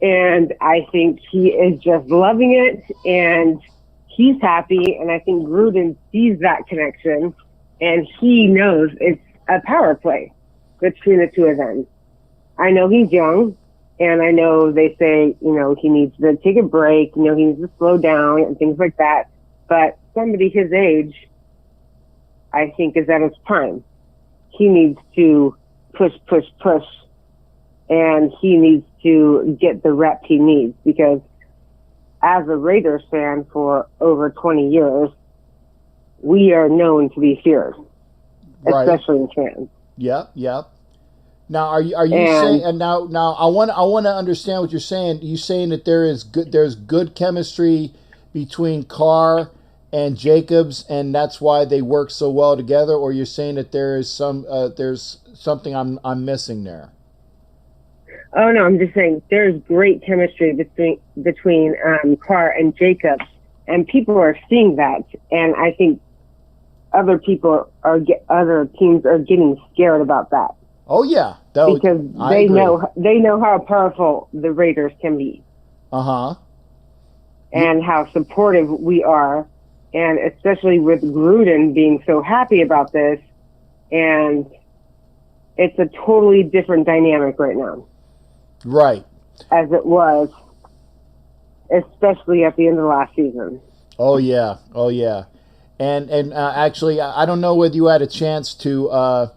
And I think he is just loving it, and he's happy. And I think Gruden sees that connection, and he knows it's a power play between the two of them. I know he's young, and I know they say, he needs to take a break, he needs to slow down and things like that. But somebody his age, I think, is at his prime. He needs to push, and he needs to get the rep he needs, because as a Raiders fan for over 20 years, we are known to be feared, especially in fans. Yep. Now, are you saying? And now, I want to understand what you're saying. Are you saying that there's good chemistry between Carr and Jacobs, and that's why they work so well together, or you're saying that there's something I'm missing there? Oh no, I'm just saying there's great chemistry between Carr and Jacobs, and people are seeing that, and I think other teams are getting scared about that. Oh yeah, because they know how powerful the Raiders can be. And how supportive we are, and especially with Gruden being so happy about this, and it's a totally different dynamic right now. Right. As it was, especially at the end of last season. Oh yeah. And actually, I don't know whether you had a chance to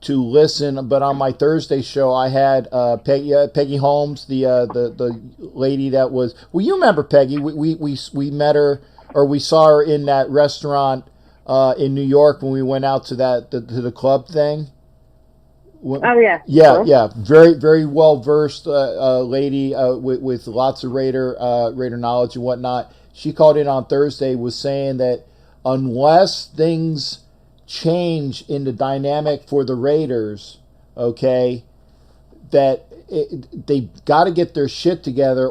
listen, but on my Thursday show, I had Peggy Holmes, the lady that was. Well, you remember Peggy? We met her or we saw her in that restaurant in New York when we went out to the club thing. Oh yeah. Yeah, Cool. yeah, very very well versed lady with lots of Raider knowledge and whatnot. She called in on Thursday, was saying that unless things change in the dynamic for the Raiders, okay, that they got to get their shit together,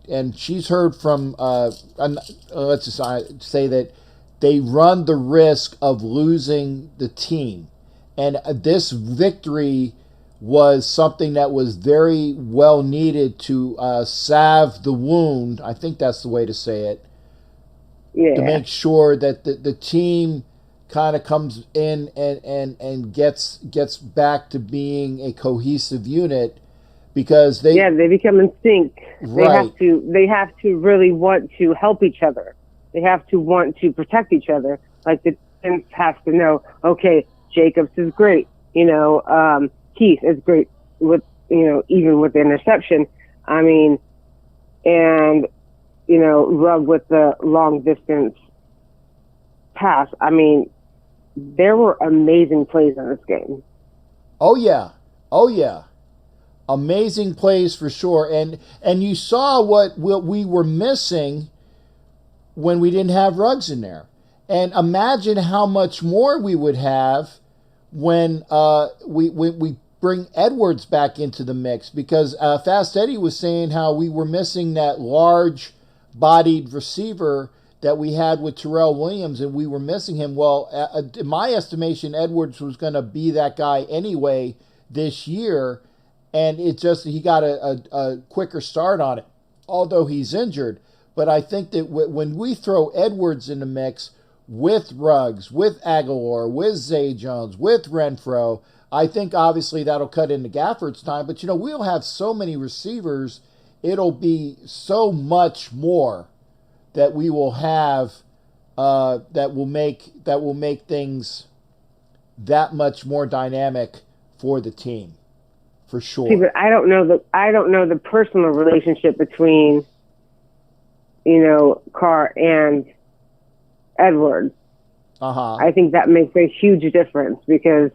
and she's heard from let's just say that they run the risk of losing the team. And this victory was something that was very well needed to salve the wound. I think that's the way to say it. Yeah. To make sure that the team kind of comes in and gets back to being a cohesive unit, because they become in sync. Right. They have to really want to help each other. They have to want to protect each other. Like the defense has to know, okay, Jacobs is great. Keith is great with, even with the interception. I mean, and, Rugg with the long distance pass. I mean, there were amazing plays in this game. Oh yeah. Amazing plays for sure. And you saw what we were missing when we didn't have Ruggs in there. And imagine how much more we would have when we bring Edwards back into the mix, because Fast Eddie was saying how we were missing that large-bodied receiver that we had with Terrell Williams, and we were missing him. Well, in my estimation, Edwards was going to be that guy anyway this year, and he got a quicker start on it, although he's injured. But I think that when we throw Edwards in the mix, with Ruggs, with Aguilar, with Zay Jones, with Renfro, I think obviously that'll cut into Gafford's time. But we'll have so many receivers, it'll be so much more that we will have that will make things that much more dynamic for the team, for sure. See, but I don't know the personal relationship between CARR and Edwards. I think that makes a huge difference, because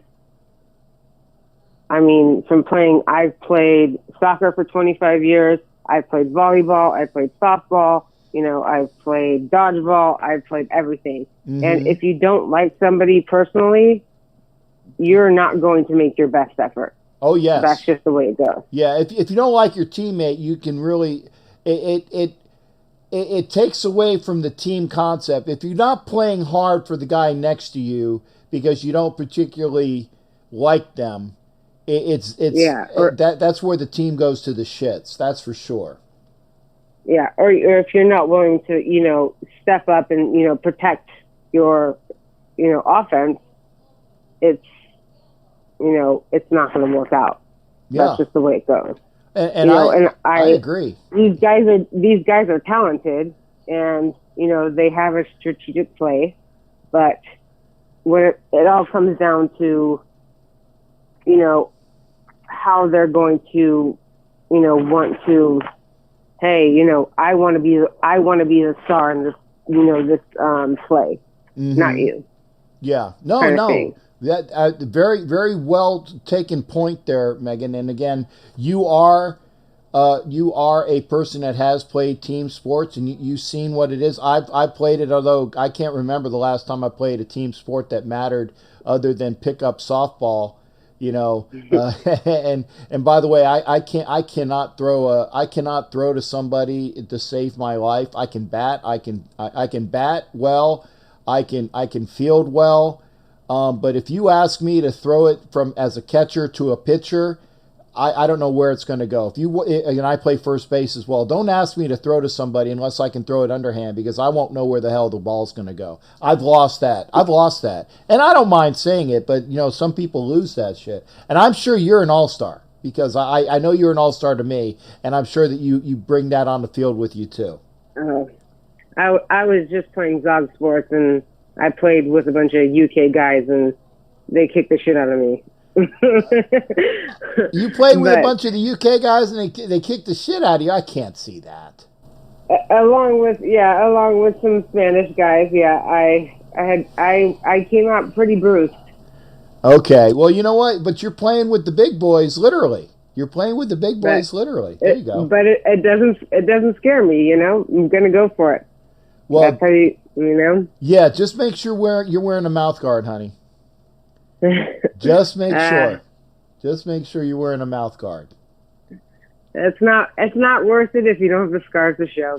I've played soccer for 25 years. I've played volleyball. I've played softball. I've played dodgeball. I've played everything. Mm-hmm. And if you don't like somebody personally, you're not going to make your best effort. Oh yes, that's just the way it goes. Yeah, if you don't like your teammate, you can really it takes away from the team concept. If you're not playing hard for the guy next to you because you don't particularly like them, that's where the team goes to the shits. That's for sure. Yeah, or if you're not willing to, step up and, protect your, offense, it's not going to work out. Yeah. That's just the way it goes. And I agree. These guys are talented, and they have a strategic play, but when it all comes down to how they're going to want to, hey, I want to be the star in this this play, not you. Yeah, no. That very, very well taken point there, Megan. And again, you are a person that has played team sports, and you've seen what it is. I've played it, although I can't remember the last time I played a team sport that mattered other than pickup softball. And by the way, I cannot throw to somebody to save my life. I can bat. I can bat well. I can field well. But if you ask me to throw it from as a catcher to a pitcher, I don't know where it's going to go. And I play first base as well. Don't ask me to throw to somebody unless I can throw it underhand, because I won't know where the hell the ball's going to go. I've lost that. And I don't mind saying it, but some people lose that shit. And I'm sure you're an all-star, because I know you're an all-star to me, and I'm sure that you bring that on the field with you too. I was just playing Zog Sports, and I played with a bunch of UK guys, and they kicked the shit out of me. You played with a bunch of the UK guys, and they kicked the shit out of you? I can't see that. along with some Spanish guys. Yeah, I came out pretty bruised. Okay. Well, you know what? But you're playing with the big boys, literally. You're playing with the big boys, literally. There you go. But it doesn't scare me. You know, I'm gonna go for it. Well, that's how you know. Yeah, just make sure you're wearing a mouth guard, honey. Just make sure. Just make sure you're wearing a mouth guard. It's not worth it if you don't have the scars to show.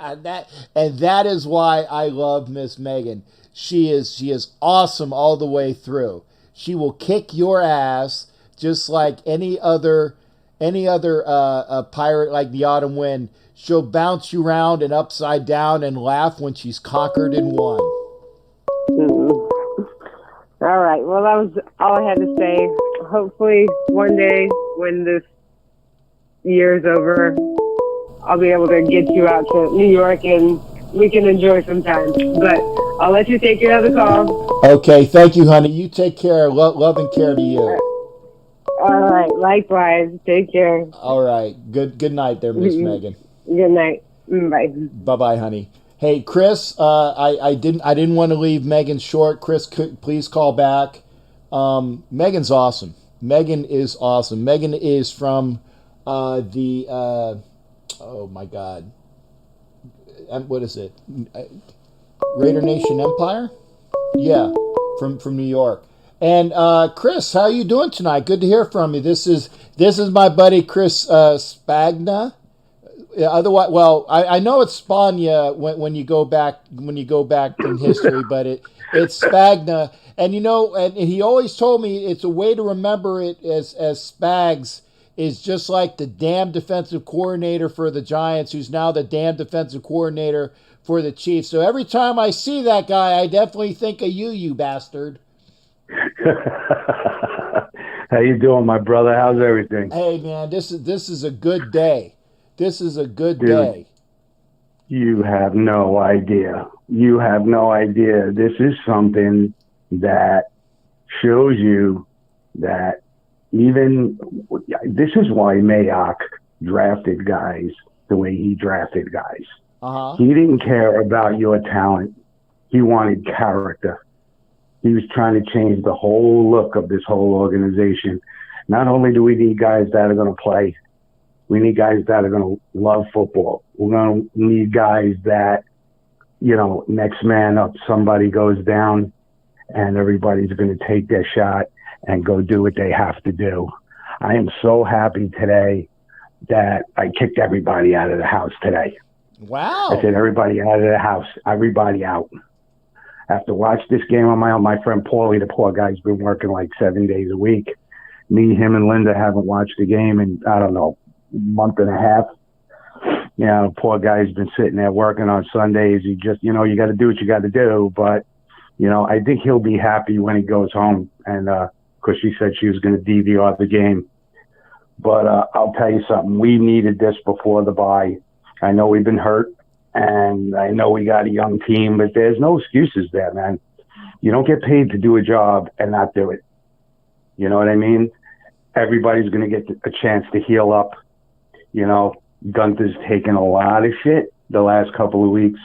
that is why I love Miss Megan. She is awesome all the way through. She will kick your ass just like any other pirate like the Autumn Wind. She'll bounce you around and upside down and laugh when she's conquered and won. All right. Well, that was all I had to say. Hopefully, one day when this year's over, I'll be able to get you out to New York and we can enjoy some time. But I'll let you take your other call. Okay. Thank you, honey. You take care. Love and care to you. All right. Likewise. Take care. All right. Good night there, Miss Megan. Good night. Bye. Bye-bye, honey. Hey, Chris, I didn't want to leave Megan short. Chris, please call back. Megan's awesome. Megan is awesome. Megan is from oh my God, what is it? Raider Nation Empire? Yeah, from New York. And Chris, how are you doing tonight? Good to hear from you. This is my buddy Chris Spagna. Otherwise, well, I know it's Spagna when you go back in history, but it's Spagna, and and he always told me it's a way to remember it as Spags is just like the damn defensive coordinator for the Giants, who's now the damn defensive coordinator for the Chiefs. So every time I see that guy, I definitely think of you bastard. How you doing, my brother? How's everything? Hey man, this is a good day. This is a good day. You have no idea. You have no idea. This is something that shows you that this is why Mayock drafted guys the way he drafted guys. Uh-huh. He didn't care about your talent. He wanted character. He was trying to change the whole look of this whole organization. Not only do we need guys that are going to play, we need guys that are going to love football. We're going to need guys that, next man up, somebody goes down, and everybody's going to take their shot and go do what they have to do. I am so happy today that I kicked everybody out of the house today. Wow. I said, everybody out of the house, everybody out. I have to watch this game on my own. My friend Paulie, the poor guy's been working like 7 days a week. Me, him, and Linda haven't watched the game in, I don't know, month and a half. The poor guy's been sitting there working on Sundays. He just, you got to do what you got to do. But, I think he'll be happy when he goes home. And, because she said she was going to DVR the game. But I'll tell you something. We needed this before the bye. I know we've been hurt, and I know we got a young team, but there's no excuses there, man. You don't get paid to do a job and not do it. You know what I mean? Everybody's going to get a chance to heal up. Gunther's taken a lot of shit the last couple of weeks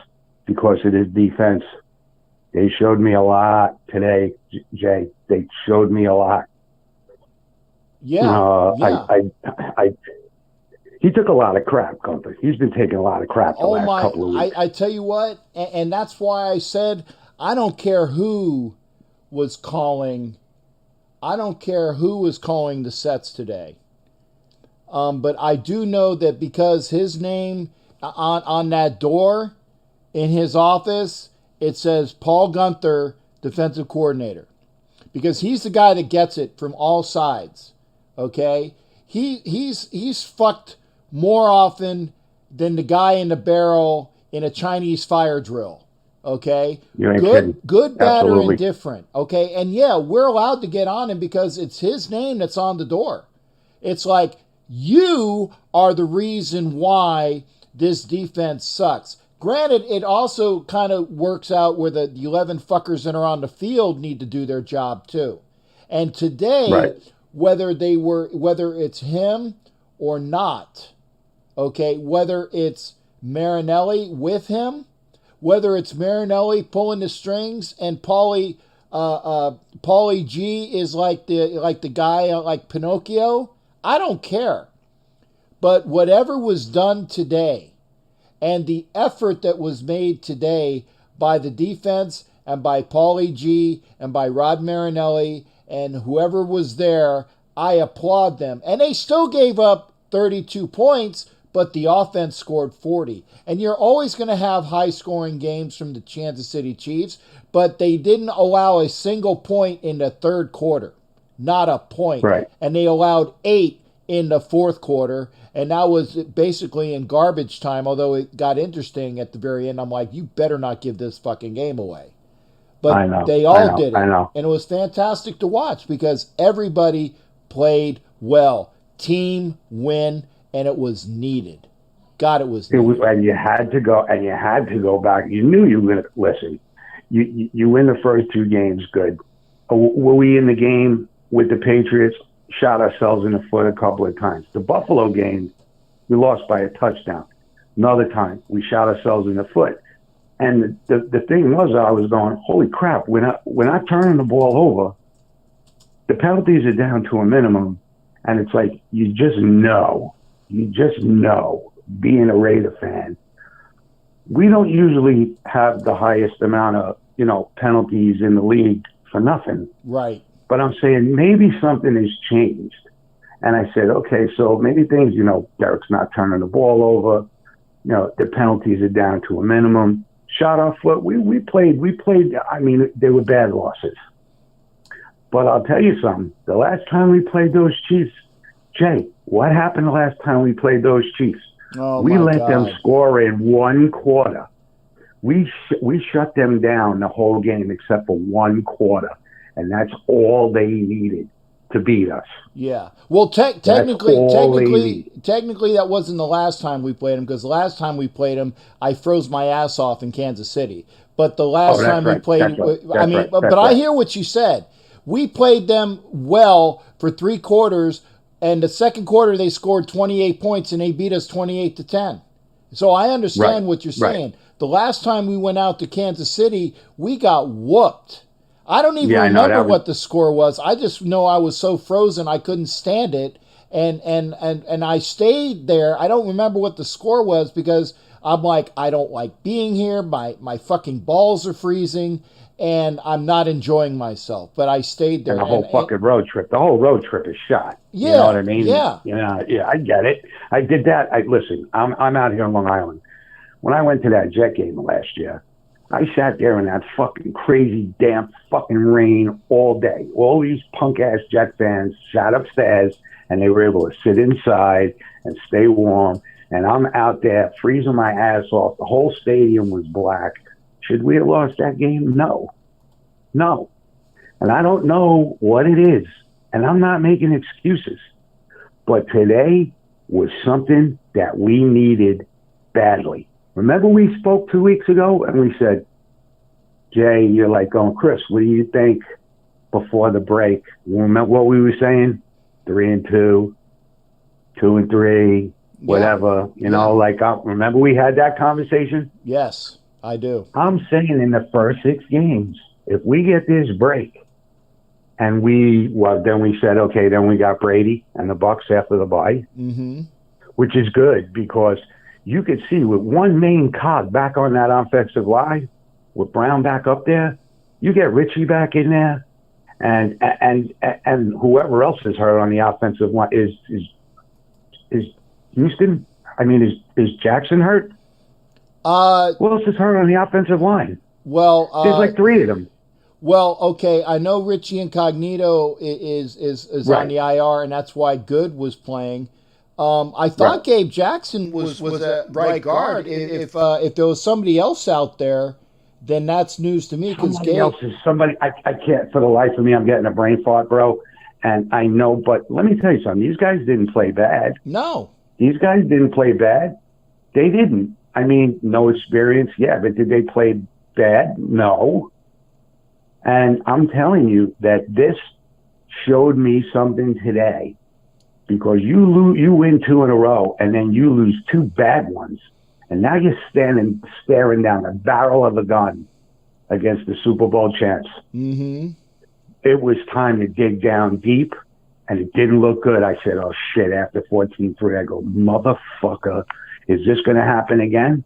because of his defense. They showed me a lot today, Jay. They showed me a lot. Yeah. He took a lot of crap, Gunther. He's been taking a lot of crap the last couple of weeks. I tell you what, and that's why I said I don't care who was calling. I don't care who was calling the sets today. But I do know that because his name on that door in his office, it says Paul Gunther, defensive coordinator. Because he's the guy that gets it from all sides. Okay? He's fucked more often than the guy in the barrel in a Chinese fire drill. Okay? You ain't kidding. Good, bad, Absolutely. or indifferent. Okay? And yeah, we're allowed to get on him because it's his name that's on the door. It's like, you are the reason why this defense sucks. Granted, it also kind of works out where the 11 fuckers that are on the field need to do their job too. And today, right. whether it's him or not, Okay, whether it's Marinelli with him, whether it's Marinelli pulling the strings and Paulie G is like the guy like Pinocchio, I don't care. But whatever was done today and the effort that was made today by the defense and by Paulie G and by Rod Marinelli and whoever was there, I applaud them. And they still gave up 32 points, but the offense scored 40. And you're always going to have high-scoring games from the Kansas City Chiefs, but they didn't allow a single point in the third quarter. Not a point. Right. And they allowed 8 in the fourth quarter, and that was basically in garbage time, although it got interesting at the very end. I'm like, you better not give this fucking game away. But they all did it. And it was fantastic to watch because everybody played well. Team win, and it was needed. God, it was needed. And you had to go back. You knew you were going to listen. You win the first 2 games, good. Were we in the game with the Patriots? Shot ourselves in the foot a couple of times. The Buffalo game, we lost by a touchdown. Another time, we shot ourselves in the foot. And the thing was, I was going, holy crap, we're not turning the ball over. The penalties are down to a minimum. And it's like, you just know, being a Raider fan, we don't usually have the highest amount of, penalties in the league for nothing. Right. But I'm saying maybe something has changed. And I said, okay, so maybe things, Derek's not turning the ball over. The penalties are down to a minimum. Shot our foot. We played. I mean, they were bad losses. But I'll tell you something. The last time we played those Chiefs, Jay, what happened the last time we played those Chiefs? We let them score in one quarter. We shut them down the whole game except for one quarter. And that's all they needed to beat us. Yeah. Well, technically, that wasn't the last time we played them because the last time we played them, I froze my ass off in Kansas City. But the last time we played, I hear what you said. We played them well for 3 quarters, and the second quarter they scored 28 points and they beat us 28-10. So I understand what you're saying. The last time we went out to Kansas City, we got whooped. I don't even remember what the score was. I just know I was so frozen I couldn't stand it, and I stayed there. I don't remember what the score was because I'm like, I don't like being here. My fucking balls are freezing, and I'm not enjoying myself. But I stayed there. And the whole fucking road trip. The whole road trip is shot. Yeah, you know what I mean? Yeah. Yeah, I get it. I did that. Listen, I'm out here on Long Island. When I went to that Jet game last year, I sat there in that fucking crazy, damp fucking rain all day. All these punk-ass Jet fans sat upstairs, and they were able to sit inside and stay warm. And I'm out there freezing my ass off. The whole stadium was black. Should we have lost that game? No. And I don't know what it is. And I'm not making excuses. But today was something that we needed badly. Remember we spoke 2 weeks ago and we said, Jay, you're like going, Chris, what do you think before the break? Remember what we were saying? 3-2, 2-3, whatever. Remember we had that conversation? Yes, I do. I'm saying in the first 6 games, if we get this break and then we said, okay, then we got Brady and the Bucs after the bye, which is good because you could see with one main cog back on that offensive line, with Brown back up there, you get Richie back in there, and whoever else is hurt on the offensive line is Houston. I mean, is Jackson hurt? Who else is hurt on the offensive line? Well, there's like 3 of them. Well, okay, I know Richie Incognito is on the IR, and that's why Good was playing. I thought Gabe Jackson was a right guard. If there was somebody else out there, then that's news to me. Because somebody I can't for the life of me. I'm getting a brain fart, bro. And I know, but let me tell you something. These guys didn't play bad. No, these guys didn't play bad. They didn't. I mean, no experience, yeah, but did they play bad? No. And I'm telling you that this showed me something today because you win 2 in a row and then you lose 2 bad ones. And now you're staring down the barrel of a gun against the Super Bowl champs. Mm-hmm. It was time to dig down deep, and it didn't look good. I said, oh, shit, after 14-3, I go, motherfucker, is this going to happen again?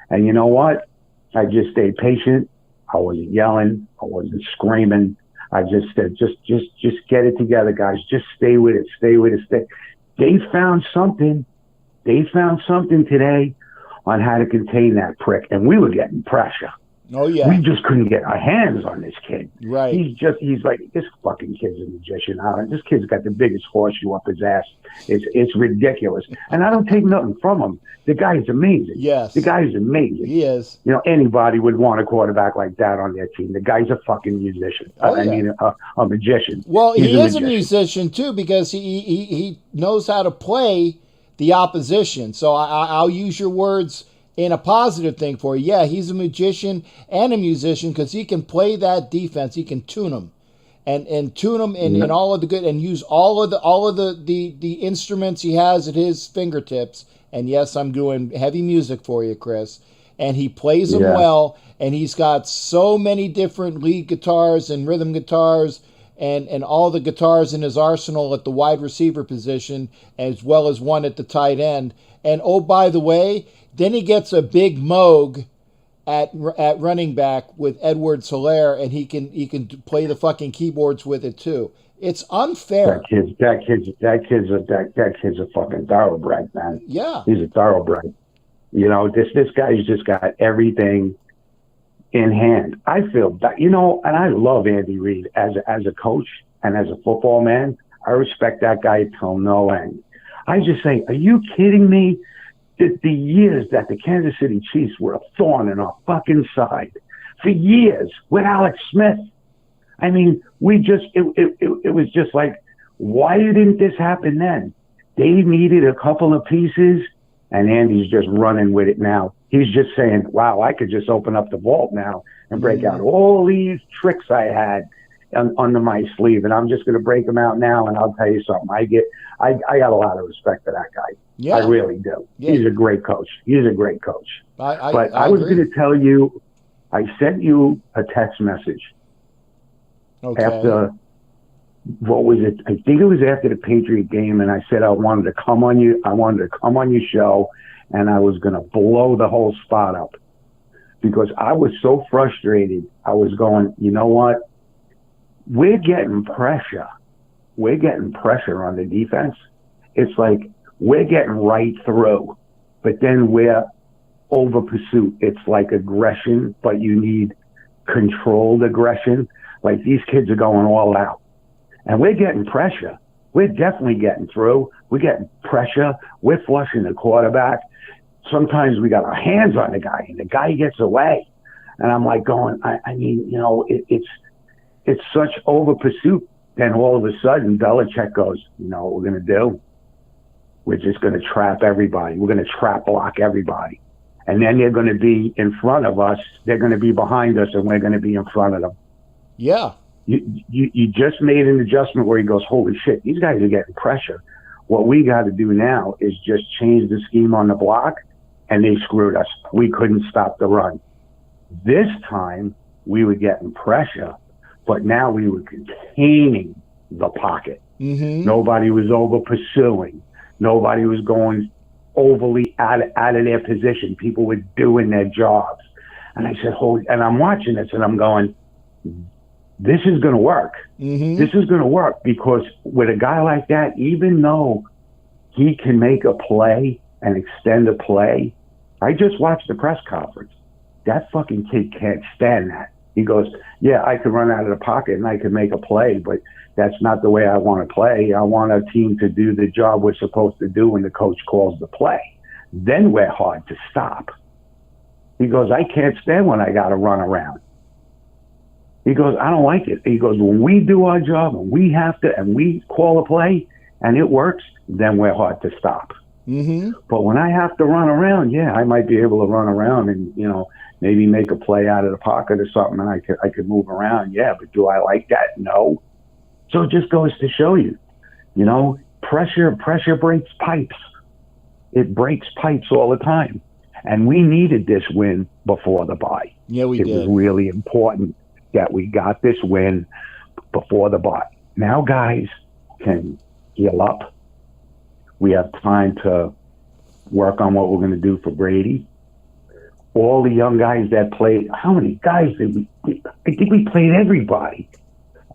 And you know what? I just stayed patient. I wasn't yelling. I wasn't screaming. I just said, just get it together, guys. Just stay with it. They found something. They found something today on how to contain that prick, and we were getting pressure. Oh, yeah. We just couldn't get our hands on this kid. Right. He's like, this fucking kid's a magician. This kid's got the biggest horseshoe up his ass. It's ridiculous. And I don't take nothing from him. The guy's amazing. Yes. The guy's amazing. He is. You know, anybody would want a quarterback like that on their team. The guy's a fucking musician. I mean, a magician. Well, He's he is a musician, too, because he knows how to play the opposition. So I'll use your words in a positive thing for you. Yeah, he's a magician and a musician because he can play that defense. He can tune them and tune them in all of the good, and use all of the instruments he has at his fingertips. And yes, I'm doing heavy music for you, Chris. And he plays them well, and he's got so many different lead guitars and rhythm guitars and all the guitars in his arsenal at the wide receiver position, as well as one at the tight end. And oh, by the way, then he gets a big moog at running back with Edwards-Helaire, and he can play the fucking keyboards with it too. It's unfair. That kid's a fucking thoroughbred, man. Yeah, he's a thoroughbred. You know, this guy's just got everything in hand. I feel that, you know, and I love Andy Reid as a coach and as a football man. I respect that guy till no end. I just say, are you kidding me? The years that the Kansas City Chiefs were a thorn in our fucking side for years with Alex Smith. I mean, it was just like, why didn't this happen then? They needed a couple of pieces, and Andy's just running with it now. He's just saying, wow, I could just open up the vault now and break out all these tricks I had under my sleeve, and I'm just going to break them out now. And I'll tell you something, I got a lot of respect for that guy. Yeah. I really do. Yeah. He's a great coach. But I was going to tell you, I sent you a text message after, what was it? I think it was after the Patriot game, and I said I wanted to come on your show, and I was going to blow the whole spot up because I was so frustrated. I was going, you know what? We're getting pressure. We're getting pressure on the defense. It's like we're getting right through, but then we're over pursuit. It's like aggression, but you need controlled aggression. Like these kids are going all out, and we're getting pressure. We're definitely getting through. We're getting pressure. We're flushing the quarterback. Sometimes we got our hands on the guy, and the guy gets away. And I'm like going, I mean, you know, it's such over pursuit. Then all of a sudden, Belichick goes, you know what we're going to do? We're just going to trap everybody. We're going to trap block everybody. And then they're going to be in front of us. They're going to be behind us, and we're going to be in front of them. Yeah. You just made an adjustment where he goes, holy shit, these guys are getting pressure. What we got to do now is just change the scheme on the block, and they screwed us. We couldn't stop the run. This time, we were getting pressure, but now we were containing the pocket. Mm-hmm. Nobody was over pursuing. Nobody was going overly out of their position. People were doing their jobs. And I said, and I'm watching this, and I'm going, this is going to work. Mm-hmm. This is going to work because with a guy like that, even though he can make a play and extend a play, I just watched the press conference. That fucking kid can't stand that. He goes, yeah, I could run out of the pocket and I could make a play, but that's not the way I want to play. I want a team to do the job we're supposed to do when the coach calls the play. Then we're hard to stop. He goes, I can't stand when I got to run around. He goes, I don't like it. He goes, when we do our job and we have to, and we call a play and it works, then we're hard to stop. Mm-hmm. But when I have to run around, yeah, I might be able to run around and, you know, maybe make a play out of the pocket or something, and I could move around. Yeah, but do I like that? No. So it just goes to show you, you know, pressure breaks pipes. It breaks pipes all the time. And we needed this win before the bye. Yeah, we did. It was really important that we got this win before the bye. Now guys can heal up. We have time to work on what we're going to do for Brady. All the young guys that played, how many guys did we? I think we played everybody.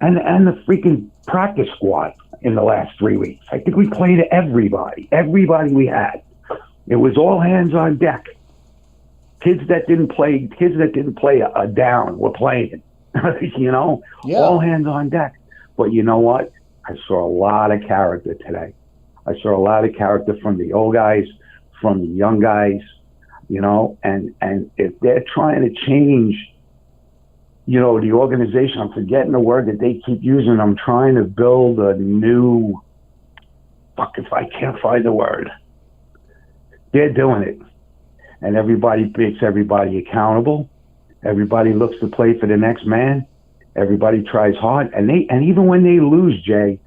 And the freaking practice squad in the last 3 weeks. I think we played everybody. Everybody we had. It was all hands on deck. Kids that didn't play a down were playing. You know? Yeah. All hands on deck. But you know what? I saw a lot of character today. I saw a lot of character from the old guys, from the young guys, you know, and if they're trying to change, you know, the organization, I'm forgetting the word that they keep using. I'm trying to build a new, if I can't find the word. They're doing it. And everybody makes everybody accountable. Everybody looks to play for the next man. Everybody tries hard. And even when they lose, Jay,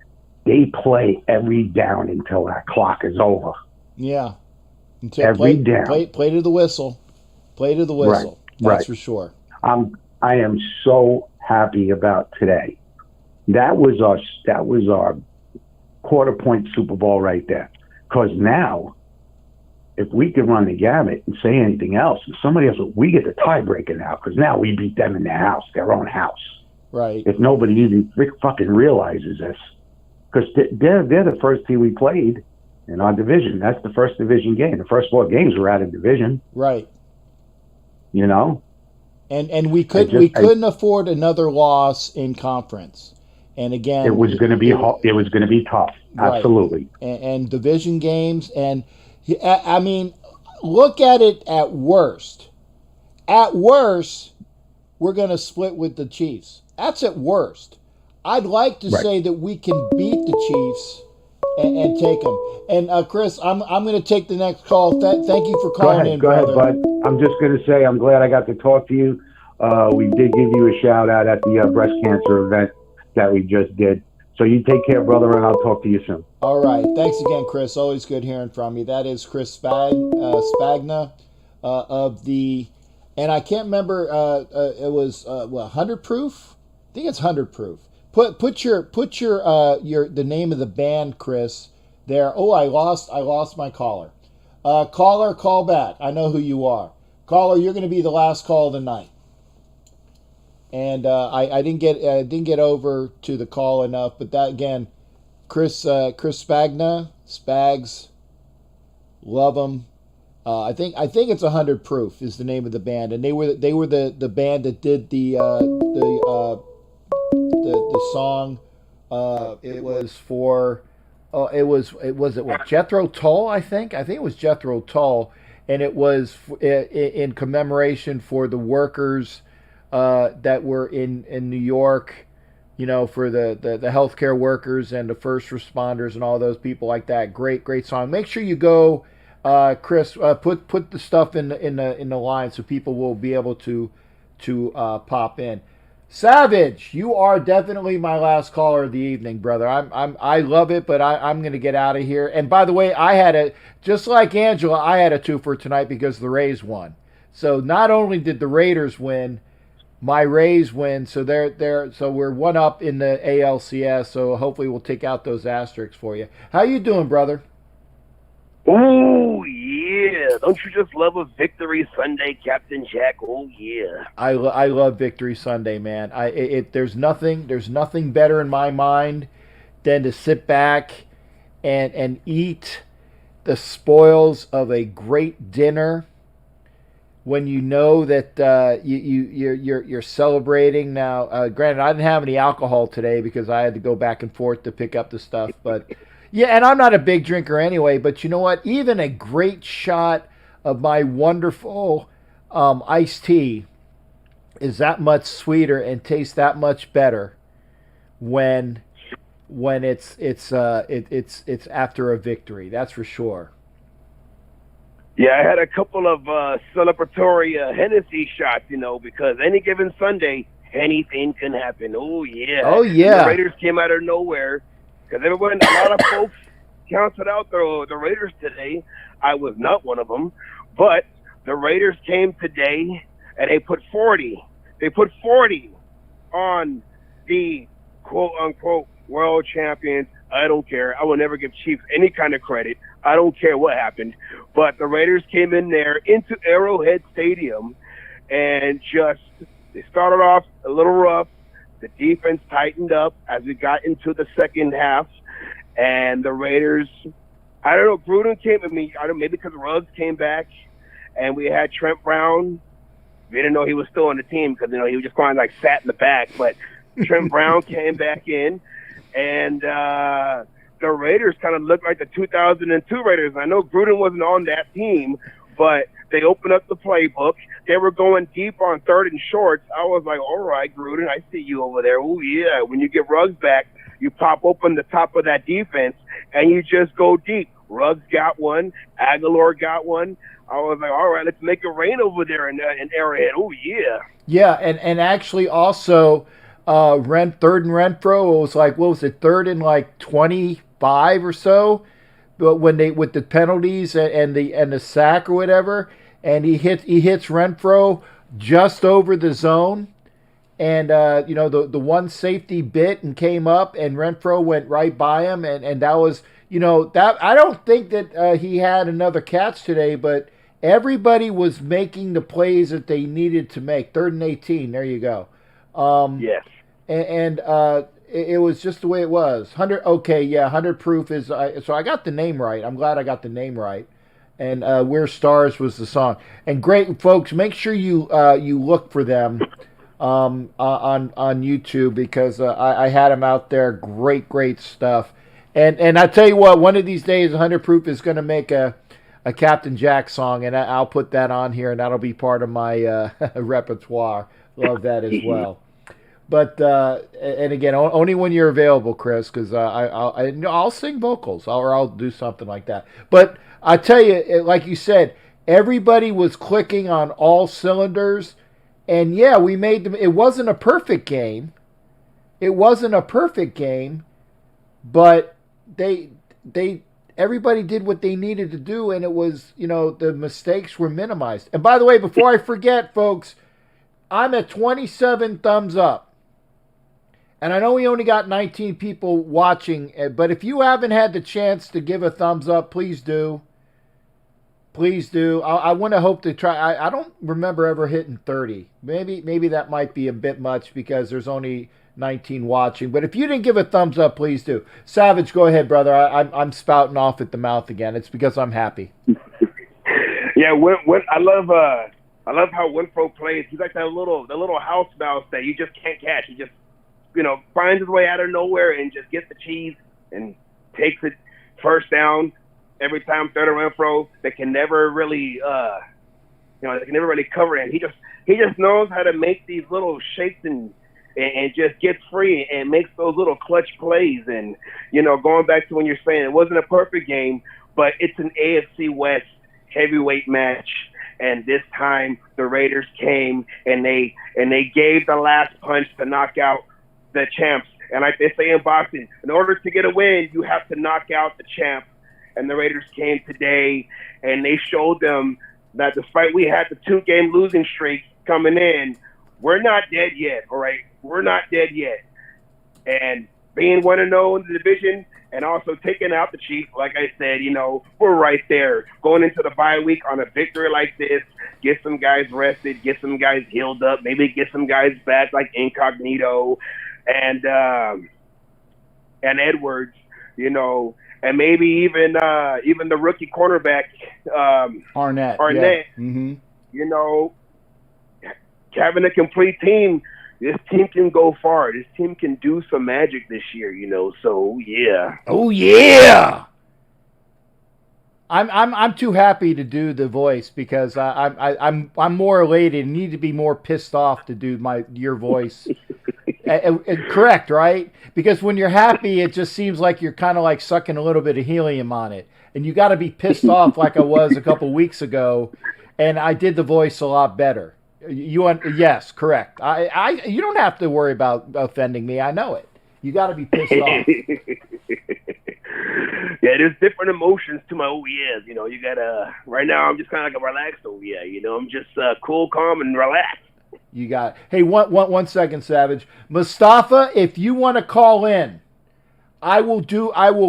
they play every down until that clock is over. Yeah. Every down. Play to the whistle. Play to the whistle. Right. That's for sure. I am so happy about today. That was our quarter point Super Bowl right there. Because now, if we can run the gamut and say anything else, somebody else, we get the tiebreaker now. Because now we beat them in their own house. Right. If nobody even fucking realizes this. Because they're the first team we played in our division. That's the first division game. The first 4 games were out of division. Right. You know? And we couldn't afford another loss in conference. And again, it was going to be tough. Right. Absolutely. And division games, and I mean, look at it at worst. At worst, we're going to split with the Chiefs. That's at worst. I'd like to say that we can beat the Chiefs and take them. And Chris, I'm going to take the next call. Thank you for calling in, brother. Go ahead, bud. I'm just going to say I'm glad I got to talk to you. We did give you a shout out at the breast cancer event that we just did. So you take care, brother, and I'll talk to you soon. All right. Thanks again, Chris. Always good hearing from you. That is Chris Spagna of the, and I can't remember. It was 100 Proof. I think it's 100 Proof. Put your the name of the band, Chris, there. Oh, I lost my caller. Caller, call back. I know who you are. Caller, you're going to be the last call of the night. And I didn't get over to the call enough, but that again, Chris Spagna, Spags, love them. I think it's 100 Proof is the name of the band, and they were the band that did the song. It was for Jethro Tull, I think it was Jethro Tull, and it was in commemoration for the workers that were in New York, you know, for the healthcare workers and the first responders and all those people like that. Great song. Make sure you go, Chris. Put the stuff in the line so people will be able to pop in. Savage, you are definitely my last caller of the evening, brother. I love it, but I'm going to get out of here. And by the way, just like Angela, I had a 2 for tonight because the Rays won. So not only did the Raiders win, my Rays win. So so we're 1 up in the ALCS. So hopefully we'll take out those asterisks for you. How you doing, brother? Oh, yeah. Don't you just love a Victory Sunday, Captain Jack? Oh, yeah. I love Victory Sunday, man. There's nothing better in my mind than to sit back and eat the spoils of a great dinner when you know that you're celebrating. Now, granted, I didn't have any alcohol today because I had to go back and forth to pick up the stuff, but yeah, and I'm not a big drinker anyway, but you know what? Even a great shot of my wonderful iced tea is that much sweeter and tastes that much better when it's after a victory. That's for sure. Yeah, I had a couple of celebratory Hennessy shots, you know, because any given Sunday, anything can happen. Oh, yeah. Oh, yeah. And the Raiders came out of nowhere because a lot of folks counted out the Raiders today. I was not one of them, but the Raiders came today and they put 40. They put 40 on the quote unquote world champions. I don't care. I will never give Chiefs any kind of credit. I don't care what happened. But the Raiders came in there into Arrowhead Stadium and they started off a little rough. The defense tightened up as we got into the second half. And the Raiders, I don't know, Gruden came, maybe because Ruggs came back and we had Trent Brown. We didn't know he was still on the team because, he was just kind of like sat in the back. But Trent Brown came back in, and the Raiders kind of looked like the 2002 Raiders. I know Gruden wasn't on that team, but they opened up the playbook. They were going deep on third and shorts. I was like, all right, Gruden, I see you over there. Oh, yeah. When you get Ruggs back, you pop open the top of that defense, and you just go deep. Ruggs got one. Aguilar got one. I was like, all right, let's make it rain over there in Arrowhead. Oh, yeah. Yeah, and actually also third and Renfro, it was like, what was it, third and like 25 or so? But when with the penalties and the sack or whatever, and he hits Renfro just over the zone, and the one safety bit and came up, and Renfro went right by him, and that was that I don't think that he had another catch today, but everybody was making the plays that they needed to make. 3rd and 18, there you go. Yes. And it was just the way it was. 100 Proof is so I got the name right. I'm glad I got the name right. And We're Stars was the song. And great folks, make sure you look for them on YouTube, because I had them out there. Great stuff. And I tell you what, one of these days 100 Proof is going to make a Captain Jack song, and I'll put that on here, and that'll be part of my repertoire. Love that as well. But and again, only when you're available, Chris, because I'll sing vocals, or I'll do something like that. But I tell you, like you said, everybody was clicking on all cylinders, and yeah, we made them. It wasn't a perfect game. But everybody did what they needed to do, and it was, the mistakes were minimized. And by the way, before I forget, folks, I'm at 27 thumbs up. And I know we only got 19 people watching, but if you haven't had the chance to give a thumbs up, please do. Please do. I want to hope to try. I don't remember ever hitting 30. Maybe that might be a bit much because there's only 19 watching. But if you didn't give a thumbs up, please do. Savage, go ahead, brother. I'm spouting off at the mouth again. It's because I'm happy. Yeah, I love how Winfro plays. He's like the little house mouse that you just can't catch. He just finds his way out of nowhere and just gets the cheese and takes it first down every time. Third and Renfro, they can never really cover him. He just knows how to make these little shakes and just gets free and makes those little clutch plays. And, going back to when you're saying it wasn't a perfect game, but it's an AFC West heavyweight match. And this time the Raiders came and they gave the last punch to knock out the champs. And like they say in boxing, in order to get a win, you have to knock out the champ. And the Raiders came today and they showed them that despite we had the 2-game losing streak coming in, we're not dead yet, all right? We're not dead yet. And being 1-0 in the division and also taking out the Chiefs, like I said, we're right there. Going into the bye week on a victory like this, get some guys rested, get some guys healed up, maybe get some guys back like Incognito and Edwards, and maybe even the rookie cornerback Arnett. Yeah. Mm-hmm. Having a complete team, this team can go far. This team can do some magic this year, So yeah. Oh yeah. I'm too happy to do the voice because I'm more elated and need to be more pissed off to do your voice. Correct, right? Because when you're happy, it just seems like you're kind of like sucking a little bit of helium on it, and you got to be pissed off like I was a couple weeks ago, and I did the voice a lot better. Yes, correct. You don't have to worry about offending me. I know it. You got to be pissed off. Yeah, there's different emotions to my OES. You know, you gotta. Right now, I'm just kind of like a relaxed OES. You know, I'm just cool, calm, and relaxed. You got. Hey, one second, Savage. Mustafa, if you want to call in, I will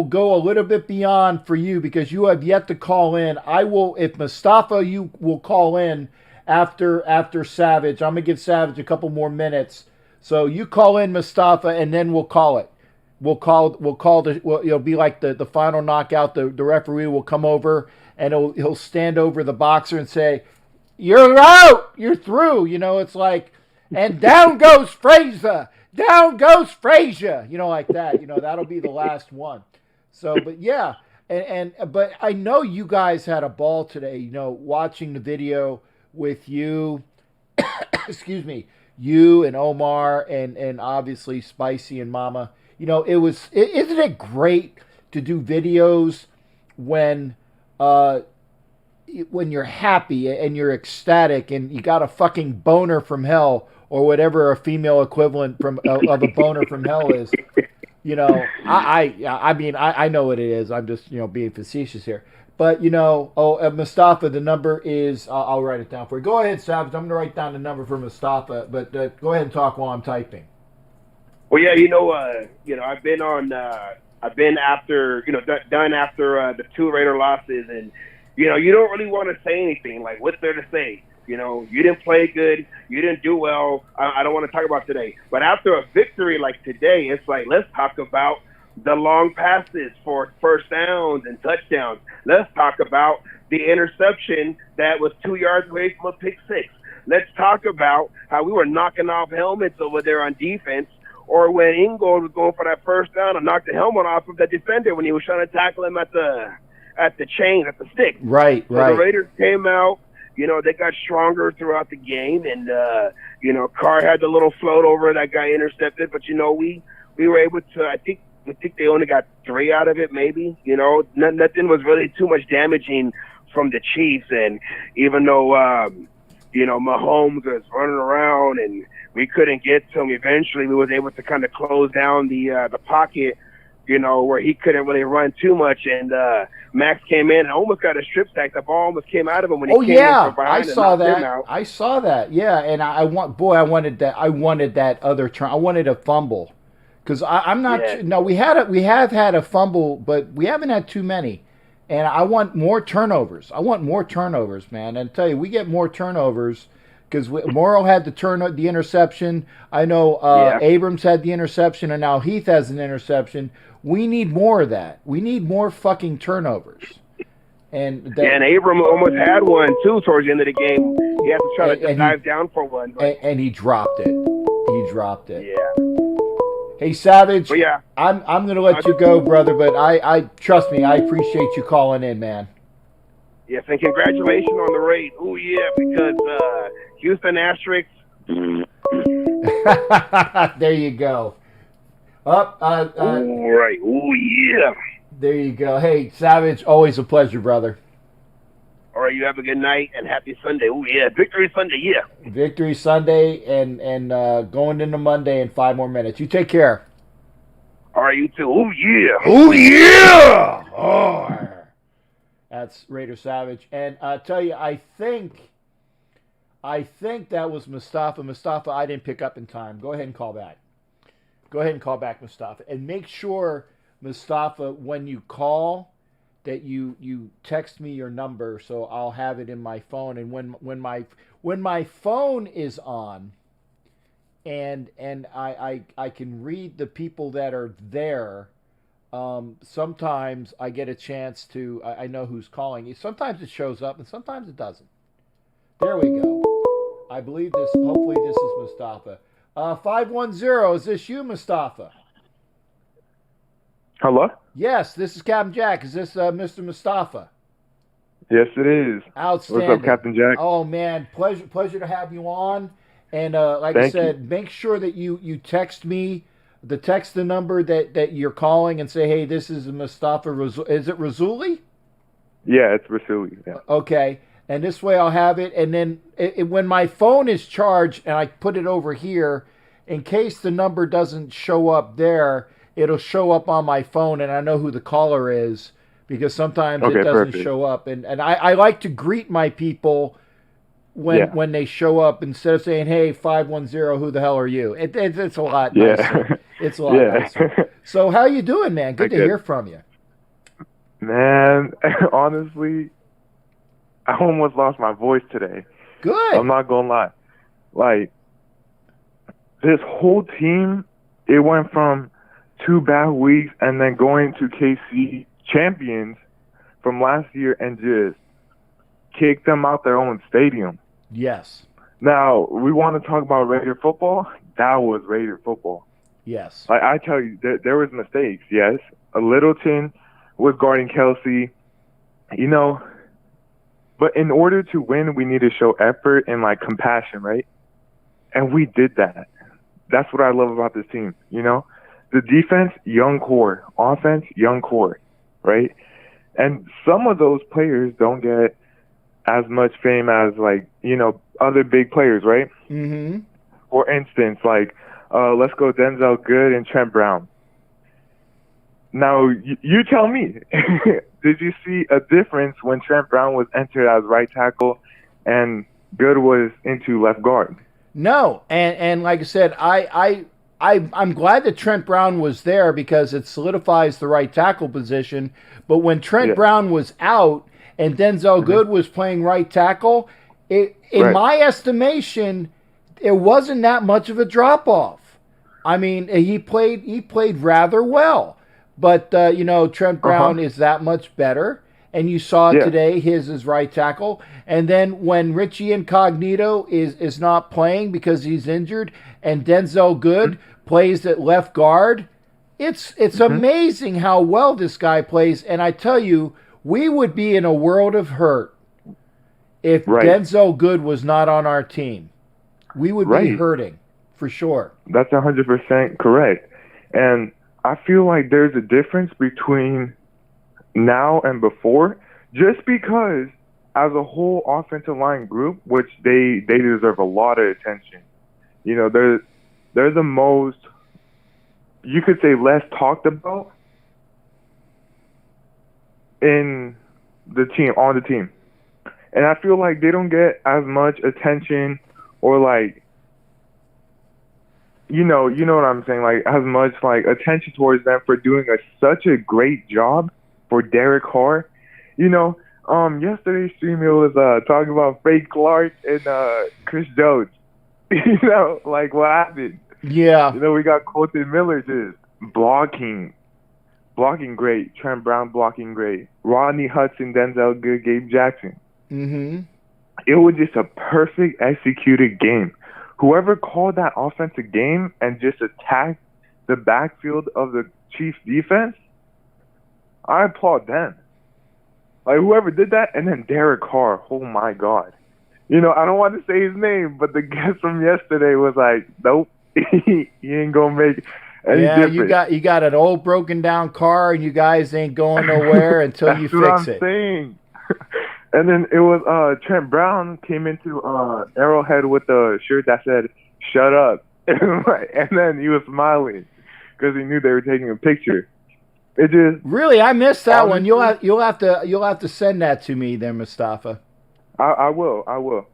go a little bit beyond for you because you have yet to call in. I will, if Mustafa, you will call in after Savage. I'm gonna give Savage a couple more minutes. So you call in, Mustafa, and then we'll call it. It'll be like the final knockout. The referee will come over and he'll stand over the boxer and say, "You're out. You're through." You know, it's like, and down goes Frazier. Down goes Frazier. You know, like that. You know, that'll be the last one. So, but yeah, but I know you guys had a ball today. You know, watching the video with you. Excuse me, you and Omar and obviously Spicy and Mama. You know, isn't it great to do videos when you're happy and you're ecstatic and you got a fucking boner from hell or whatever a female equivalent of a boner from hell is. You know, I mean, I know what it is. I'm just, you know, being facetious here. But, you know, Mustafa, the number is, I'll write it down for you. Go ahead, Savage. I'm going to write down the number for Mustafa, but go ahead and talk while I'm typing. Well, yeah, I've been after, done after the 2 Raider losses, and, you don't really want to say anything. Like, what's there to say? You didn't play good. You didn't do well. I don't want to talk about today. But after a victory like today, it's like, let's talk about the long passes for first downs and touchdowns. Let's talk about the interception that was 2 yards away from a pick six. Let's talk about how we were knocking off helmets over there on defense, or when Ingold was going for that first down and knocked the helmet off of the defender when he was trying to tackle him at the chain, at the stick. Right. So the Raiders came out. They got stronger throughout the game, and CARR had the little float over that guy intercepted. But we were able to. I think they only got 3 out of it, maybe. Nothing was really too much damaging from the Chiefs, and even though Mahomes was running around and we couldn't get to him, eventually we was able to kind of close down the pocket, where he couldn't really run too much, and Max came in and almost got a strip sack. The ball almost came out of him when he came in from behind. I saw that. Yeah, and I wanted that. I wanted that other turn. I wanted a fumble, because I'm not. Yeah. No, we have had a fumble, but we haven't had too many. And I want more turnovers. Man. And I tell you, we get more turnovers because Morrow had the interception. I know Abrams had the interception, and now Heath has an interception. We need more of that. We need more fucking turnovers. And Abrams almost had one too towards the end of the game. He had to try to dive down for one, and he dropped it. Yeah. Hey, Savage, yeah. I'm going to let you go, brother, but I trust me, I appreciate you calling in, man. Yes, and congratulations on the raid. Oh, yeah, because Houston Asterisks. There you go. All right. Oh, yeah. There you go. Hey, Savage, always a pleasure, brother. All right, you have a good night and happy Sunday. Oh, yeah. Victory Sunday, yeah. Victory Sunday and going into Monday in 5 more minutes. You take care. All right, you too. Oh, yeah. Oh, yeah. Oh. That's Raider Savage. And I tell you, I think that was Mustafa. Mustafa, I didn't pick up in time. Go ahead and call back. Mustafa. And make sure, Mustafa, when you call, that you text me your number so I'll have it in my phone, and when my phone is on and I can read the people that are there, sometimes I get a chance to I know who's calling. Sometimes it shows up and sometimes it doesn't. There we go. I believe this. Hopefully this is Mustafa. 510. Is this you, Mustafa? Hello? Yes, this is Captain Jack. Is this Mr. Mustafa? Yes, it is. Outstanding. What's up, Captain Jack? Oh, man. Pleasure to have you on. And I said, make sure that you text me, the number that you're calling and say, hey, this is Mustafa. Is it Razuli? Yeah, it's Razuli. Yeah. Okay. And this way I'll have it. And then when my phone is charged and I put it over here, in case the number doesn't show up there, it'll show up on my phone and I know who the caller is. because sometimes Okay, it doesn't perfect. show up. And I like to greet my people when they show up instead of saying, "Hey, 510, who the hell are you?" It's a lot nicer. It's a lot nicer. So how you doing, man? Good to hear from you. Man, honestly, I almost lost my voice today. Good. I'm not gonna lie. Like, this whole team, it went from 2 bad weeks and then going to KC champions from last year and just kicked them out their own stadium. Yes. Now, we want to talk about Raider football. That was Raider football. Yes. Like, I tell you, there was mistakes, yes. Littleton was guarding Kelsey, you know. But in order to win, we need to show effort and, like, compassion, right? And we did that. That's what I love about this team, you know? The defense, young core. Offense, young core, right? And some of those players don't get as much fame as, like, you know, other big players, right? Mm-hmm. For instance, like, let's go Denzel Good and Trent Brown. Now, you tell me, did you see a difference when Trent Brown was entered as right tackle and Good was into left guard? No, and like I said, I'm glad that Trent Brown was there because it solidifies the right tackle position. But when Trent Brown was out and Denzel Good was playing right tackle, in my estimation, it wasn't that much of a drop off. I mean, he played rather well, but you know, Trent Brown is that much better. And you saw today his is right tackle. And then when Richie Incognito is not playing because he's injured and Denzel Good plays at left guard, it's amazing how well this guy plays. And I tell you, we would be in a world of hurt if Denzel Good was not on our team. We would be hurting, for sure. That's 100% correct. And I feel like there's a difference between now and before, just because as a whole offensive line group, which they deserve a lot of attention. You know, they're the most, you could say, less talked about in the team, on the team. And I feel like they don't get as much attention or, like, you know what I'm saying, like, as much, like, attention towards them for doing such a great job for Derek Carr. You know, yesterday's stream, it was talking about Frank Clark and Chris Jones. You know, like, what happened? Yeah. You know, we got Colton Miller just blocking great. Trent Brown blocking great. Rodney Hudson, Denzel Good, Gabe Jackson. Mm-hmm. It was just a perfect executed game. Whoever called that offensive game and just attacked the backfield of the Chiefs defense, I applaud them. Like, whoever did that, and then Derek Carr, oh my God. You know, I don't want to say his name, but the guest from yesterday was like, nope, he ain't going to make any difference. you got an old broken down car, and you guys ain't going nowhere until you fix it. That's what I'm saying. And then it was Trent Brown came into Arrowhead with a shirt that said, "Shut up." And then he was smiling because he knew they were taking a picture. It just really, I missed that one. You'll have to send that to me there, Mustafa. I will.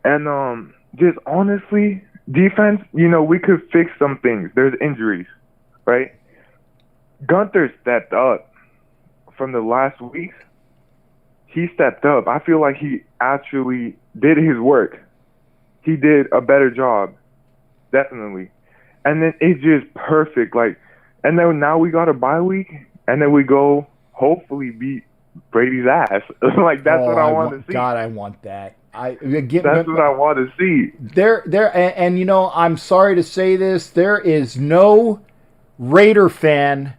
And just honestly, defense, you know, we could fix some things. There's injuries, right? Gunther stepped up from the last weeks. He stepped up. I feel like he actually did his work. He did a better job, definitely. And then it's just perfect. Like, and then now we got a bye week, and then we go hopefully beat Brady's ass. Like, that's what I want to see. God, I want that. That's what I want to see. And you know, I'm sorry to say this, there is no Raider fan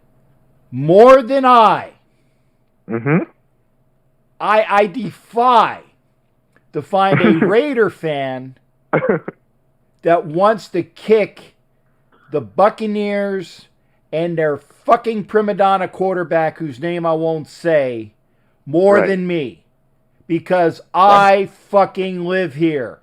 more than I. Mm-hmm. I defy to find a Raider fan that wants to kick the Buccaneers and their fucking prima donna quarterback, whose name I won't say, more than me. Because I fucking live here.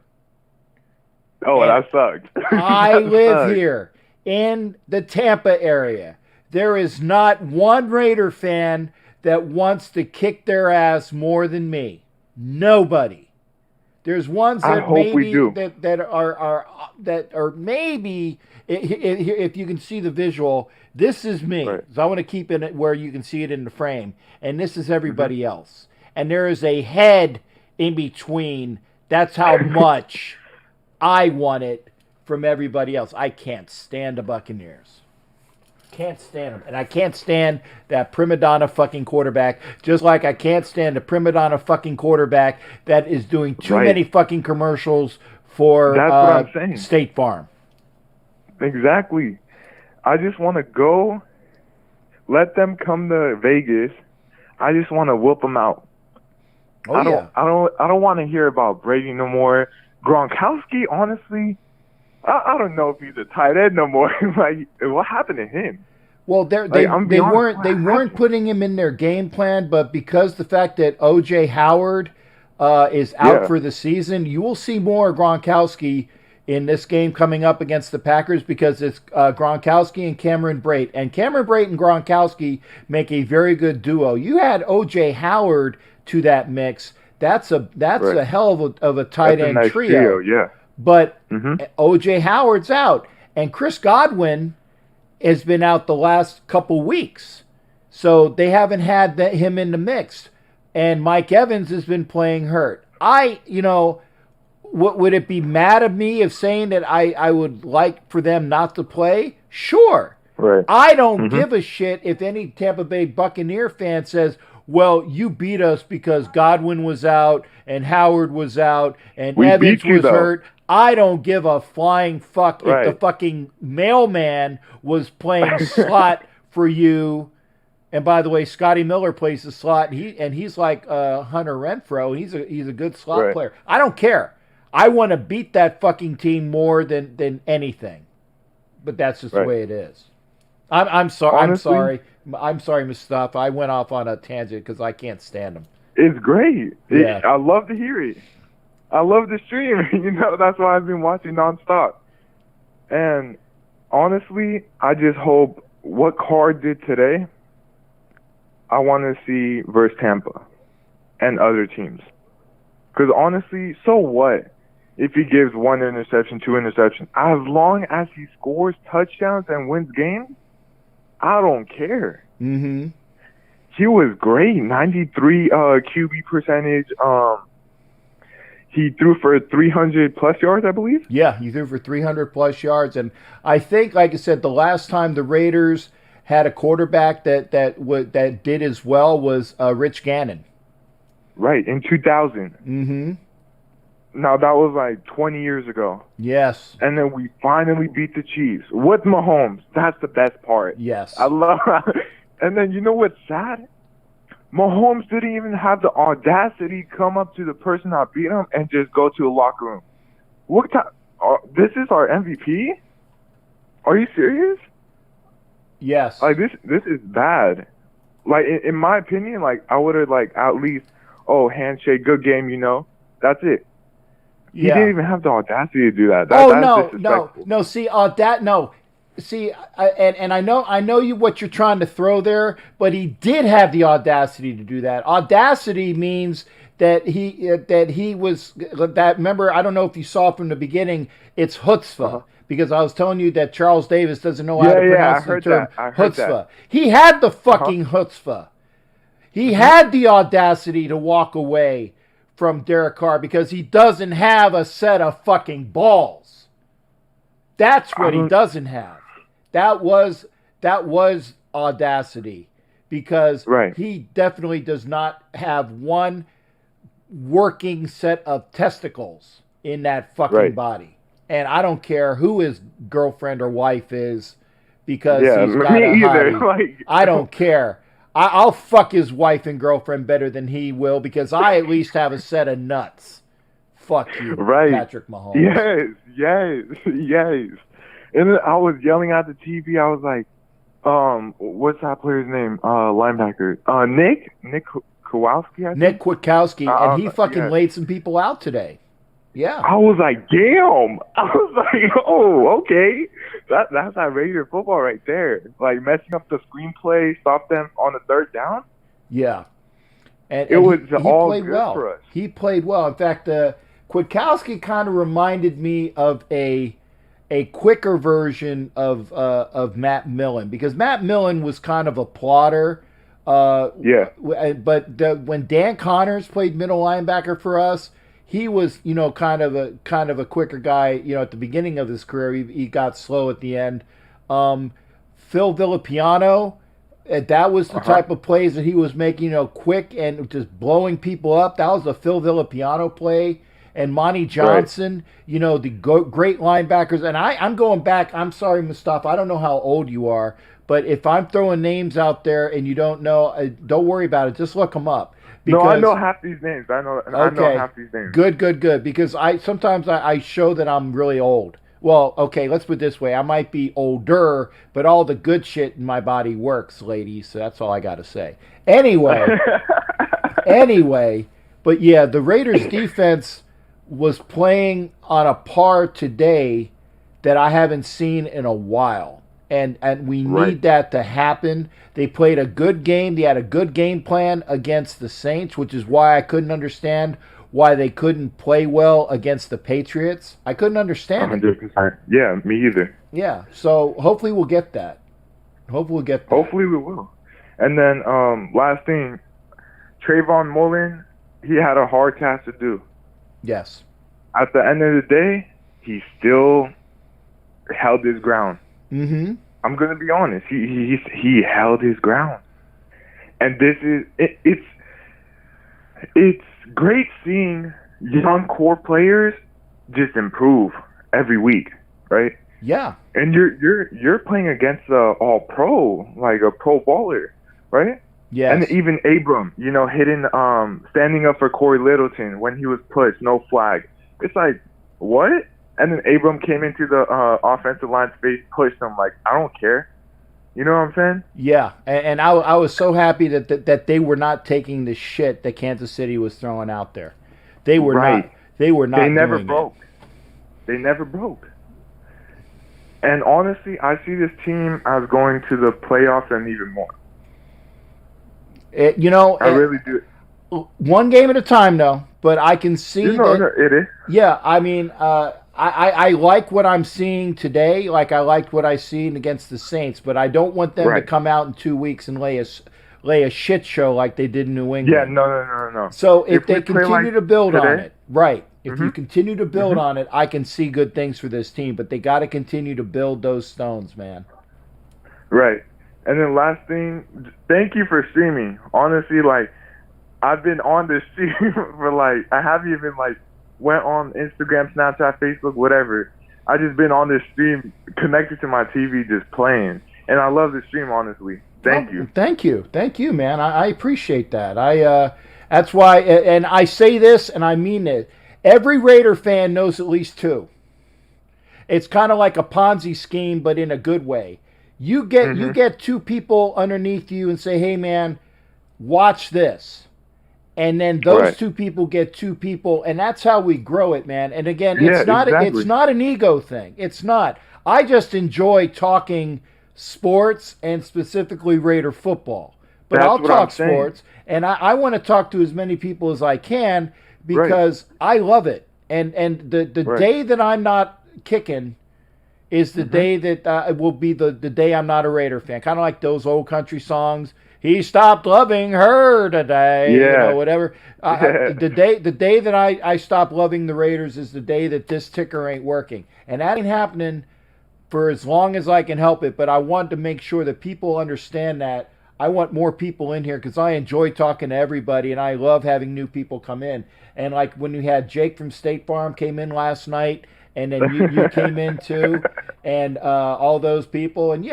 Oh, that sucked. I live here in the Tampa area. There is not one Raider fan that wants to kick their ass more than me. Nobody. There's ones I that hope we maybe do. that are maybe if you can see the visual. This is me. Right. So I want to keep it where you can see it in the frame, and this is everybody else. And there is a head in between. That's how much I want it from everybody else. I can't stand the Buccaneers. Can't stand them. And I can't stand that prima donna fucking quarterback, just like I can't stand the prima donna fucking quarterback that is doing too many fucking commercials for That's what I'm saying. State Farm. Exactly. I just want to go, let them come to Vegas. I just want to whoop them out. Oh, I don't want to hear about Brady no more. Gronkowski, honestly, I don't know if he's a tight end no more. Like, what happened to him? Well, they weren't putting him in their game plan, but because the fact that O.J. Howard is out for the season, you will see more Gronkowski in this game coming up against the Packers because it's Gronkowski and Cameron Brate. And Cameron Brate and Gronkowski make a very good duo. You add O.J. Howard to that mix, that's a hell of a tight end nice trio. Yeah. But O.J. Howard's out, and Chris Godwin has been out the last couple weeks, so they haven't had him in the mix. And Mike Evans has been playing hurt. What would it be mad of me of saying that I would like for them not to play? Sure. Right. I don't give a shit if any Tampa Bay Buccaneer fan says, well, you beat us because Godwin was out and Howard was out and Evans was hurt. I don't give a flying fuck if the fucking mailman was playing slot for you. And by the way, Scotty Miller plays the slot, and he's like Hunter Renfrow. He's a good slot player. I don't care. I want to beat that fucking team more than anything. But that's just the way it is. I'm sorry. Honestly, I'm sorry, Mustafa. I went off on a tangent because I can't stand them. It's great. Yeah. I love to hear it. I love the stream. That's why I've been watching nonstop. And honestly, I just hope what CARR did today, I want to see versus Tampa and other teams. Because honestly, so what if he gives 1 interception, 2 interceptions? As long as he scores touchdowns and wins games, I don't care. Mm-hmm. He was great. 93 QB percentage. He threw for 300-plus yards, I believe. Yeah, he threw for 300-plus yards. And I think, like I said, the last time the Raiders had a quarterback that did as well was Rich Gannon. Right, in 2000. Mm-hmm. Now, that was like 20 years ago. Yes. And then we finally beat the Chiefs with Mahomes. That's the best part. Yes. I love And then you know what's sad? Mahomes didn't even have the audacity to come up to the person that beat him and just go to the locker room. What time? This is our MVP? Are you serious? Yes. Like, this is bad. Like, in my opinion, like, I would have, like, at least, handshake, good game, That's it. He didn't even have the audacity to do that. No. See, and I know you what you're trying to throw there, but he did have the audacity to do that. Audacity means that he was that. Remember, I don't know if you saw from the beginning. It's chutzpah because I was telling you that Charles Davis doesn't know how to pronounce the term chutzpah. He had the fucking chutzpah. He had the audacity to walk away from Derek Carr because he doesn't have a set of fucking balls. That's what he doesn't have. That was audacity because he definitely does not have one working set of testicles in that fucking body. And I don't care who his girlfriend or wife is because he's got a hottie. I don't care. I'll fuck his wife and girlfriend better than he will because I at least have a set of nuts. Fuck you, Patrick Mahomes. Yes. And then I was yelling at the TV. I was like, what's that player's name? Linebacker. Nick Kwiatkowski, I think? Nick Kwiatkowski, and he fucking laid some people out today. Yeah. I was like, damn. I was like, oh, okay. That's that Raider football right there. Like, messing up the screenplay, stop them on the third down. Yeah. And It was he all played good well. for us. He played well. In fact, Kwiatkowski kind of reminded me of a quicker version of Matt Millen, because Matt Millen was kind of a plotter. Yeah. But when Dan Connors played middle linebacker for us, he was, kind of a quicker guy. At the beginning of his career, he got slow at the end. Phil Villapiano, that was the type of plays that he was making, quick and just blowing people up. That was a Phil Villapiano play. And Monty Johnson, the great linebackers. And I'm going back. I'm sorry, Mustafa, I don't know how old you are, but if I'm throwing names out there and you don't know, don't worry about it. Just look them up. No, I know half these names. I know half these names. Good. Because sometimes I show that I'm really old. Well, okay, let's put it this way. I might be older, but all the good shit in my body works, ladies. So that's all I got to say. Anyway, but yeah, the Raiders defense was playing on a par today that I haven't seen in a while. And we need that to happen. They played a good game. They had a good game plan against the Saints, which is why I couldn't understand why they couldn't play well against the Patriots. I couldn't understand 100%. Yeah, me either. Yeah, so hopefully we'll get that. Hopefully we will. And then last thing, Trayvon Mullen, he had a hard task to do. Yes. At the end of the day, he still held his ground. Mm-hmm. I'm gonna be honest. He held his ground, and this is it's great seeing young core players just improve every week, right? Yeah. And you're playing against a all pro, like a pro baller, right? Yes. And even Abram, hitting standing up for Corey Littleton when he was pushed, no flag. It's like, what? And then Abram came into the offensive line space, pushed him. Like, I don't care. You know what I'm saying? Yeah, and I was so happy that they were not taking the shit that Kansas City was throwing out there. They were not. They were not. They never doing broke. They never broke. And honestly, I see this team as going to the playoffs and even more. I really do. One game at a time, though. But I can see that. It is. Yeah, I mean, I like what I'm seeing today. Like I liked what I seen against the Saints, but I don't want them to come out in 2 weeks and lay a shit show like they did in New England. Yeah, no. So if they continue to build on it, right? If Mm-hmm. you continue to build on it, I can see good things for this team. But they got to continue to build those stones, man. Right. And then last thing, thank you for streaming. Honestly, like I've been on this stream for I haven't even went on Instagram, Snapchat, Facebook, whatever. I just been on this stream connected to my TV just playing. And I love the stream, honestly. Thank you. Thank you, man. I appreciate that. That's why, and I say this and I mean it. Every Raider fan knows at least two. It's kind of like a Ponzi scheme, but in a good way. You get two people underneath you and say, hey man, watch this. And then those two people get two people, and that's how we grow it, man. And again, it's not an ego thing. It's not. I just enjoy talking sports and specifically Raider football. But I'll talk sports, and I want to talk to as many people as I can because I love it. And the day that I'm not kicking is the day that will be the day I'm not a Raider fan. Kind of like those old country songs. He stopped loving her today, whatever. The day that I stop loving the Raiders is the day that this ticker ain't working. And that ain't happening for as long as I can help it. But I want to make sure that people understand that. I want more people in here because I enjoy talking to everybody, and I love having new people come in. And like when you had Jake from State Farm came in last night, and then you came in too, and all those people. And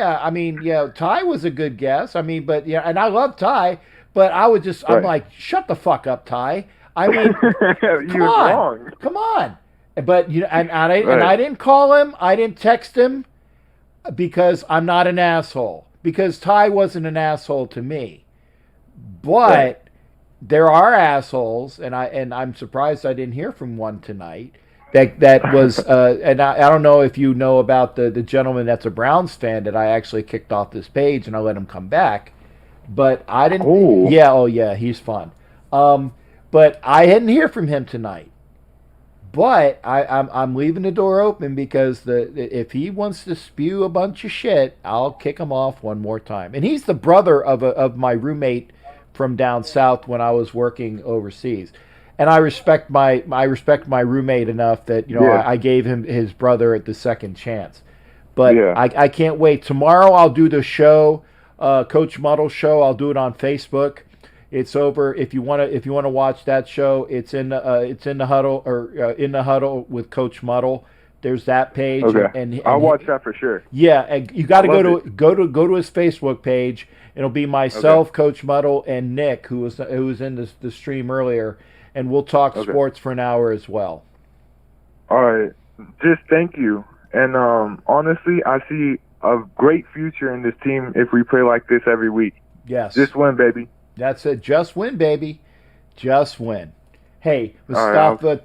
Ty was a good guess. I mean, but and I love Ty, but I would just, I'm like, shut the fuck up, Ty. I mean, come on. But and I didn't call him, I didn't text him because I'm not an asshole. Because Ty wasn't an asshole to me. But there are assholes, and I'm surprised I didn't hear from one tonight. That was, and I don't know if you know about the gentleman that's a Browns fan that I actually kicked off this page and I let him come back. but I didn't. Oh. Yeah, oh yeah, he's fun. But I didn't hear from him tonight. But I'm leaving the door open because if he wants to spew a bunch of shit, I'll kick him off one more time. And he's the brother of my roommate from down south when I was working overseas. And I respect my roommate enough that I gave him his brother at the second chance. But I can't wait. Tomorrow I'll do the show, Coach Muddle show. I'll do it on Facebook. It's over. If you want to watch that show, it's in the huddle or in the huddle with Coach Muddle. There's that page. Okay. And I'll watch that for sure. Yeah, and you got to go to his Facebook page. It'll be myself, Coach Muddle, and Nick, who was in the stream earlier, and we'll talk sports for an hour as well. All right. Just thank you. And honestly, I see a great future in this team if we play like this every week. Yes. Just win, baby. That's it. Just win, baby. Just win. Hey, Mustafa,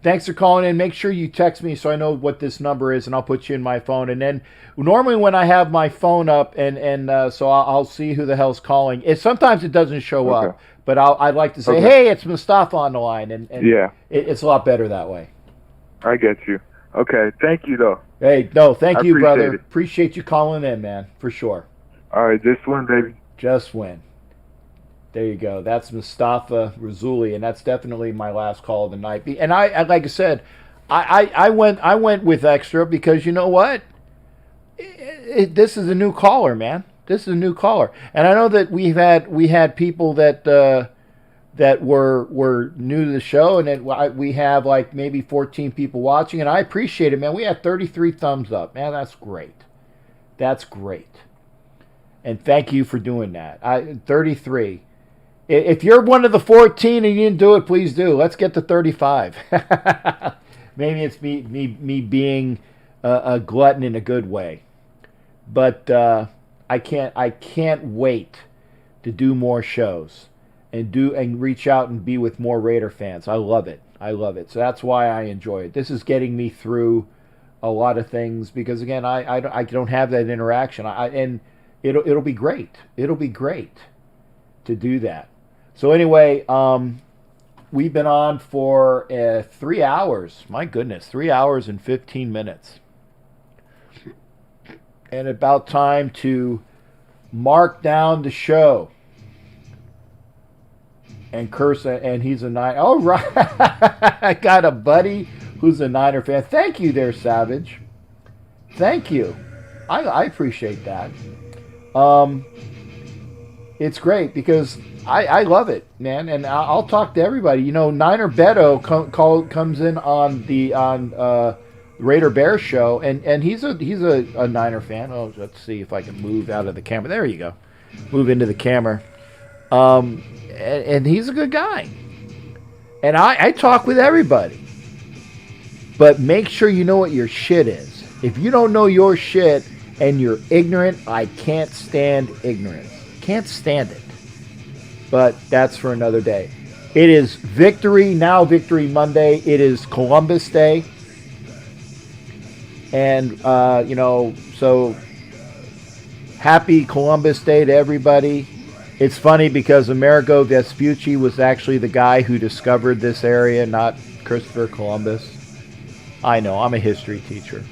thanks for calling in. Make sure you text me so I know what this number is, and I'll put you in my phone. And then normally when I have my phone up, and so I'll see who the hell's calling. Sometimes it doesn't show up, but I'd like to say, hey, it's Mustafa on the line, and it's a lot better that way. I get you. Okay, thank you though. Hey, no, thank you, brother. It. Appreciate you calling in, man, for sure. All right, just win, baby. Just win. There you go. That's Mustafa Razuli, and that's definitely my last call of the night. And I like I said, I went with extra because you know what? This is a new caller, man. This is a new caller, and I know that we had people that were new to the show, and that we have like maybe 14 people watching, and I appreciate it, man. We had 33 thumbs up, man. That's great. That's great, and thank you for doing that. 33. If you're one of the 14 and you didn't do it, please do. Let's get to 35. Maybe it's me being a glutton in a good way, but I can't wait to do more shows and reach out and be with more Raider fans. I love it. So that's why I enjoy it. This is getting me through a lot of things because again, I don't have that interaction. And it'll be great. It'll be great to do that. So anyway, we've been on for 3 hours. My goodness, 3 hours and 15 minutes. And about time to mark down the show. And curse, and he's a Niner. Oh, right. I got a buddy who's a Niner fan. Thank you there, Savage. Thank you. I appreciate that. It's great because I love it, man, and I'll talk to everybody. You know, Niner Beto comes in on Raider Bears show, and he's a Niner fan. Oh, let's see if I can move out of the camera. There you go. Move into the camera. And he's a good guy. And I talk with everybody. But make sure you know what your shit is. If you don't know your shit and you're ignorant, I can't stand ignorance. Can't stand it. But that's for another day. It is Victory Monday. It is Columbus Day. And, so happy Columbus Day to everybody. It's funny because Amerigo Vespucci was actually the guy who discovered this area, not Christopher Columbus. I know, I'm a history teacher.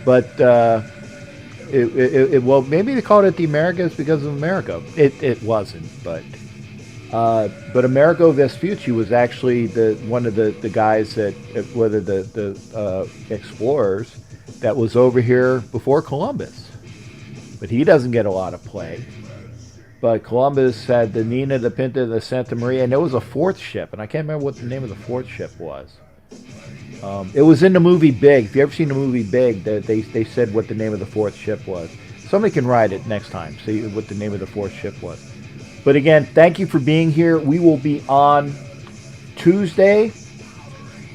But, well, maybe they called it the Americas because of Amerigo. It wasn't, but Amerigo Vespucci was actually one of the guys that, whether the explorers that was over here before Columbus. But he doesn't get a lot of play. But Columbus had the Nina, the Pinta, the Santa Maria, and there was a fourth ship, and I can't remember what the name of the fourth ship was. It was in the movie Big. If you ever seen the movie Big, they said what the name of the fourth ship was. Somebody can write it next time, see what the name of the fourth ship was. But again, thank you for being here. We will be on Tuesday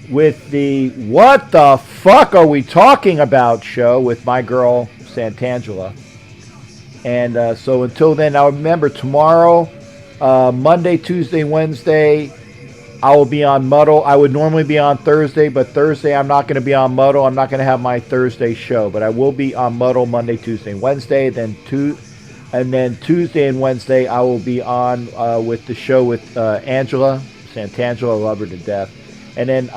with the What the Fuck Are We Talking About show with my girl, Santangela. And so until then, now remember, tomorrow, Monday, Tuesday, Wednesday, I will be on Muddle. I would normally be on Thursday, but Thursday I'm not going to be on Muddle. I'm not going to have my Thursday show, but I will be on Muddle Monday, Tuesday, Wednesday. Then And then Tuesday and Wednesday, I will be on with the show with Angela Santangelo. I love her to death. And then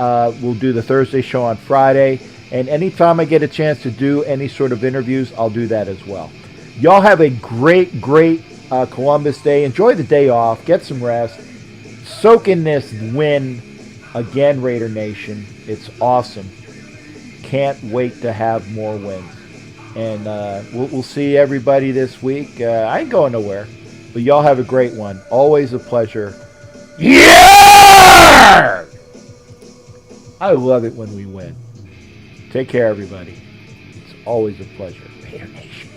we'll do the Thursday show on Friday. And anytime I get a chance to do any sort of interviews, I'll do that as well. Y'all have a great, great Columbus Day. Enjoy the day off. Get some rest. Soak in this win again, Raider Nation. It's awesome. Can't wait to have more wins. And we'll see everybody this week. I ain't going nowhere. But y'all have a great one. Always a pleasure. Yeah! I love it when we win. Take care, everybody. It's always a pleasure. Raider Nation.